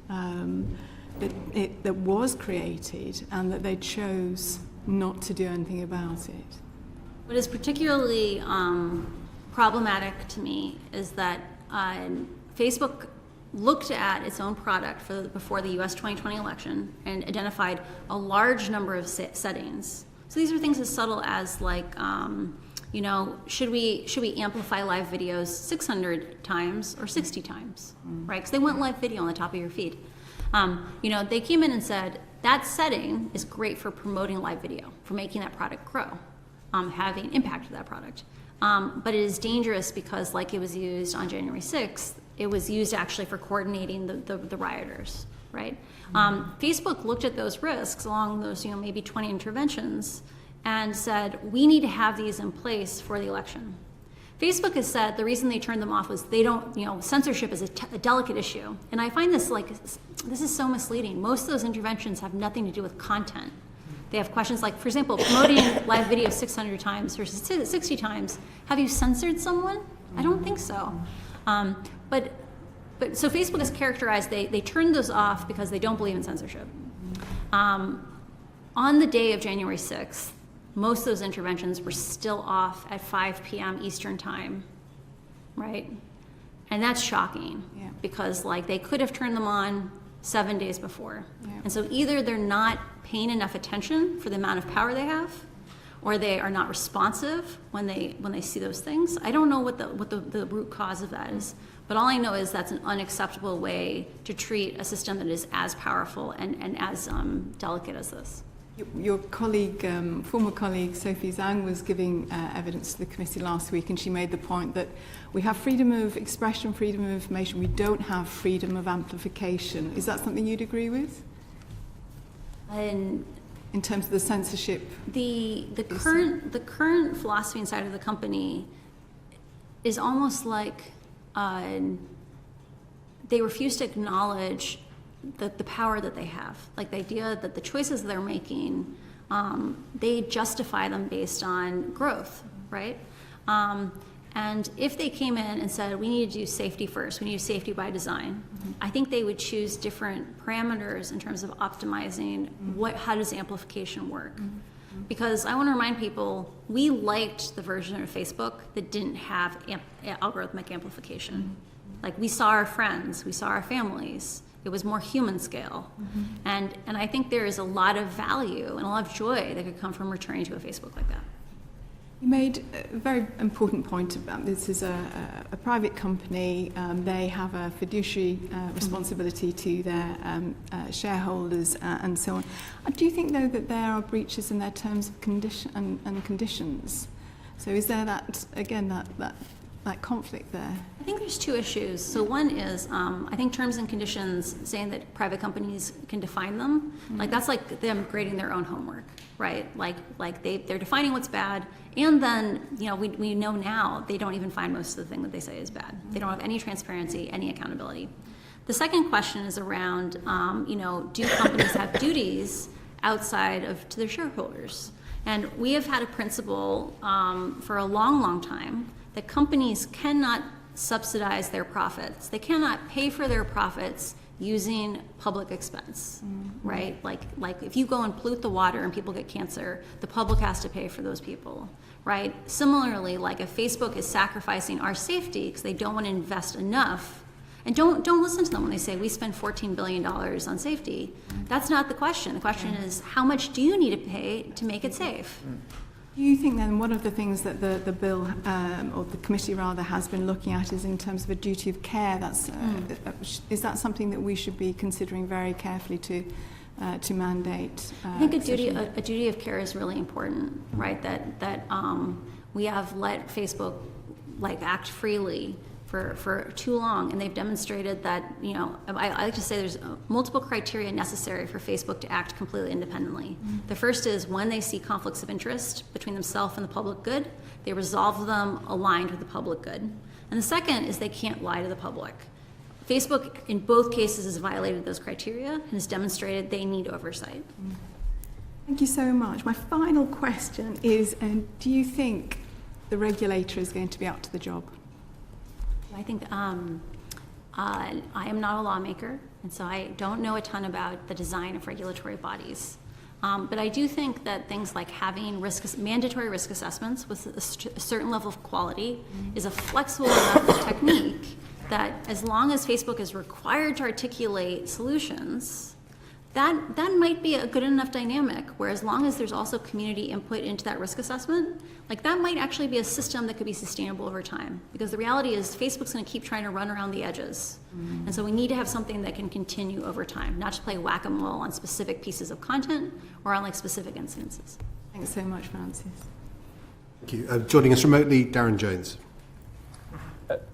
that was created, and that they chose not to do anything about it? What is particularly problematic to me is that Facebook looked at its own product before the US 2020 election and identified a large number of settings. So these are things as subtle as like, should we amplify live videos 600 times or 60 times, right? Because they want live video on the top of your feed. They came in and said, that setting is great for promoting live video, for making that product grow, having impact to that product. But it is dangerous because, like it was used on January 6th, it was used actually for coordinating the rioters, right? Facebook looked at those risks along those, maybe 20 interventions and said, we need to have these in place for the election. Facebook has said the reason they turned them off was they don't, censorship is a delicate issue. And I find this is so misleading. Most of those interventions have nothing to do with content. They have questions like, for example, promoting live video 600 times versus 60 times. Have you censored someone? I don't think so. But so Facebook has characterized, they turned those off because they don't believe in censorship. On the day of January 6th, most of those interventions were still off at 5 p.m. Eastern time, right? And that's shocking because they could have turned them on 7 days before. Yeah. And so either they're not paying enough attention for the amount of power they have, or they are not responsive when they see those things. I don't know what the root cause of that is, but all I know is that's an unacceptable way to treat a system that is as powerful and as delicate as this. Your colleague, former colleague Sophie Zhang was giving evidence to the committee last week, and she made the point that we have freedom of expression, freedom of information, we don't have freedom of amplification. Is that something you'd agree with? In terms of the censorship? The current philosophy inside of the company is almost like they refuse to acknowledge the power that they have, like the idea that the choices they're making, they justify them based on growth, right? And if they came in and said, we need to do safety first, we need to do safety by design, I think they would choose different parameters in terms of optimizing how does amplification work. Because I want to remind people, we liked the version of Facebook that didn't have algorithmic amplification. Like we saw our friends, we saw our families. It was more human scale. And I think there is a lot of value and a lot of joy that could come from returning to a Facebook like that. You made a very important point about this is a private company. They have a fiduciary responsibility to their shareholders and so on. Do you think, though, that there are breaches in their terms of conditions? So is there that conflict there? I think there's two issues. So one is, I think terms and conditions saying that private companies can define them, like that's like them grading their own homework, right? Like they're defining what's bad, and then we know now they don't even find most of the thing that they say is bad. They don't have any transparency, any accountability. The second question is around, do companies have duties outside of to their shareholders? And we have had a principle for a long, long time that companies cannot subsidize their profits. They cannot pay for their profits using public expense, right? Like if you go and pollute the water and people get cancer, the public has to pay for those people, right? Similarly, like if Facebook is sacrificing our safety because they don't want to invest enough, and don't listen to them when they say we spend $14 billion on safety. That's not the question. The question is, how much do you need to pay to make it safe? Do you think then one of the things that the bill, or the committee rather, has been looking at is in terms of a duty of care? That's is that something that we should be considering very carefully to mandate? I think a duty of care is really important, right? That we have let Facebook like act freely for too long, and they've demonstrated that, you know, I like to say there's multiple criteria necessary for Facebook to act completely independently. The first is when they see conflicts of interest between themselves and the public good, they resolve them aligned with the public good. And the second is they can't lie to the public. Facebook, in both cases, has violated those criteria and has demonstrated they need oversight. Thank you so much. My final question is, do you think the regulator is going to be up to the job? I think I am not a lawmaker, and so I don't know a ton about the design of regulatory bodies. But I do think that things like having mandatory risk assessments with a certain level of quality is a flexible enough technique that as long as Facebook is required to articulate solutions, that might be a good enough dynamic, where as long as there's also community input into that risk assessment, like that might actually be a system that could be sustainable over time. Because the reality is Facebook's going to keep trying to run around the edges. And so we need to have something that can continue over time, not just play whack-a-mole on specific pieces of content or on like specific instances. Thanks so much, Francis. Thank you. Joining us remotely, Darren Jones.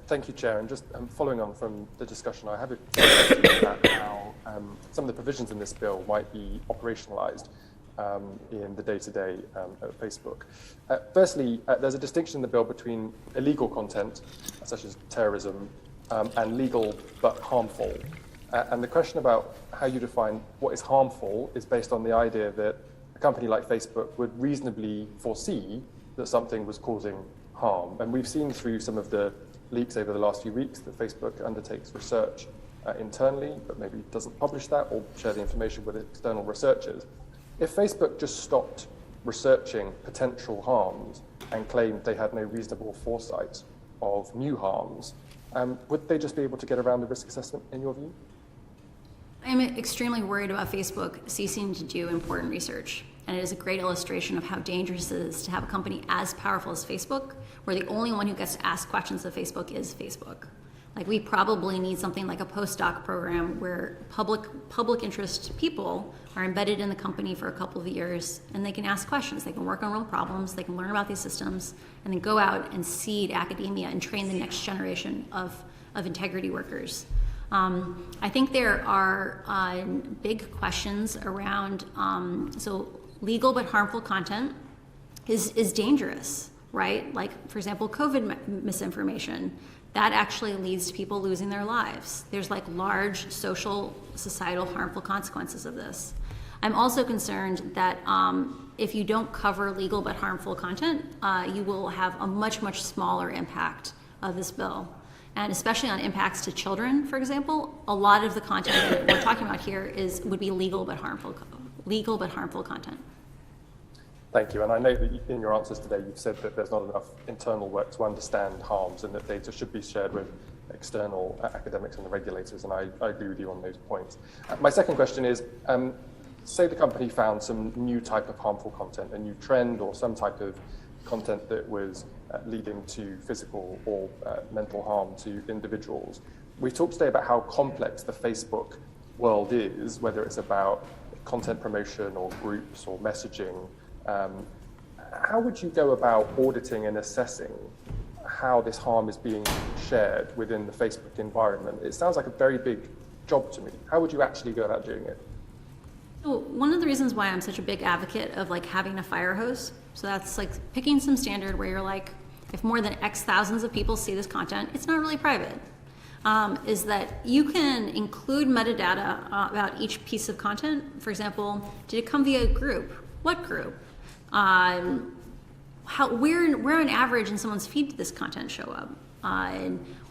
Thank you, Chair. And just following on from the discussion, I have a question about how some of the provisions in this bill might be operationalised in the day-to-day at Facebook. Firstly, there's a distinction in the bill between illegal content, such as terrorism, and legal but harmful. And the question about how you define what is harmful is based on the idea that a company like Facebook would reasonably foresee that something was causing harm. And we've seen through some of the leaks over the last few weeks that Facebook undertakes research internally, but maybe doesn't publish that or share the information with external researchers. If Facebook just stopped researching potential harms and claimed they had no reasonable foresight of new harms, would they just be able to get around the risk assessment, in your view? I'm extremely worried about Facebook ceasing to do important research. And it is a great illustration of how dangerous it is to have a company as powerful as Facebook, where the only one who gets to ask questions of Facebook is Facebook. Like, we probably need something like a postdoc program where public interest people are embedded in the company for a couple of years, and they can ask questions, they can work on real problems, they can learn about these systems, and then go out and seed academia and train the next generation of integrity workers. I think there are big questions around, so legal but harmful content is dangerous, right? Like, for example, COVID misinformation. That actually leads to people losing their lives. There's like large social, societal, harmful consequences of this. I'm also concerned that if you don't cover legal but harmful content, you will have a much, much smaller impact of this bill. And especially on impacts to children, for example, a lot of the content that we're talking about here would be legal but harmful content. Thank you. And I know that in your answers today, you've said that there's not enough internal work to understand harms and that data should be shared with external academics and the regulators. And I agree with you on those points. My second question is, say the company found some new type of harmful content, a new trend or some type of content that was leading to physical or mental harm to individuals. We've talked today about how complex the Facebook world is, whether it's about content promotion or groups or messaging. How would you go about auditing and assessing how this harm is being shared within the Facebook environment? It sounds like a very big job to me. How would you actually go about doing it? So one of the reasons why I'm such a big advocate of like having a fire hose, so that's like picking some standard where you're like, if more than X thousands of people see this content, it's not really private, is that you can include metadata about each piece of content. For example, did it come via a group? What group? Where on average in someone's feed did this content show up?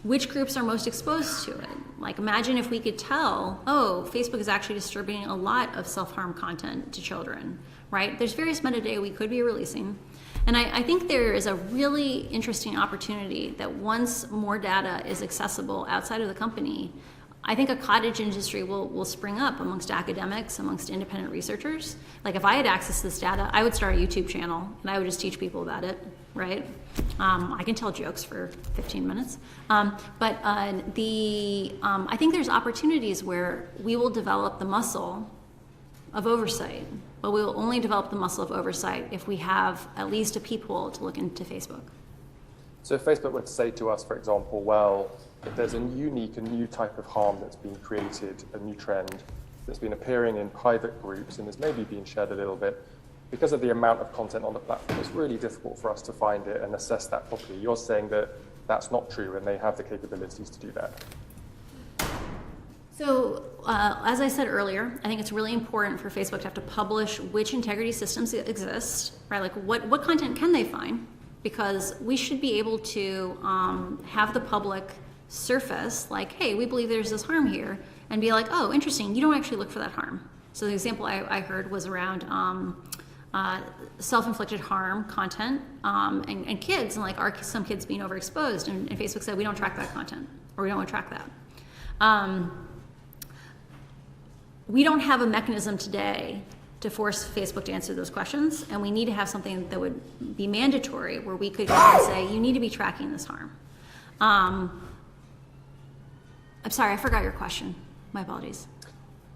which groups are most exposed to it. Like, imagine if we could tell, oh, Facebook is actually distributing a lot of self-harm content to children, right? There's various metadata we could be releasing. And I think there is a really interesting opportunity that once more data is accessible outside of the company, I think a cottage industry will spring up amongst academics, amongst independent researchers. Like, if I had access to this data, I would start a YouTube channel and I would just teach people about it, right? I can tell jokes for 15 minutes. I think there's opportunities where we will develop the muscle of oversight, but we will only develop the muscle of oversight if we have at least a peephole to look into Facebook. So if Facebook were to say to us, for example, well, if there's a unique and new type of harm that's been created, a new trend that's been appearing in private groups and has maybe been shared a little bit, because of the amount of content on the platform, it's really difficult for us to find it and assess that properly. You're saying that that's not true and they have the capabilities to do that. So, as I said earlier, I think it's really important for Facebook to have to publish which integrity systems exist, right? Like, what content can they find? Because we should be able to have the public surface, like, hey, we believe there's this harm here, and be like, oh, interesting, you don't actually look for that harm. So the example I heard was around self-inflicted harm content and kids, and like, are some kids being overexposed? And Facebook said, we don't track that content, or we don't want to track that. We don't have a mechanism today to force Facebook to answer those questions, and we need to have something that would be mandatory, where we could say, you need to be tracking this harm. I'm sorry, I forgot your question. My apologies.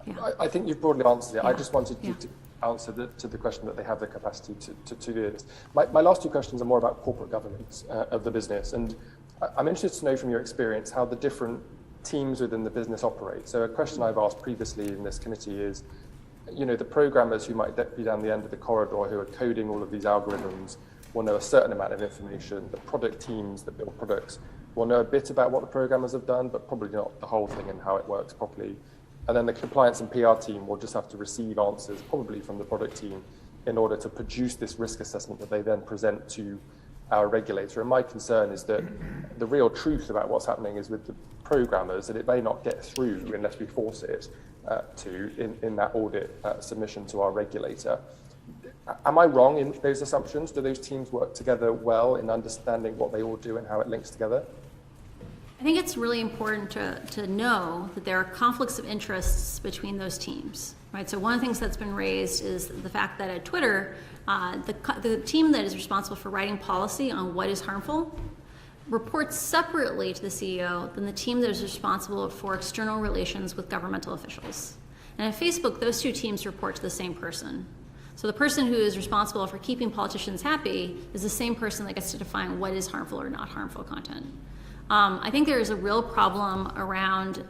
Yeah. I think you've broadly answered it. Yeah. I just wanted you to answer to the question that they have the capacity to do this. My last two questions are more about corporate governance of the business, and I'm interested to know from your experience how the different teams within the business operate. So a question I've asked previously in this committee is, you know, the programmers who might be down the end of the corridor who are coding all of these algorithms will know a certain amount of information. The product teams that build products will know a bit about what the programmers have done, but probably not the whole thing and how it works properly. And then the compliance and PR team will just have to receive answers, probably from the product team, in order to produce this risk assessment that they then present to our regulator. And my concern is that the real truth about what's happening is with the programmers, that it may not get through unless we force it in that audit submission to our regulator. Am I wrong in those assumptions? Do those teams work together well in understanding what they all do and how it links together? I think it's really important to know that there are conflicts of interests between those teams, right? So one of the things that's been raised is the fact that at Twitter, the team that is responsible for writing policy on what is harmful reports separately to the CEO than the team that is responsible for external relations with governmental officials. And at Facebook, those two teams report to the same person. So the person who is responsible for keeping politicians happy is the same person that gets to define what is harmful or not harmful content. I think there is a real problem around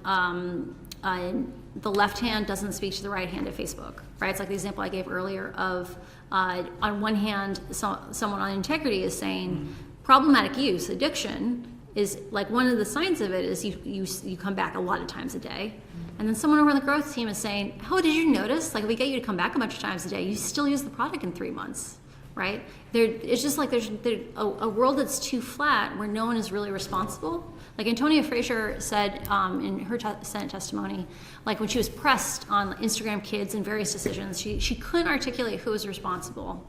the left hand doesn't speak to the right hand at Facebook, right? It's like the example I gave earlier of, on one hand, someone on integrity is saying problematic use, addiction, is like one of the signs of it is you come back a lot of times a day. And then someone over on the growth team is saying, oh, did you notice? Like, if we get you to come back a bunch of times a day, you still use the product in 3 months, right? It's just like there's a world that's too flat where no one is really responsible. Like Antonia Fraser said in her Senate testimony, like when she was pressed on Instagram Kids and various decisions, she couldn't articulate who was responsible.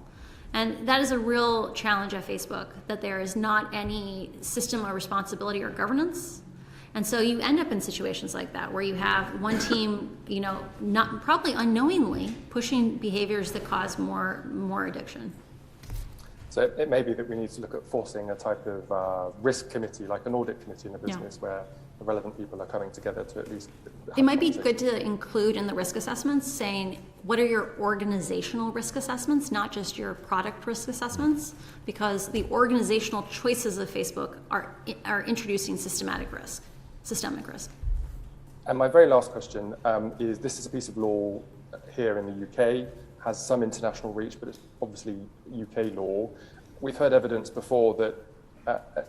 And that is a real challenge at Facebook, that there is not any system of responsibility or governance. And so you end up in situations like that, where you have one team, not probably unknowingly pushing behaviors that cause more addiction. So it may be that we need to look at forcing a type of risk committee, like an audit committee in a business, where the relevant people are coming together to at least... It might be good to include in the risk assessments saying, what are your organizational risk assessments, not just your product risk assessments, because the organizational choices of Facebook are introducing systemic risk. And my very last question is, this is a piece of law here in the UK, has some international reach, but it's obviously UK law. We've heard evidence before that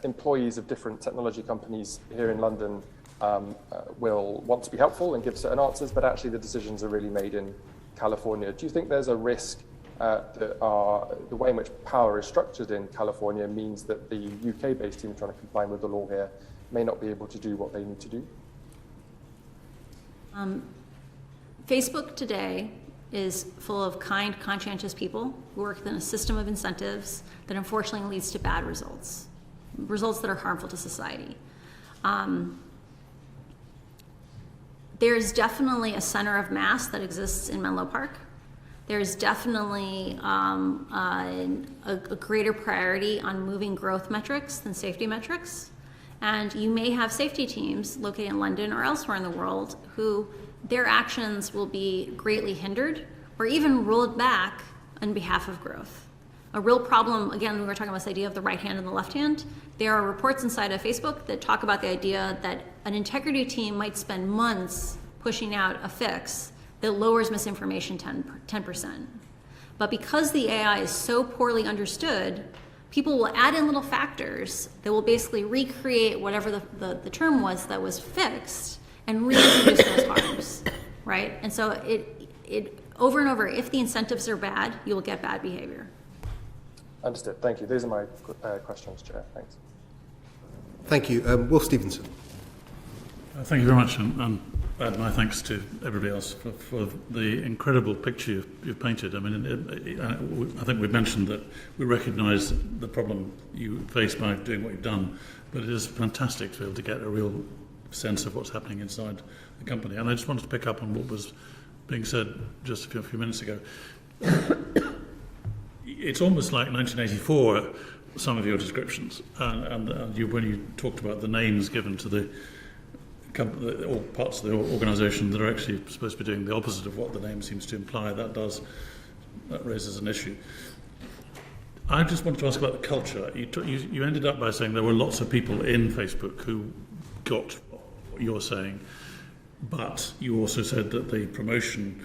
employees of different technology companies here in London will want to be helpful and give certain answers, but actually the decisions are really made in California. Do you think there's a risk the way in which power is structured in California means that the UK-based team trying to comply with the law here may not be able to do what they need to do? Facebook today is full of kind, conscientious people who work within a system of incentives that unfortunately leads to bad results, results that are harmful to society. There's definitely a center of mass that exists in Menlo Park. There's definitely a greater priority on moving growth metrics than safety metrics. And you may have safety teams located in London or elsewhere in the world who their actions will be greatly hindered or even rolled back on behalf of growth. A real problem, again, we were talking about this idea of the right hand and the left hand. There are reports inside of Facebook that talk about the idea that an integrity team might spend months pushing out a fix that lowers misinformation 10%. But because the AI is so poorly understood, people will add in little factors that will basically recreate whatever the term was that was fixed and reintroduce those harms, right? And so it over and over, if the incentives are bad, you will get bad behavior. Understood. Thank you. Those are my questions, Chair. Thanks. Thank you. Wolf Stevenson. Thank you very much, and add my thanks to everybody else for the incredible picture you've painted. I mean, I think we've mentioned that we recognise the problem you face by doing what you've done, but it is fantastic to be able to get a real sense of what's happening inside the company. And I just wanted to pick up on what was being said just a few minutes ago. It's almost like 1984, some of your descriptions, and when you talked about the names given to the company, or parts of the organisation that are actually supposed to be doing the opposite of what the name seems to imply, that raises an issue. I just wanted to ask about the culture. You ended up by saying there were lots of people in Facebook who got what you're saying, but you also said that the promotion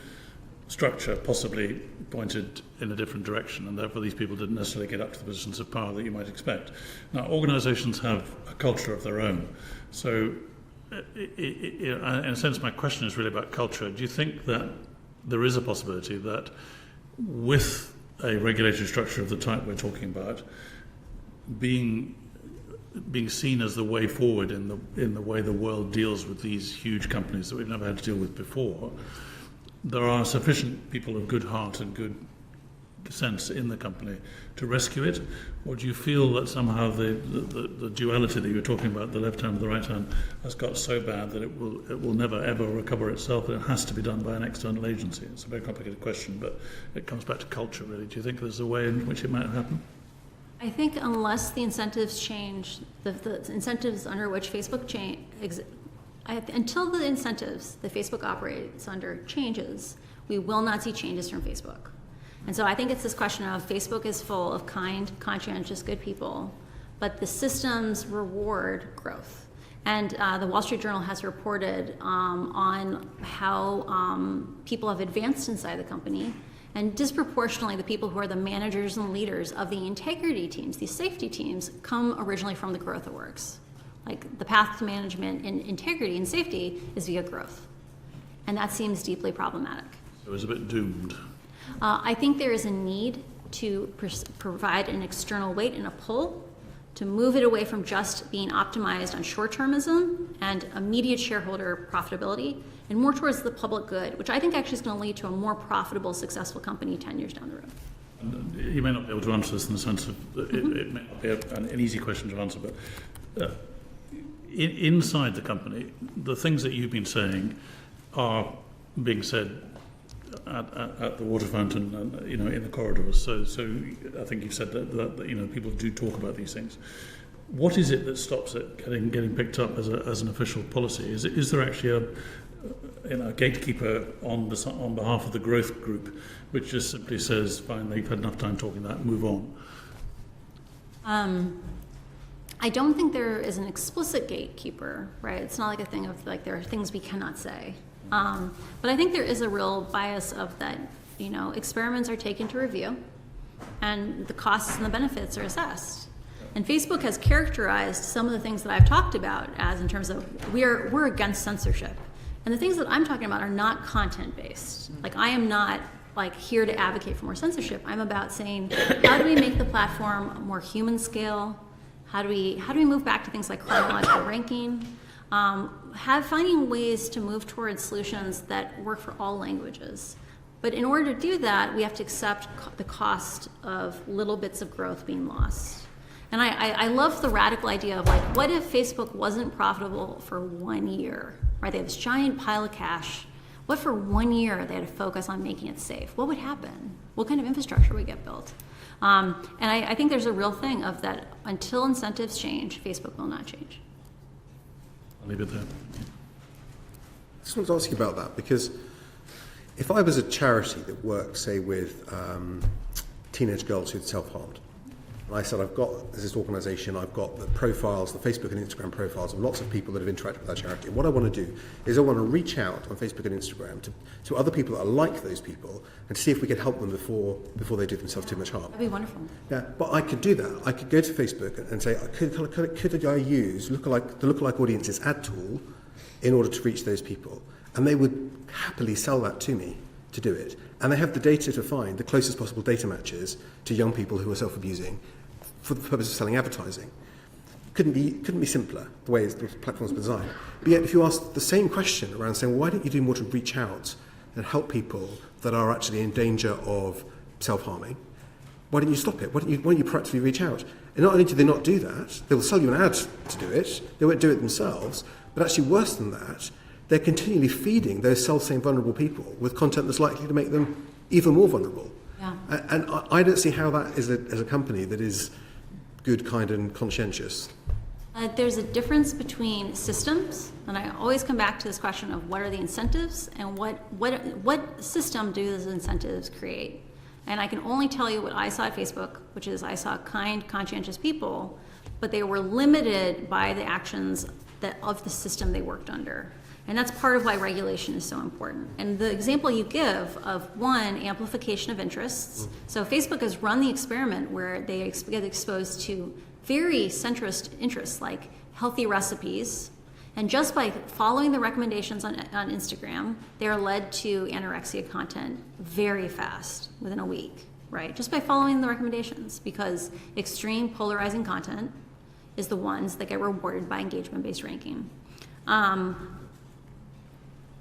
structure possibly pointed in a different direction, and therefore these people didn't necessarily get up to the positions of power that you might expect. Now, organisations have a culture of their own, so in a sense my question is really about culture. Do you think that there is a possibility that with a regulatory structure of the type we're talking about being seen as the way forward in the way the world deals with these huge companies that we've never had to deal with before, there are sufficient people of good heart and good sense in the company to rescue it? Or do you feel that somehow the duality that you were talking about, the left hand and the right hand, has got so bad that it will never ever recover itself, and it has to be done by an external agency? It's a very complicated question, but it comes back to culture, really. Do you think there's a way in which it might happen? I think unless the incentives change, the incentives under which Facebook until the incentives that Facebook operates under changes, we will not see changes from Facebook. And so I think it's this question of Facebook is full of kind, conscientious, good people, but the systems reward growth. And the Wall Street Journal has reported on how people have advanced inside the company, and disproportionately the people who are the managers and leaders of the integrity teams, these safety teams, come originally from the growth orgs. Like the path to management in integrity and safety is via growth. And that seems deeply problematic. It was a bit doomed. I think there is a need to provide an external weight and a pull to move it away from just being optimized on short-termism and immediate shareholder profitability and more towards the public good, which I think actually is going to lead to a more profitable, successful company 10 years down the road. And you may not be able to answer this in the sense of it may not be an easy question to answer, but inside the company, the things that you've been saying are being said at the water fountain and in the corridors. So I think you've said that people do talk about these things. What is it that stops it getting picked up as an official policy? Is there actually a gatekeeper on behalf of the growth group, which just simply says, "Fine, you've had enough time talking that, move on"? I don't think there is an explicit gatekeeper, right? It's not like a thing of like there are things we cannot say. But I think there is a real bias of that, experiments are taken to review and the costs and the benefits are assessed. And Facebook has characterized some of the things that I've talked about as in terms of we're against censorship. And the things that I'm talking about are not content-based. Like I am not like here to advocate for more censorship. I'm about saying, how do we make the platform more human scale? How do we move back to things like chronological ranking? Finding ways to move towards solutions that work for all languages. But in order to do that, we have to accept the cost of little bits of growth being lost. And I love the radical idea of like, what if Facebook wasn't profitable for 1 year, right? They have this giant pile of cash. What for 1 year they had to focus on making it safe? What would happen? What kind of infrastructure would get built? And I think there's a real thing of that until incentives change, Facebook will not change. I'll leave it there. I just want to ask you about that, because if I was a charity that worked, say, with teenage girls who'd self-harmed, and I said, there's this organisation, I've got the profiles, the Facebook and Instagram profiles of lots of people that have interacted with our charity. And what I want to do is I want to reach out on Facebook and Instagram to other people that are like those people and see if we could help them before they do themselves too much harm. That'd be wonderful. Yeah, but I could do that. I could go to Facebook and say, could I use the lookalike audiences ad tool in order to reach those people? And they would happily sell that to me to do it. And they have the data to find the closest possible data matches to young people who are self-abusing for the purpose of selling advertising. Couldn't be simpler, the way the platform's designed. But yet, if you ask the same question around saying, well, why don't you do more to reach out and help people that are actually in danger of self-harming, why don't you stop it? Why don't you proactively reach out? And not only do they not do that, they will sell you an ad to do it, they won't do it themselves, but actually worse than that, they're continually feeding those self-same vulnerable people with content that's likely to make them even more vulnerable. Yeah. And I don't see how that is as a company that is good, kind, and conscientious. There's a difference between systems, and I always come back to this question of what are the incentives and what system do those incentives create? And I can only tell you what I saw at Facebook, which is I saw kind, conscientious people, but they were limited by the actions of the system they worked under. And that's part of why regulation is so important. And the example you give of one, amplification of interests. So Facebook has run the experiment where they get exposed to very centrist interests like healthy recipes. And just by following the recommendations on Instagram, they are led to anorexia content very fast, within a week, right? Just by following the recommendations, because extreme polarizing content is the ones that get rewarded by engagement-based ranking.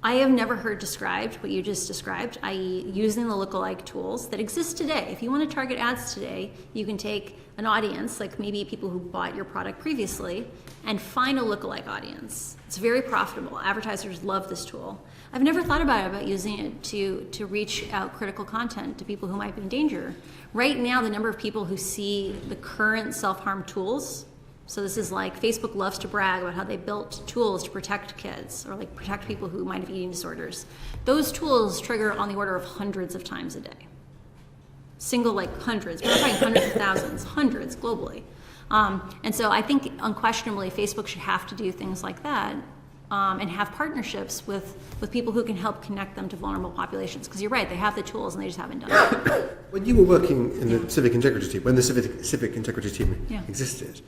I have never heard described what you just described, i.e. using the lookalike tools that exist today. If you want to target ads today, you can take an audience, like maybe people who bought your product previously, and find a lookalike audience. It's very profitable. Advertisers love this tool. I've never thought about using it to reach out critical content to people who might be in danger. Right now, the number of people who see the current self-harm tools, so this is like Facebook loves to brag about how they built tools to protect kids or like protect people who might have eating disorders. Those tools trigger on the order of hundreds of times a day. Single, like hundreds, we're not talking hundreds of thousands, hundreds globally. And so I think unquestionably Facebook should have to do things like that and have partnerships with people who can help connect them to vulnerable populations. Because you're right, they have the tools and they just haven't done it. When you were working in the civic integrity team, when the civic integrity team existed,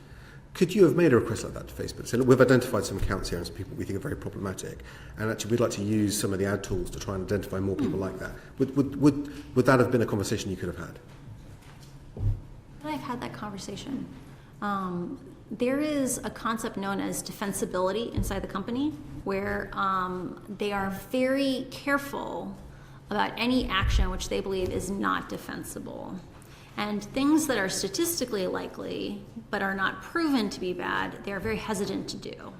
could you have made a request like that to Facebook? So look, we've identified some accounts here and some people we think are very problematic, and actually we'd like to use some of the ad tools to try and identify more people like that. Would that have been a conversation you could have had? I've had that conversation. There is a concept known as defensibility inside the company, where they are very careful about any action which they believe is not defensible. And things that are statistically likely but are not proven to be bad, they're very hesitant to do.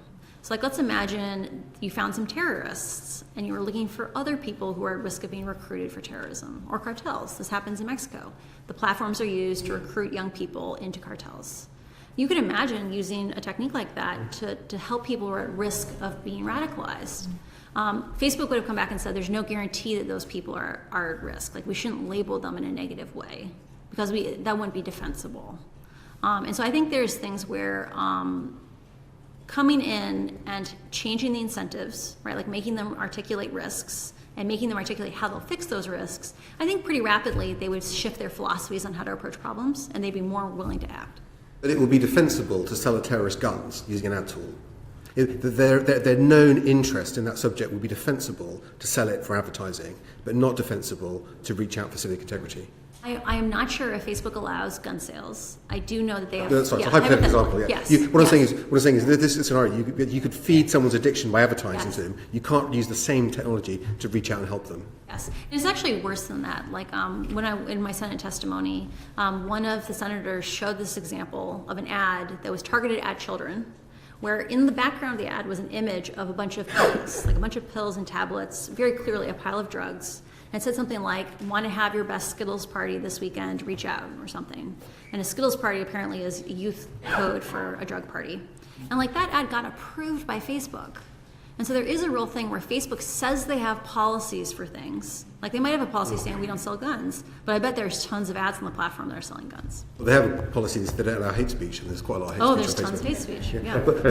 So like, let's imagine you found some terrorists and you were looking for other people who are at risk of being recruited for terrorism, or cartels. This happens in Mexico. The platforms are used to recruit young people into cartels. You could imagine using a technique like that to help people who are at risk of being radicalized. Facebook would have come back and said there's no guarantee that those people are at risk. Like, we shouldn't label them in a negative way, because that wouldn't be defensible. And so I think there's things where coming in and changing the incentives, right, like making them articulate risks and making them articulate how they'll fix those risks, I think pretty rapidly they would shift their philosophies on how to approach problems, and they'd be more willing to act. But it would be defensible to sell a terrorist guns using an ad tool. Their known interest in that subject would be defensible to sell it for advertising, but not defensible to reach out for civic integrity. I am not sure if Facebook allows gun sales. I do know that they have. No, sorry, it's a hypothetical example. Yeah. Yes. What I'm saying is, this scenario, you could feed someone's addiction by advertising to them. You can't use the same technology to reach out and help them. Yes, it's actually worse than that. Like when in my Senate testimony, one of the senators showed this example of an ad that was targeted at children, where in the background of the ad was an image of a bunch of pills, like a bunch of pills and tablets, very clearly a pile of drugs. And it said something like, want to have your best Skittles party this weekend, reach out, or something. And a Skittles party apparently is a youth code for a drug party. And like that ad got approved by Facebook. And so there is a real thing where Facebook says they have policies for things. Like they might have a policy saying we don't sell guns, but I bet there's tons of ads on the platform that are selling guns. Well, they have policies that don't allow hate speech, and there's quite a lot of hate speech. Oh, there's tons of hate speech, yeah. But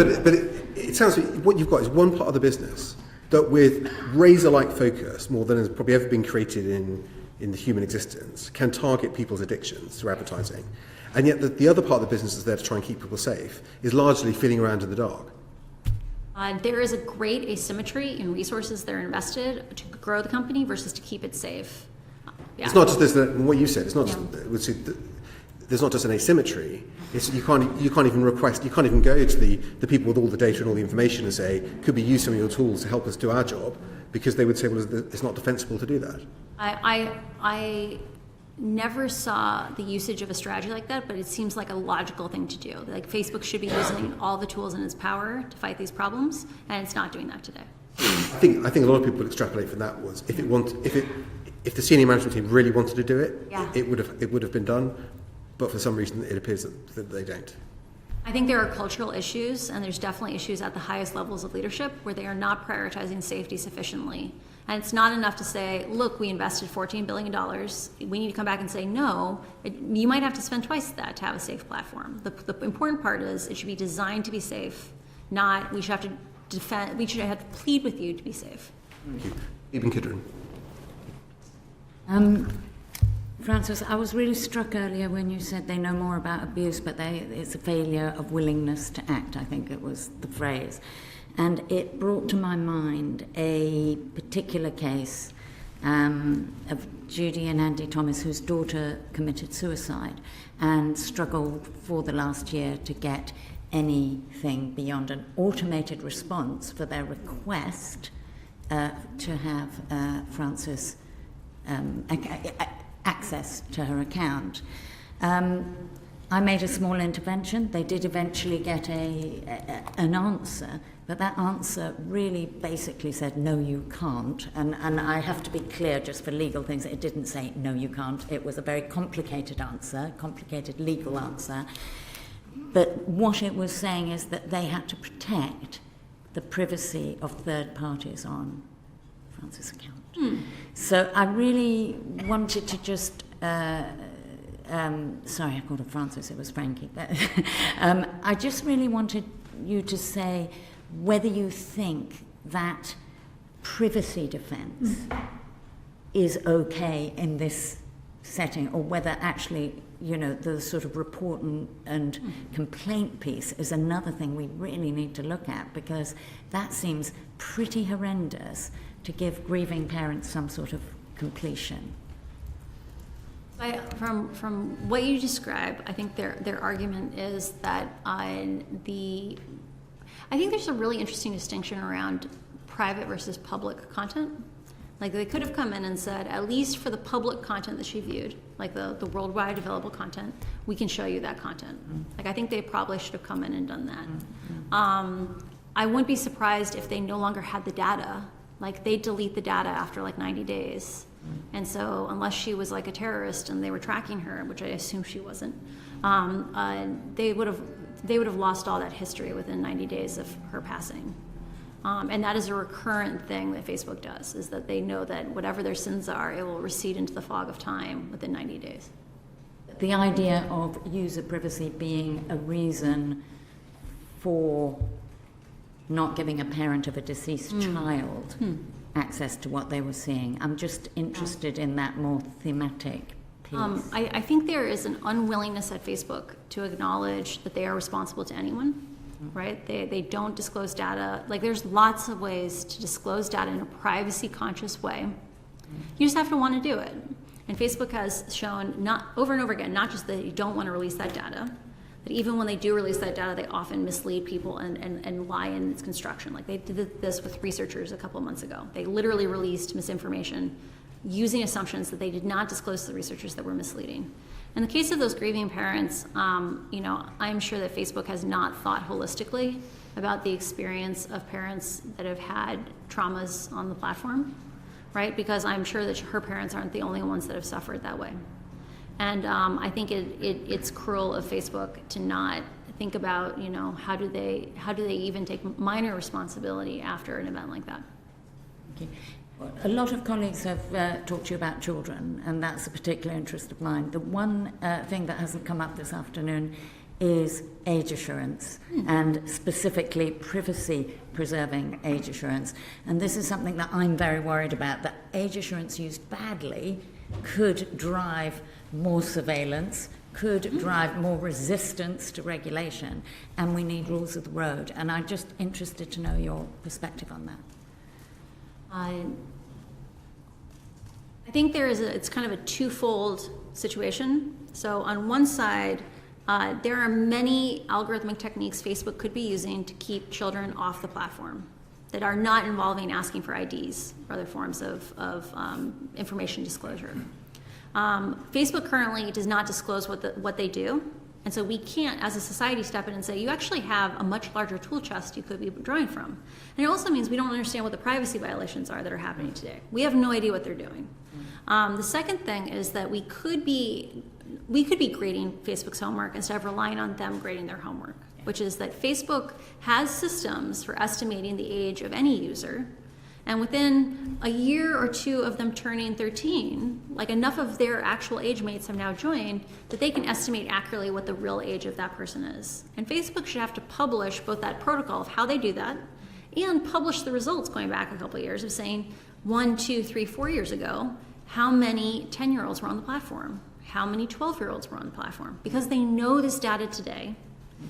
it sounds like what you've got is one part of the business that with razor-like focus, more than has probably ever been created in the human existence, can target people's addictions through advertising. And yet the other part of the business that's there to try and keep people safe is largely feeling around in the dark. There is a great asymmetry in resources that are invested to grow the company versus to keep it safe. Yeah. It's not just this, what you said, it's not just, there's not just an asymmetry. It's, you can't even request, you can't even go to the people with all the data and all the information and say, could we use some of your tools to help us do our job? Because they would say, well, it's not defensible to do that. I never saw the usage of a strategy like that, but it seems like a logical thing to do. Like Facebook should be using all the tools in its power to fight these problems, and it's not doing that today. I think a lot of people extrapolate from that was if the senior management team really wanted to do it, it would have been done, but for some reason it appears that they don't. I think there are cultural issues, and there's definitely issues at the highest levels of leadership where they are not prioritizing safety sufficiently. And it's not enough to say, look, we invested $14 billion. We need to come back and say, no, you might have to spend twice that to have a safe platform. The important part is it should be designed to be safe, not we should have to defend, we should have to plead with you to be safe. Thank you. Ibn Kidron. Francis, I was really struck earlier when you said they know more about abuse, but it's a failure of willingness to act, I think it was the phrase. And it brought to my mind a particular case of Judy and Andy Thomas, whose daughter committed suicide and struggled for the last year to get anything beyond an automated response for their request to have Francis access to her account. I made a small intervention. They did eventually get an answer, but that answer really basically said, no, you can't. And I have to be clear, just for legal things, it didn't say, no, you can't. It was a very complicated answer, complicated legal answer. But what it was saying is that they had to protect the privacy of third parties on Francis' account. So I really wanted to just... sorry, I called her Francis, it was Frankie. I just really wanted you to say whether you think that privacy defense is okay in this setting, or whether actually, you know, the sort of report and complaint piece is another thing we really need to look at, because that seems pretty horrendous to give grieving parents some sort of completion. From what you describe, I think their argument is that I think there's a really interesting distinction around private versus public content. Like they could have come in and said, at least for the public content that she viewed, like the worldwide available content, we can show you that content. Like I think they probably should have come in and done that. I wouldn't be surprised if they no longer had the data. Like they delete the data after like 90 days. And so unless she was like a terrorist and they were tracking her, which I assume she wasn't, they would have lost all that history within 90 days of her passing. And that is a recurrent thing that Facebook does, is that they know that whatever their sins are, it will recede into the fog of time within 90 days. The idea of user privacy being a reason for not giving a parent of a deceased child access to what they were seeing. I'm just interested in that more thematic piece. I think there is an unwillingness at Facebook to acknowledge that they are responsible to anyone. right? They don't disclose data. Like, there's lots of ways to disclose data in a privacy-conscious way. You just have to want to do it. And Facebook has shown not over and over again, not just that you don't want to release that data, that even when they do release that data, they often mislead people and lie in its construction. Like, they did this with researchers a couple of months ago. They literally released misinformation using assumptions that they did not disclose to the researchers that were misleading. In the case of those grieving parents, I'm sure that Facebook has not thought holistically about the experience of parents that have had traumas on the platform, right? Because I'm sure that her parents aren't the only ones that have suffered that way. And I think it's cruel of Facebook to not think about, how do they even take minor responsibility after an event like that. Okay. A lot of colleagues have talked to you about children, and that's a particular interest of mine. The one thing that hasn't come up this afternoon is age assurance, and specifically privacy-preserving age assurance. And this is something that I'm very worried about, that age assurance used badly could drive more surveillance, could drive more resistance to regulation, and we need rules of the road. And I'm just interested to know your perspective on that. I think it's kind of a twofold situation. So on one side, there are many algorithmic techniques Facebook could be using to keep children off the platform that are not involving asking for IDs or other forms of information disclosure. Facebook currently does not disclose what they do, and so we can't, as a society, step in and say, you actually have a much larger tool chest you could be drawing from. And it also means we don't understand what the privacy violations are that are happening today. We have no idea what they're doing. The second thing is that we could be grading Facebook's homework instead of relying on them grading their homework, which is that Facebook has systems for estimating the age of any user, and within a year or two of them turning 13, like, enough of their actual age mates have now joined that they can estimate accurately what the real age of that person is. And Facebook should have to publish both that protocol of how they do that and publish the results going back a couple of years of saying 1, 2, 3, 4 years ago, how many 10-year-olds were on the platform, how many 12-year-olds were on the platform, because they know this data today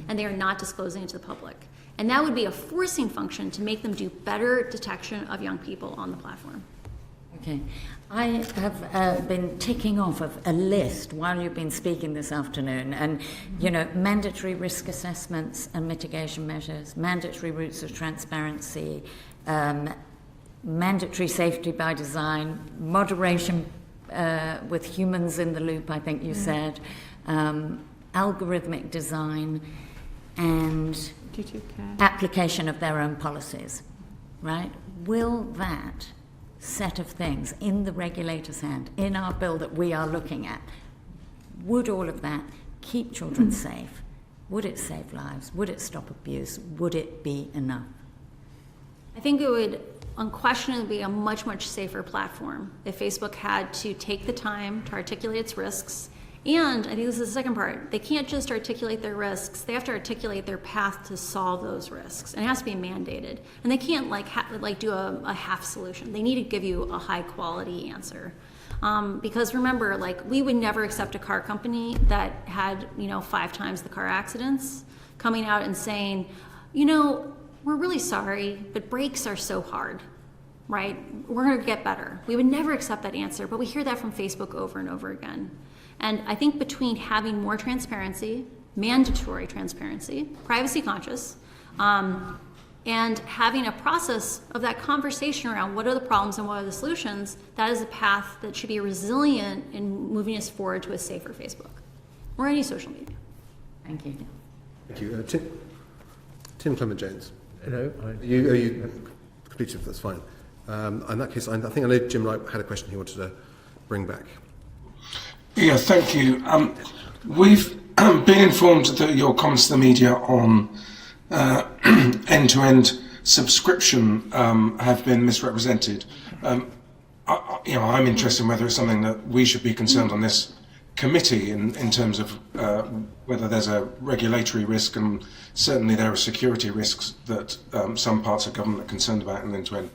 and they are not disclosing it to the public. And that would be a forcing function to make them do better detection of young people on the platform. Okay. I have been ticking off of a list while you've been speaking this afternoon, and, mandatory risk assessments and mitigation measures, mandatory routes of transparency, mandatory safety by design, moderation with humans in the loop, I think you said, algorithmic design, and application of their own policies, right? Will that set of things in the regulator's hand, in our bill that we are looking at, would all of that keep children safe? Would it save lives? Would it stop abuse? Would it be enough? I think it would unquestionably be a much, much safer platform if Facebook had to take the time to articulate its risks. And I think this is the second part. They can't just articulate their risks. They have to articulate their path to solve those risks. And it has to be mandated. And they can't do a half solution. They need to give you a high quality answer. Because remember, we would never accept a car company that had, 5 times the car accidents coming out and saying, we're really sorry, but brakes are so hard, right? We're going to get better. We would never accept that answer, but we hear that from Facebook over and over again. And I think between having more transparency, mandatory transparency, privacy conscious, and having a process of that conversation around what are the problems and what are the solutions, that is a path that should be resilient in moving us forward to a safer Facebook or any social media. Thank you. Thank you. Tim Clement-Jones. No, You completed, that's fine. In that case, I think I know Jim Wright had a question he wanted to bring back. Yeah, thank you. We've been informed that your comments to the media on end-to-end subscription have been misrepresented. I'm interested in whether it's something that we should be concerned on this committee in terms of whether there's a regulatory risk, and certainly there are security risks that some parts of government are concerned about in end-to-end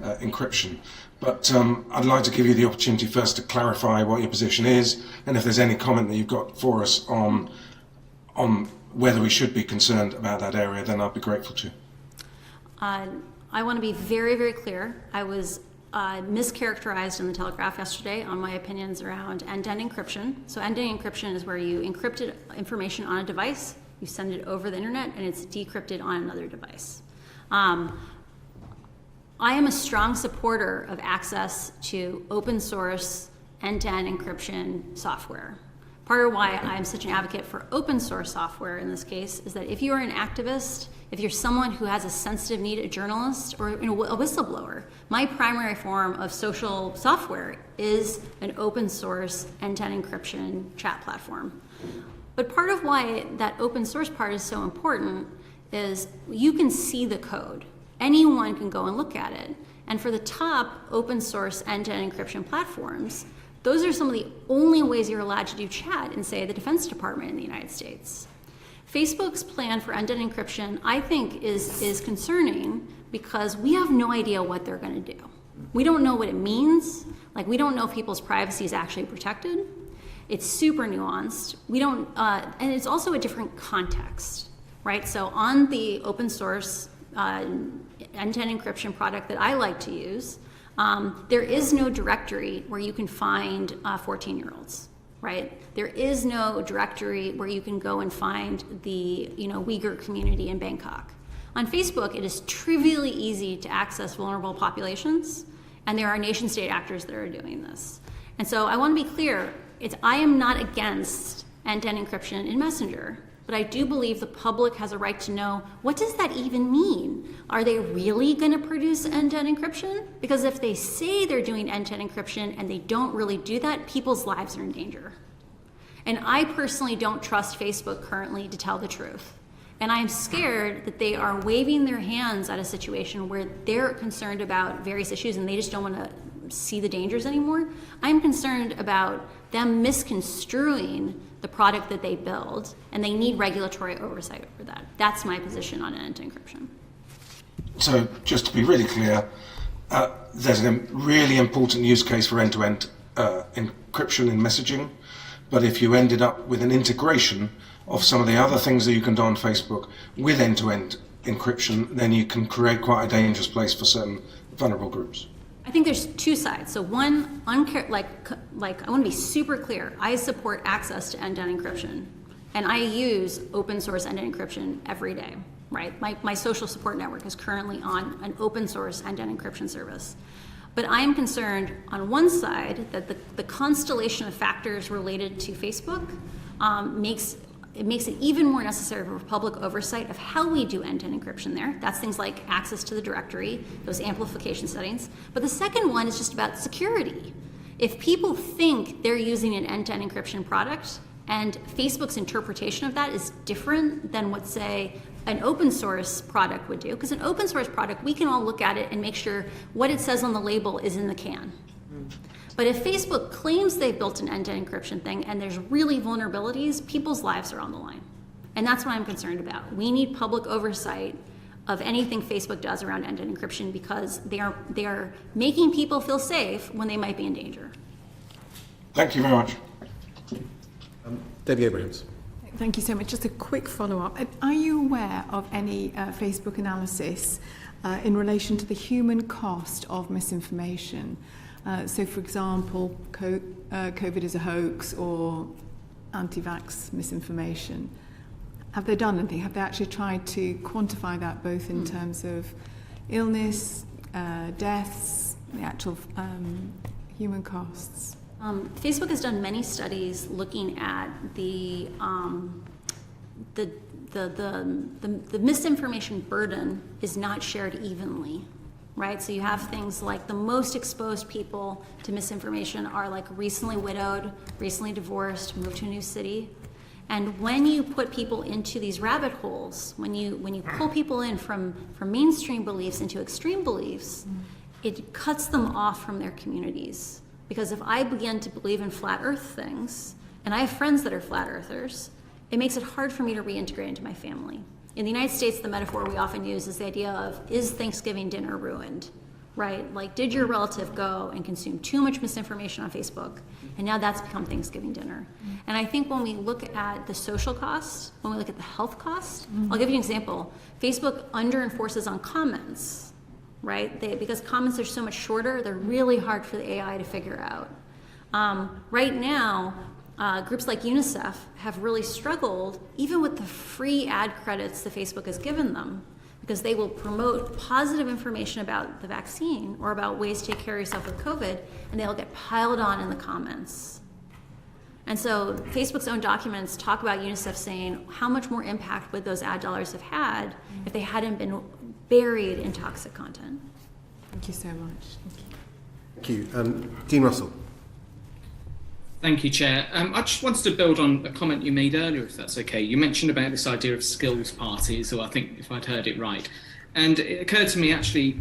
encryption. But I'd like to give you the opportunity first to clarify what your position is, and if there's any comment that you've got for us on whether we should be concerned about that area, then I'd be grateful to. I want to be very, very clear. I was mischaracterized in the Telegraph yesterday on my opinions around end-to-end encryption. So end-to-end encryption is where you encrypted information on a device, you send it over the internet, and it's decrypted on another device. I am a strong supporter of access to open source end-to-end encryption software. Part of why I'm such an advocate for open source software in this case is that if you are an activist, if you're someone who has a sensitive need, a journalist or a whistleblower, my primary form of social software is an open source end-to-end encryption chat platform. But part of why that open source part is so important is you can see the code. Anyone can go and look at it. And for the top open source end-to-end encryption platforms, those are some of the only ways you're allowed to do chat in, say, the Defense Department in the United States. Facebook's plan for end-to-end encryption, I think, is concerning because we have no idea what they're going to do. We don't know what it means. Like, we don't know if people's privacy is actually protected. It's super nuanced. We don't, and it's also a different context, right? So on the open source end-to-end encryption product that I like to use, there is no directory where you can find 14-year-olds, right? There is no directory where you can go and find the Uyghur community in Bangkok. On Facebook, it is trivially easy to access vulnerable populations, and there are nation-state actors that are doing this. And so I want to be clear, I am not against end-to-end encryption in Messenger, but I do believe the public has a right to know, what does that even mean? Are they really going to produce end-to-end encryption? Because if they say they're doing end-to-end encryption and they don't really do that, people's lives are in danger. And I personally don't trust Facebook currently to tell the truth. And I'm scared that they are waving their hands at a situation where they're concerned about various issues and they just don't want to see the dangers anymore. I'm concerned about them misconstruing the product that they build, and they need regulatory oversight over that. That's my position on end-to-end encryption. So just to be really clear, there's a really important use case for end-to-end encryption in messaging, but if you ended up with an integration of some of the other things that you can do on Facebook with end-to-end encryption, then you can create quite a dangerous place for certain vulnerable groups. I think there's two sides. So one, I want to be super clear. I support access to end-to-end encryption, and I use open source end-to-end encryption every day, right? My social support network is currently on an open source end-to-end encryption service. But I am concerned on one side that the constellation of factors related to Facebook makes it even more necessary for public oversight of how we do end-to-end encryption there. That's things like access to the directory, those amplification settings. But the second one is just about security. If people think they're using an end-to-end encryption product and Facebook's interpretation of that is different than what, say, an open source product would do, because an open source product, we can all look at it and make sure what it says on the label is in the can. But if Facebook claims they've built an end-to-end encryption thing and there's really vulnerabilities, people's lives are on the line. And that's what I'm concerned about. We need public oversight of anything Facebook does around end-to-end encryption because they are making people feel safe when they might be in danger. Thank you very much. Debbie Abrahams. Thank you so much. Just a quick follow-up. Are you aware of any Facebook analysis in relation to the human cost of misinformation? So, for example, COVID is a hoax or anti-vax misinformation. Have they done anything? Have they actually tried to quantify that both in terms of illness, deaths, the actual human costs? Facebook has done many studies looking at the misinformation burden is not shared evenly. Right, so you have things like the most exposed people to misinformation are like recently widowed, recently divorced, moved to a new city. And when you put people into these rabbit holes, when you pull people in from mainstream beliefs into extreme beliefs, it cuts them off from their communities. Because if I begin to believe in flat earth things, and I have friends that are flat earthers, it makes it hard for me to reintegrate into my family. In the United States, the metaphor we often use is the idea of, is Thanksgiving dinner ruined? right? Like, did your relative go and consume too much misinformation on Facebook? And now that's become Thanksgiving dinner. And I think when we look at the social cost, when we look at the health cost, I'll give you an example. Facebook under-enforces on comments, right? Because comments are so much shorter, they're really hard for the AI to figure out. Right now, groups like UNICEF have really struggled, even with the free ad credits that Facebook has given them, because they will promote positive information about the vaccine or about ways to take care of yourself with COVID, and they'll get piled on in the comments. And so Facebook's own documents talk about UNICEF saying how much more impact would those ad dollars have had if they hadn't been buried in toxic content. Thank you so much. Thank you. Dean Russell. Thank you, Chair. I just wanted to build on a comment you made earlier, if that's okay. You mentioned about this idea of skills parties, or I think if I'd heard it right. And it occurred to me, actually,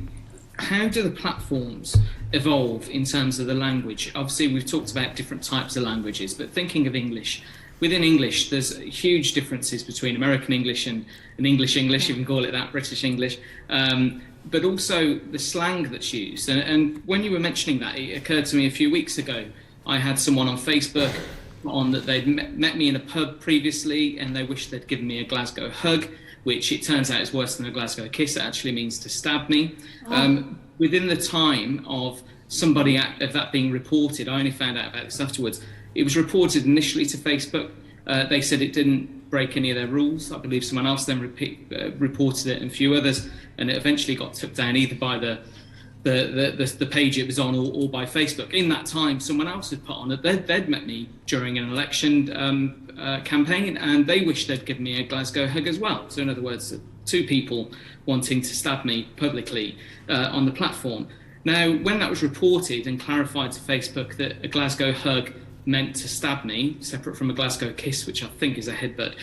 how do the platforms evolve in terms of the language? Obviously, we've talked about different types of languages, but thinking of English, within English, there's huge differences between American English and English, you can call it that, British English. But also the slang that's used. And when you were mentioning that, it occurred to me a few weeks ago, I had someone on Facebook on that they'd met me in a pub previously and they wished they'd given me a Glasgow hug, which it turns out is worse than a Glasgow kiss. It actually means to stab me. Within the time of somebody of that being reported, I only found out about this afterwards, it was reported initially to Facebook. They said it didn't break any of their rules. I believe someone else then reported it and a few others, and it eventually got took down either by the page it was on or by Facebook. In that time, someone else had put on that they'd met me during an election campaign and they wished they'd given me a Glasgow hug as well. So in other words, two people wanting to stab me publicly on the platform. Now, when that was reported and clarified to Facebook that a Glasgow hug meant to stab me, separate from a Glasgow kiss, which I think is a headbutt,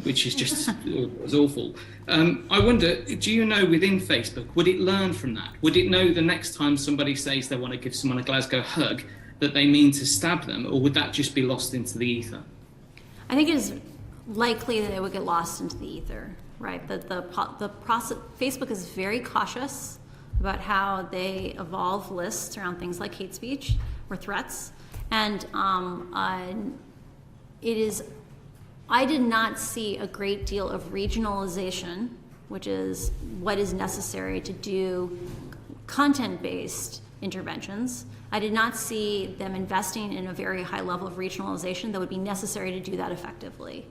which is just was awful. I wonder, do you know within Facebook, would it learn from that? Would it know the next time somebody says they want to give someone a Glasgow hug that they mean to stab them, or would that just be lost into the ether? I think it is likely that it would get lost into the ether, right? That the process, Facebook is very cautious about how they evolve lists around things like hate speech or threats. And I did not see a great deal of regionalization, which is what is necessary to do content-based interventions. I did not see them investing in a very high level of regionalization that would be necessary to do that effectively.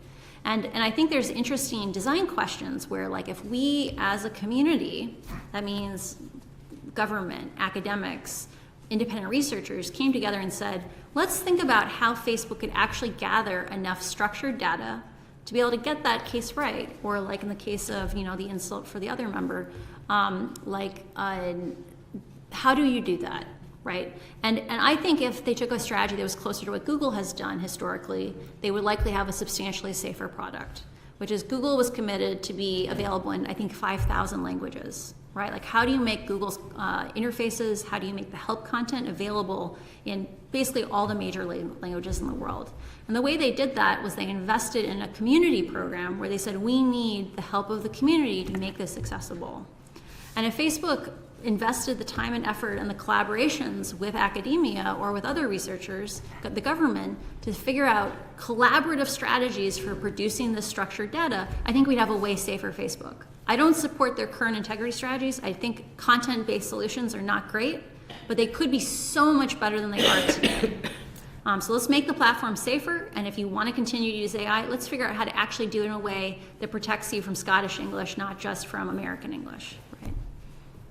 And I think there's interesting design questions where, like, if we as a community, that means government, academics, independent researchers, came together and said, let's think about how Facebook could actually gather enough structured data to be able to get that case right, or like in the case of, the insult for the other member, how do you do that, right? And I think if they took a strategy that was closer to what Google has done historically, they would likely have a substantially safer product, which is Google was committed to be available in, I think, 5,000 languages. Right? Like, how do you make Google's interfaces, how do you make the help content available in basically all the major languages in the world? And the way they did that was they invested in a community program where they said, we need the help of the community to make this accessible. And if Facebook invested the time and effort and the collaborations with academia or with other researchers, the government, to figure out collaborative strategies for producing this structured data, I think we'd have a way safer Facebook. I don't support their current integrity strategies. I think content-based solutions are not great, but they could be so much better than they are today. So let's make the platform safer, and if you want to continue to use AI, let's figure out how to actually do it in a way that protects you from Scottish English, not just from American English. Right?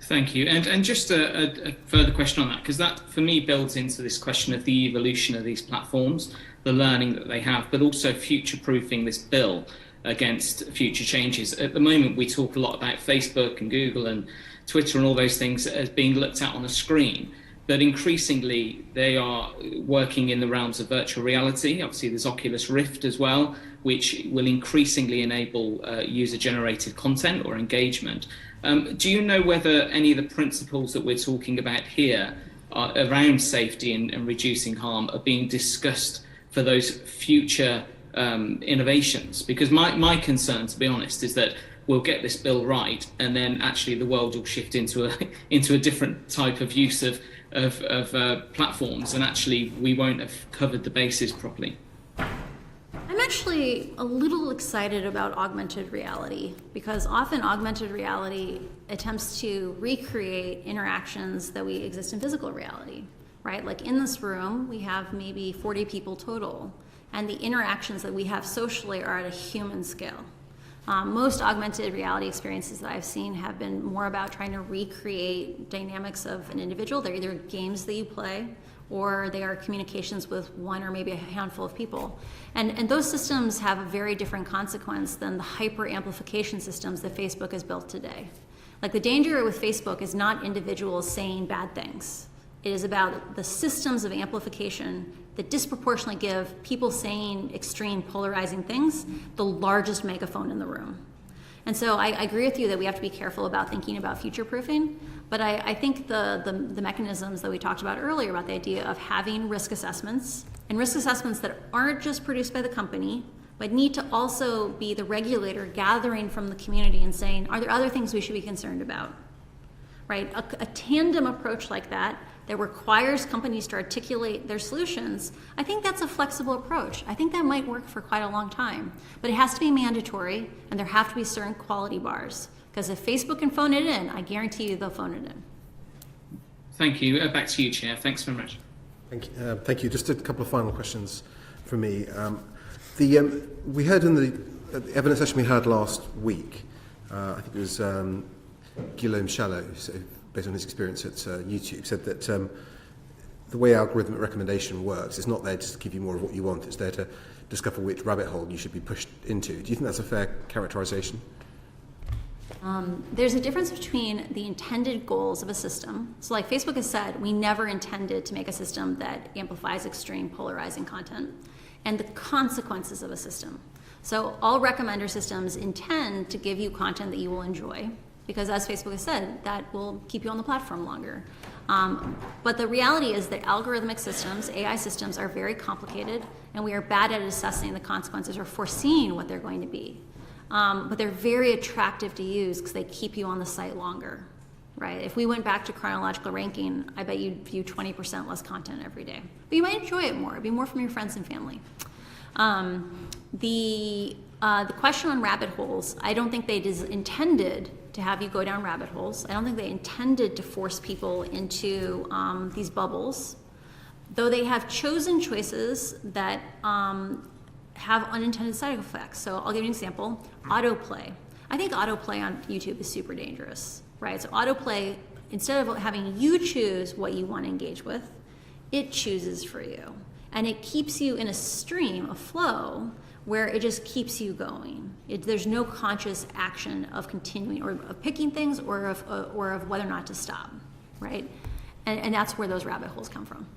Thank you. And just a further question on that, because that, for me, builds into this question of the evolution of these platforms, the learning that they have, but also future-proofing this bill against future changes. At the moment, we talk a lot about Facebook and Google and Twitter and all those things as being looked at on a screen, but increasingly they are working in the realms of virtual reality. Obviously, there's Oculus Rift as well, which will increasingly enable user-generated content or engagement. Do you know whether any of the principles that we're talking about here around safety and reducing harm are being discussed for those future innovations? Because my concern, to be honest, is that we'll get this bill right, and then actually the world will shift into a different type of use of platforms, and actually we won't have covered the bases properly. I'm actually a little excited about augmented reality, because often augmented reality attempts to recreate interactions that we exist in physical reality, right? Like in this room, we have maybe 40 people total, and the interactions that we have socially are at a human scale. Most augmented reality experiences that I've seen have been more about trying to recreate dynamics of an individual. They're either games that you play, or they are communications with one or maybe a handful of people. And those systems have a very different consequence than the hyper amplification systems that Facebook has built today. Like, the danger with Facebook is not individuals saying bad things. It is about the systems of amplification that disproportionately give people saying extreme polarizing things the largest megaphone in the room. And so I agree with you that we have to be careful about thinking about future-proofing, but I think the mechanisms that we talked about earlier, about the idea of having risk assessments, and risk assessments that aren't just produced by the company, but need to also be the regulator gathering from the community and saying, are there other things we should be concerned about, right? A tandem approach like that requires companies to articulate their solutions, I think that's a flexible approach. I think that might work for quite a long time, but it has to be mandatory, and there have to be certain quality bars, because if Facebook can phone it in, I guarantee you they'll phone it in. Thank you. Back to you, Chair. Thanks very much. Thank you. Just a couple of final questions from me. We heard in the evidence session we had last week, I think it was Guillaume Chalot, so based on his experience at YouTube, said that the way algorithmic recommendation works, it's not there just to give you more of what you want, it's there to discover which rabbit hole you should be pushed into. Do you think that's a fair characterization? There's a difference between the intended goals of a system. So like Facebook has said, we never intended to make a system that amplifies extreme polarizing content, and the consequences of a system. So all recommender systems intend to give you content that you will enjoy, because as Facebook has said, that will keep you on the platform longer. But the reality is that algorithmic systems, AI systems, are very complicated, and we are bad at assessing the consequences or foreseeing what they're going to be. But they're very attractive to use because they keep you on the site longer, right? If we went back to chronological ranking, I bet you'd view 20% less content every day. But you might enjoy it more. It'd be more from your friends and family. The question on rabbit holes, I don't think they intended to have you go down rabbit holes. I don't think they intended to force people into these bubbles, though they have chosen choices that have unintended side effects. So I'll give you an example. Autoplay. I think autoplay on YouTube is super dangerous, right? So autoplay, instead of having you choose what you want to engage with, it chooses for you. And it keeps you in a stream, a flow, where it just keeps you going. There's no conscious action of continuing, or of picking things, or of whether or not to stop, right? And that's where those rabbit holes come from.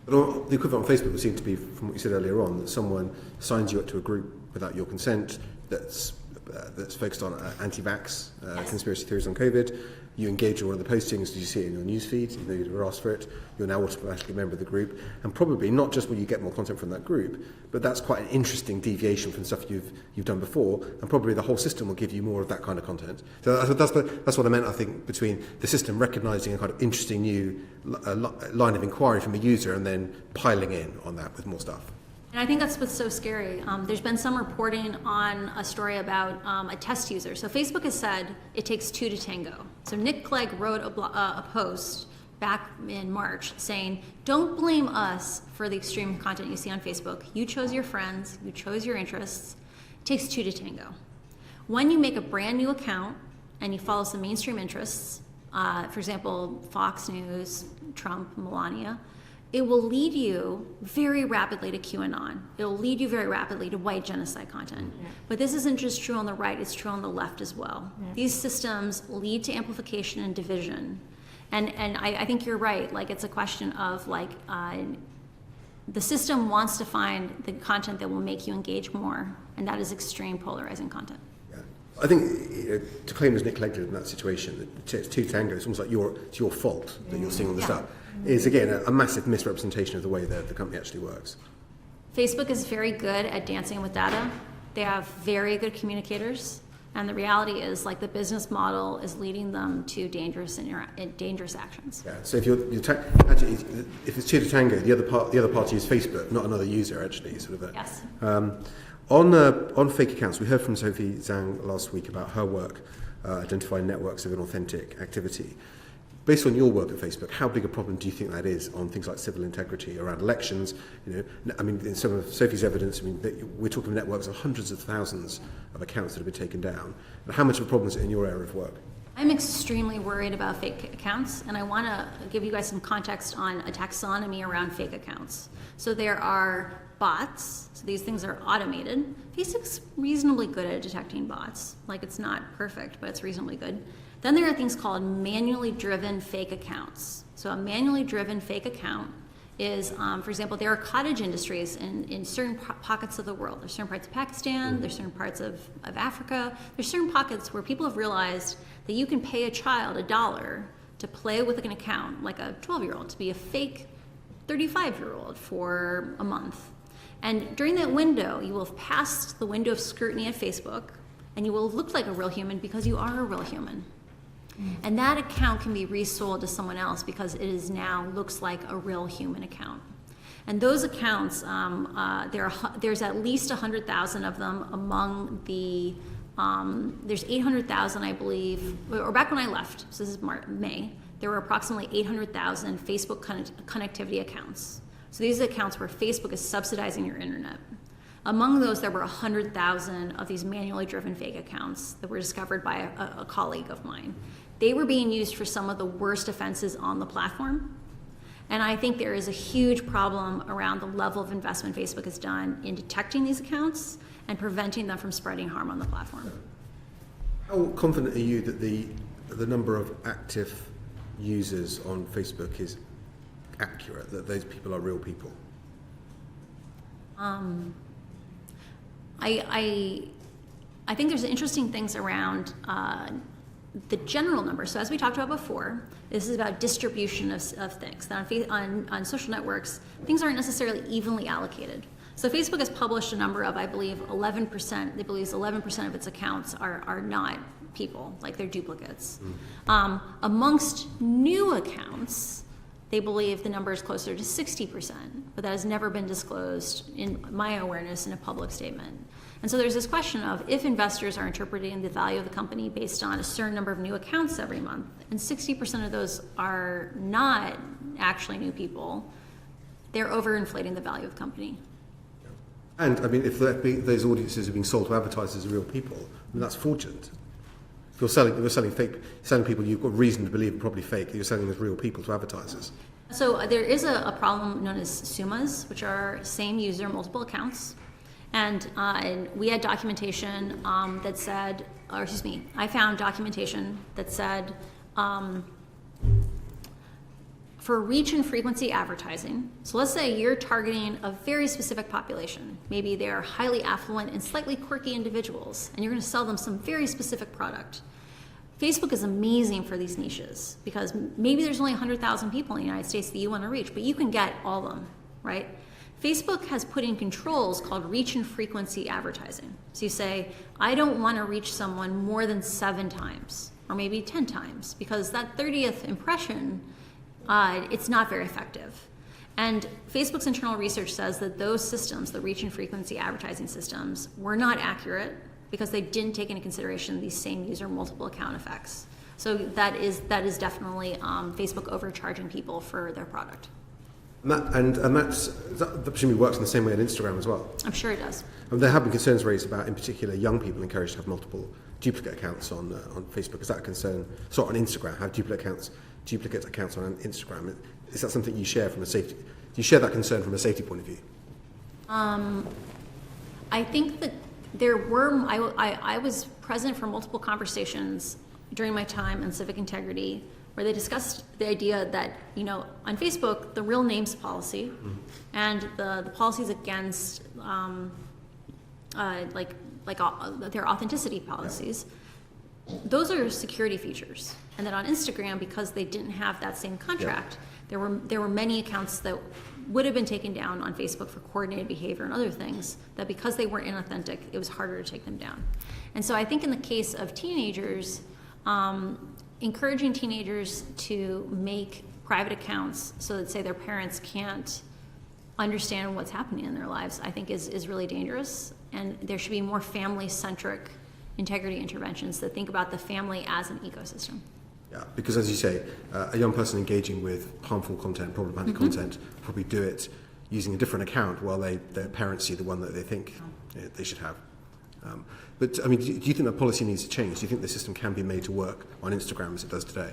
But the equivalent on Facebook would seem to be, from what you said earlier on, that someone signs you up to a group without your consent that's focused on anti-vax, Yes. conspiracy theories on COVID. You engage in one of the postings, you see it in your newsfeed, you know you'd ever asked for it, you're now automatically a member of the group, and probably not just will you get more content from that group, but that's quite an interesting deviation from stuff you've done before, and probably the whole system will give you more of that kind of content. So that's what I meant, I think, between the system recognising a kind of interesting new line of inquiry from a user and then piling in on that with more stuff. And I think that's what's so scary. There's been some reporting on a story about a test user. So Facebook has said it takes two to tango. So Nick Clegg wrote a post back in March saying, don't blame us for the extreme content you see on Facebook. You chose your friends, you chose your interests. It takes two to tango. When you make a brand new account and you follow some mainstream interests, for example, Fox News, Trump, Melania, it will lead you very rapidly to QAnon. It will lead you very rapidly to white genocide content. Yeah. But this isn't just true on the right, it's true on the left as well. Yeah. These systems lead to amplification and division. And I think you're right, like it's a question of like, the system wants to find the content that will make you engage more, and that is extreme polarizing content. I think to claim as Nick Clegg did in that situation, that it's two tangos, it's almost like it's your fault that you're seeing all this stuff, is again a massive misrepresentation of the way that the company actually works. Facebook is very good at dancing with data. They have very good communicators. And the reality is, like, the business model is leading them to dangerous actions. Yeah. So if actually, if it's cheer to tango, the other party is Facebook, not another user. Actually, sort of. Yes. On fake accounts, we heard from Sophie Zhang last week about her work identifying networks of inauthentic activity. Based on your work at Facebook, how big a problem do you think that is on things like civil integrity around elections? I mean, in some of Sophie's evidence, we're talking networks of hundreds of thousands of accounts that have been taken down. And how much of a problem is it in your area of work? I'm extremely worried about fake accounts, and I want to give you guys some context on a taxonomy around fake accounts. So there are bots, so these things are automated. Facebook's reasonably good at detecting bots. Like, it's not perfect, but it's reasonably good. Then there are things called manually driven fake accounts. So a manually driven fake account is, for example, there are cottage industries in certain pockets of the world. There's certain parts of Pakistan, there's certain parts of Africa. There's certain pockets where people have realized that you can pay a child $1 to play with an account, like a 12-year-old, to be a fake 35-year-old for a month. And during that window, you will have passed the window of scrutiny at Facebook, and you will have looked like a real human because you are a real human. And that account can be resold to someone else because it is now looks like a real human account. And those accounts, there's at least 100,000 of them among the, there's 800,000, I believe, or back when I left, so this is May, there were approximately 800,000 Facebook connectivity accounts. So these are accounts where Facebook is subsidizing your internet. Among those, there were 100,000 of these manually driven fake accounts that were discovered by a colleague of mine. They were being used for some of the worst offenses on the platform. And I think there is a huge problem around the level of investment Facebook has done in detecting these accounts and preventing them from spreading harm on the platform. How confident are you that the number of active users on Facebook is accurate, that those people are real people? I think there's interesting things around the general number. So as we talked about before, this is about distribution of things. Now on social networks, things aren't necessarily evenly allocated. So Facebook has published a number of, I believe, 11%. They believe 11% of its accounts are not people, like they're duplicates. Amongst new accounts, they believe the number is closer to 60%, but that has never been disclosed in my awareness in a public statement. And so there's this question of if investors are interpreting the value of the company based on a certain number of new accounts every month, and 60% of those are not actually new people, they're overinflating the value of the company. And I mean, if those audiences are being sold to advertisers as real people, then that's fraudulent. If you're selling people you've got reason to believe are probably fake, you're selling as real people to advertisers. So there is a problem known as SUMAs, which are same user, multiple accounts. And we had documentation that said, or excuse me, I found documentation that said for reach and frequency advertising, so let's say you're targeting a very specific population. Maybe they're highly affluent and slightly quirky individuals, and you're going to sell them some very specific product. Facebook is amazing for these niches because maybe there's only 100,000 people in the United States that you want to reach, but you can get all of them, right? Facebook has put in controls called reach and frequency advertising. So you say, I don't want to reach someone more than 7 times or maybe 10 times because that 30th impression, it's not very effective. And Facebook's internal research says that those systems, the reach and frequency advertising systems, were not accurate because they didn't take into consideration these same user multiple account effects. So that is definitely Facebook overcharging people for their product. That presumably works in the same way on Instagram as well. I'm sure it does. There have been concerns raised about, in particular, young people encouraged to have multiple duplicate accounts on Facebook. Is that a concern? Sorry, on Instagram, have duplicate accounts on Instagram. Is that something you share from a safety? Do you share that concern from a safety point of view? I think that there were. I was present for multiple conversations during my time in civic integrity, where they discussed the idea that, on Facebook, the real names policy and the policies against their authenticity policies, those are security features. And then on Instagram, because they didn't have that same contract, there were many accounts that would have been taken down on Facebook for coordinated behavior and other things, that because they weren't inauthentic, it was harder to take them down. And so I think in the case of teenagers, encouraging teenagers to make private accounts so that, say, their parents can't understand what's happening in their lives, I think is really dangerous. And there should be more family-centric integrity interventions that think about the family as an ecosystem. Yeah, because as you say, a young person engaging with harmful content, problematic content, probably do it using a different account while their parents see the one that they think they should have. But I mean, do you think that policy needs to change? Do you think the system can be made to work on Instagram as it does today?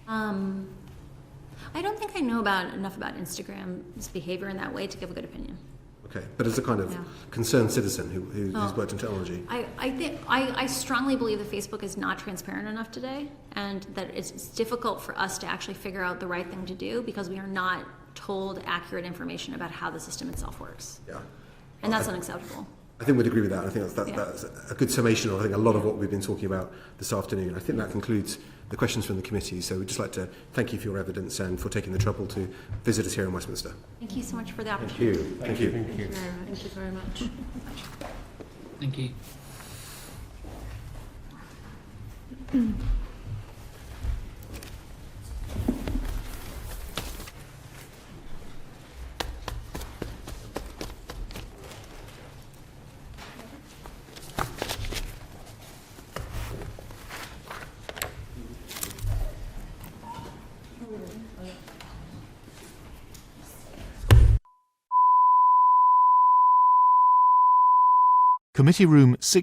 I don't think I know enough about Instagram's behavior in that way to give a good opinion. Okay, but as a kind of concerned citizen who's worked in technology. I strongly believe that Facebook is not transparent enough today, and that it's difficult for us to actually figure out the right thing to do because we are not told accurate information about how the system itself works. Yeah. And that's unacceptable. I think we'd agree with that. I think that's a good summation of, I think, a lot of what we've been talking about this afternoon. I think that concludes the questions from the committee. So we'd just like to thank you for your evidence and for taking the trouble to visit us here in Westminster. Thank you so much for the opportunity. Thank you. Thank you very much. Thank you. Committee Room 6.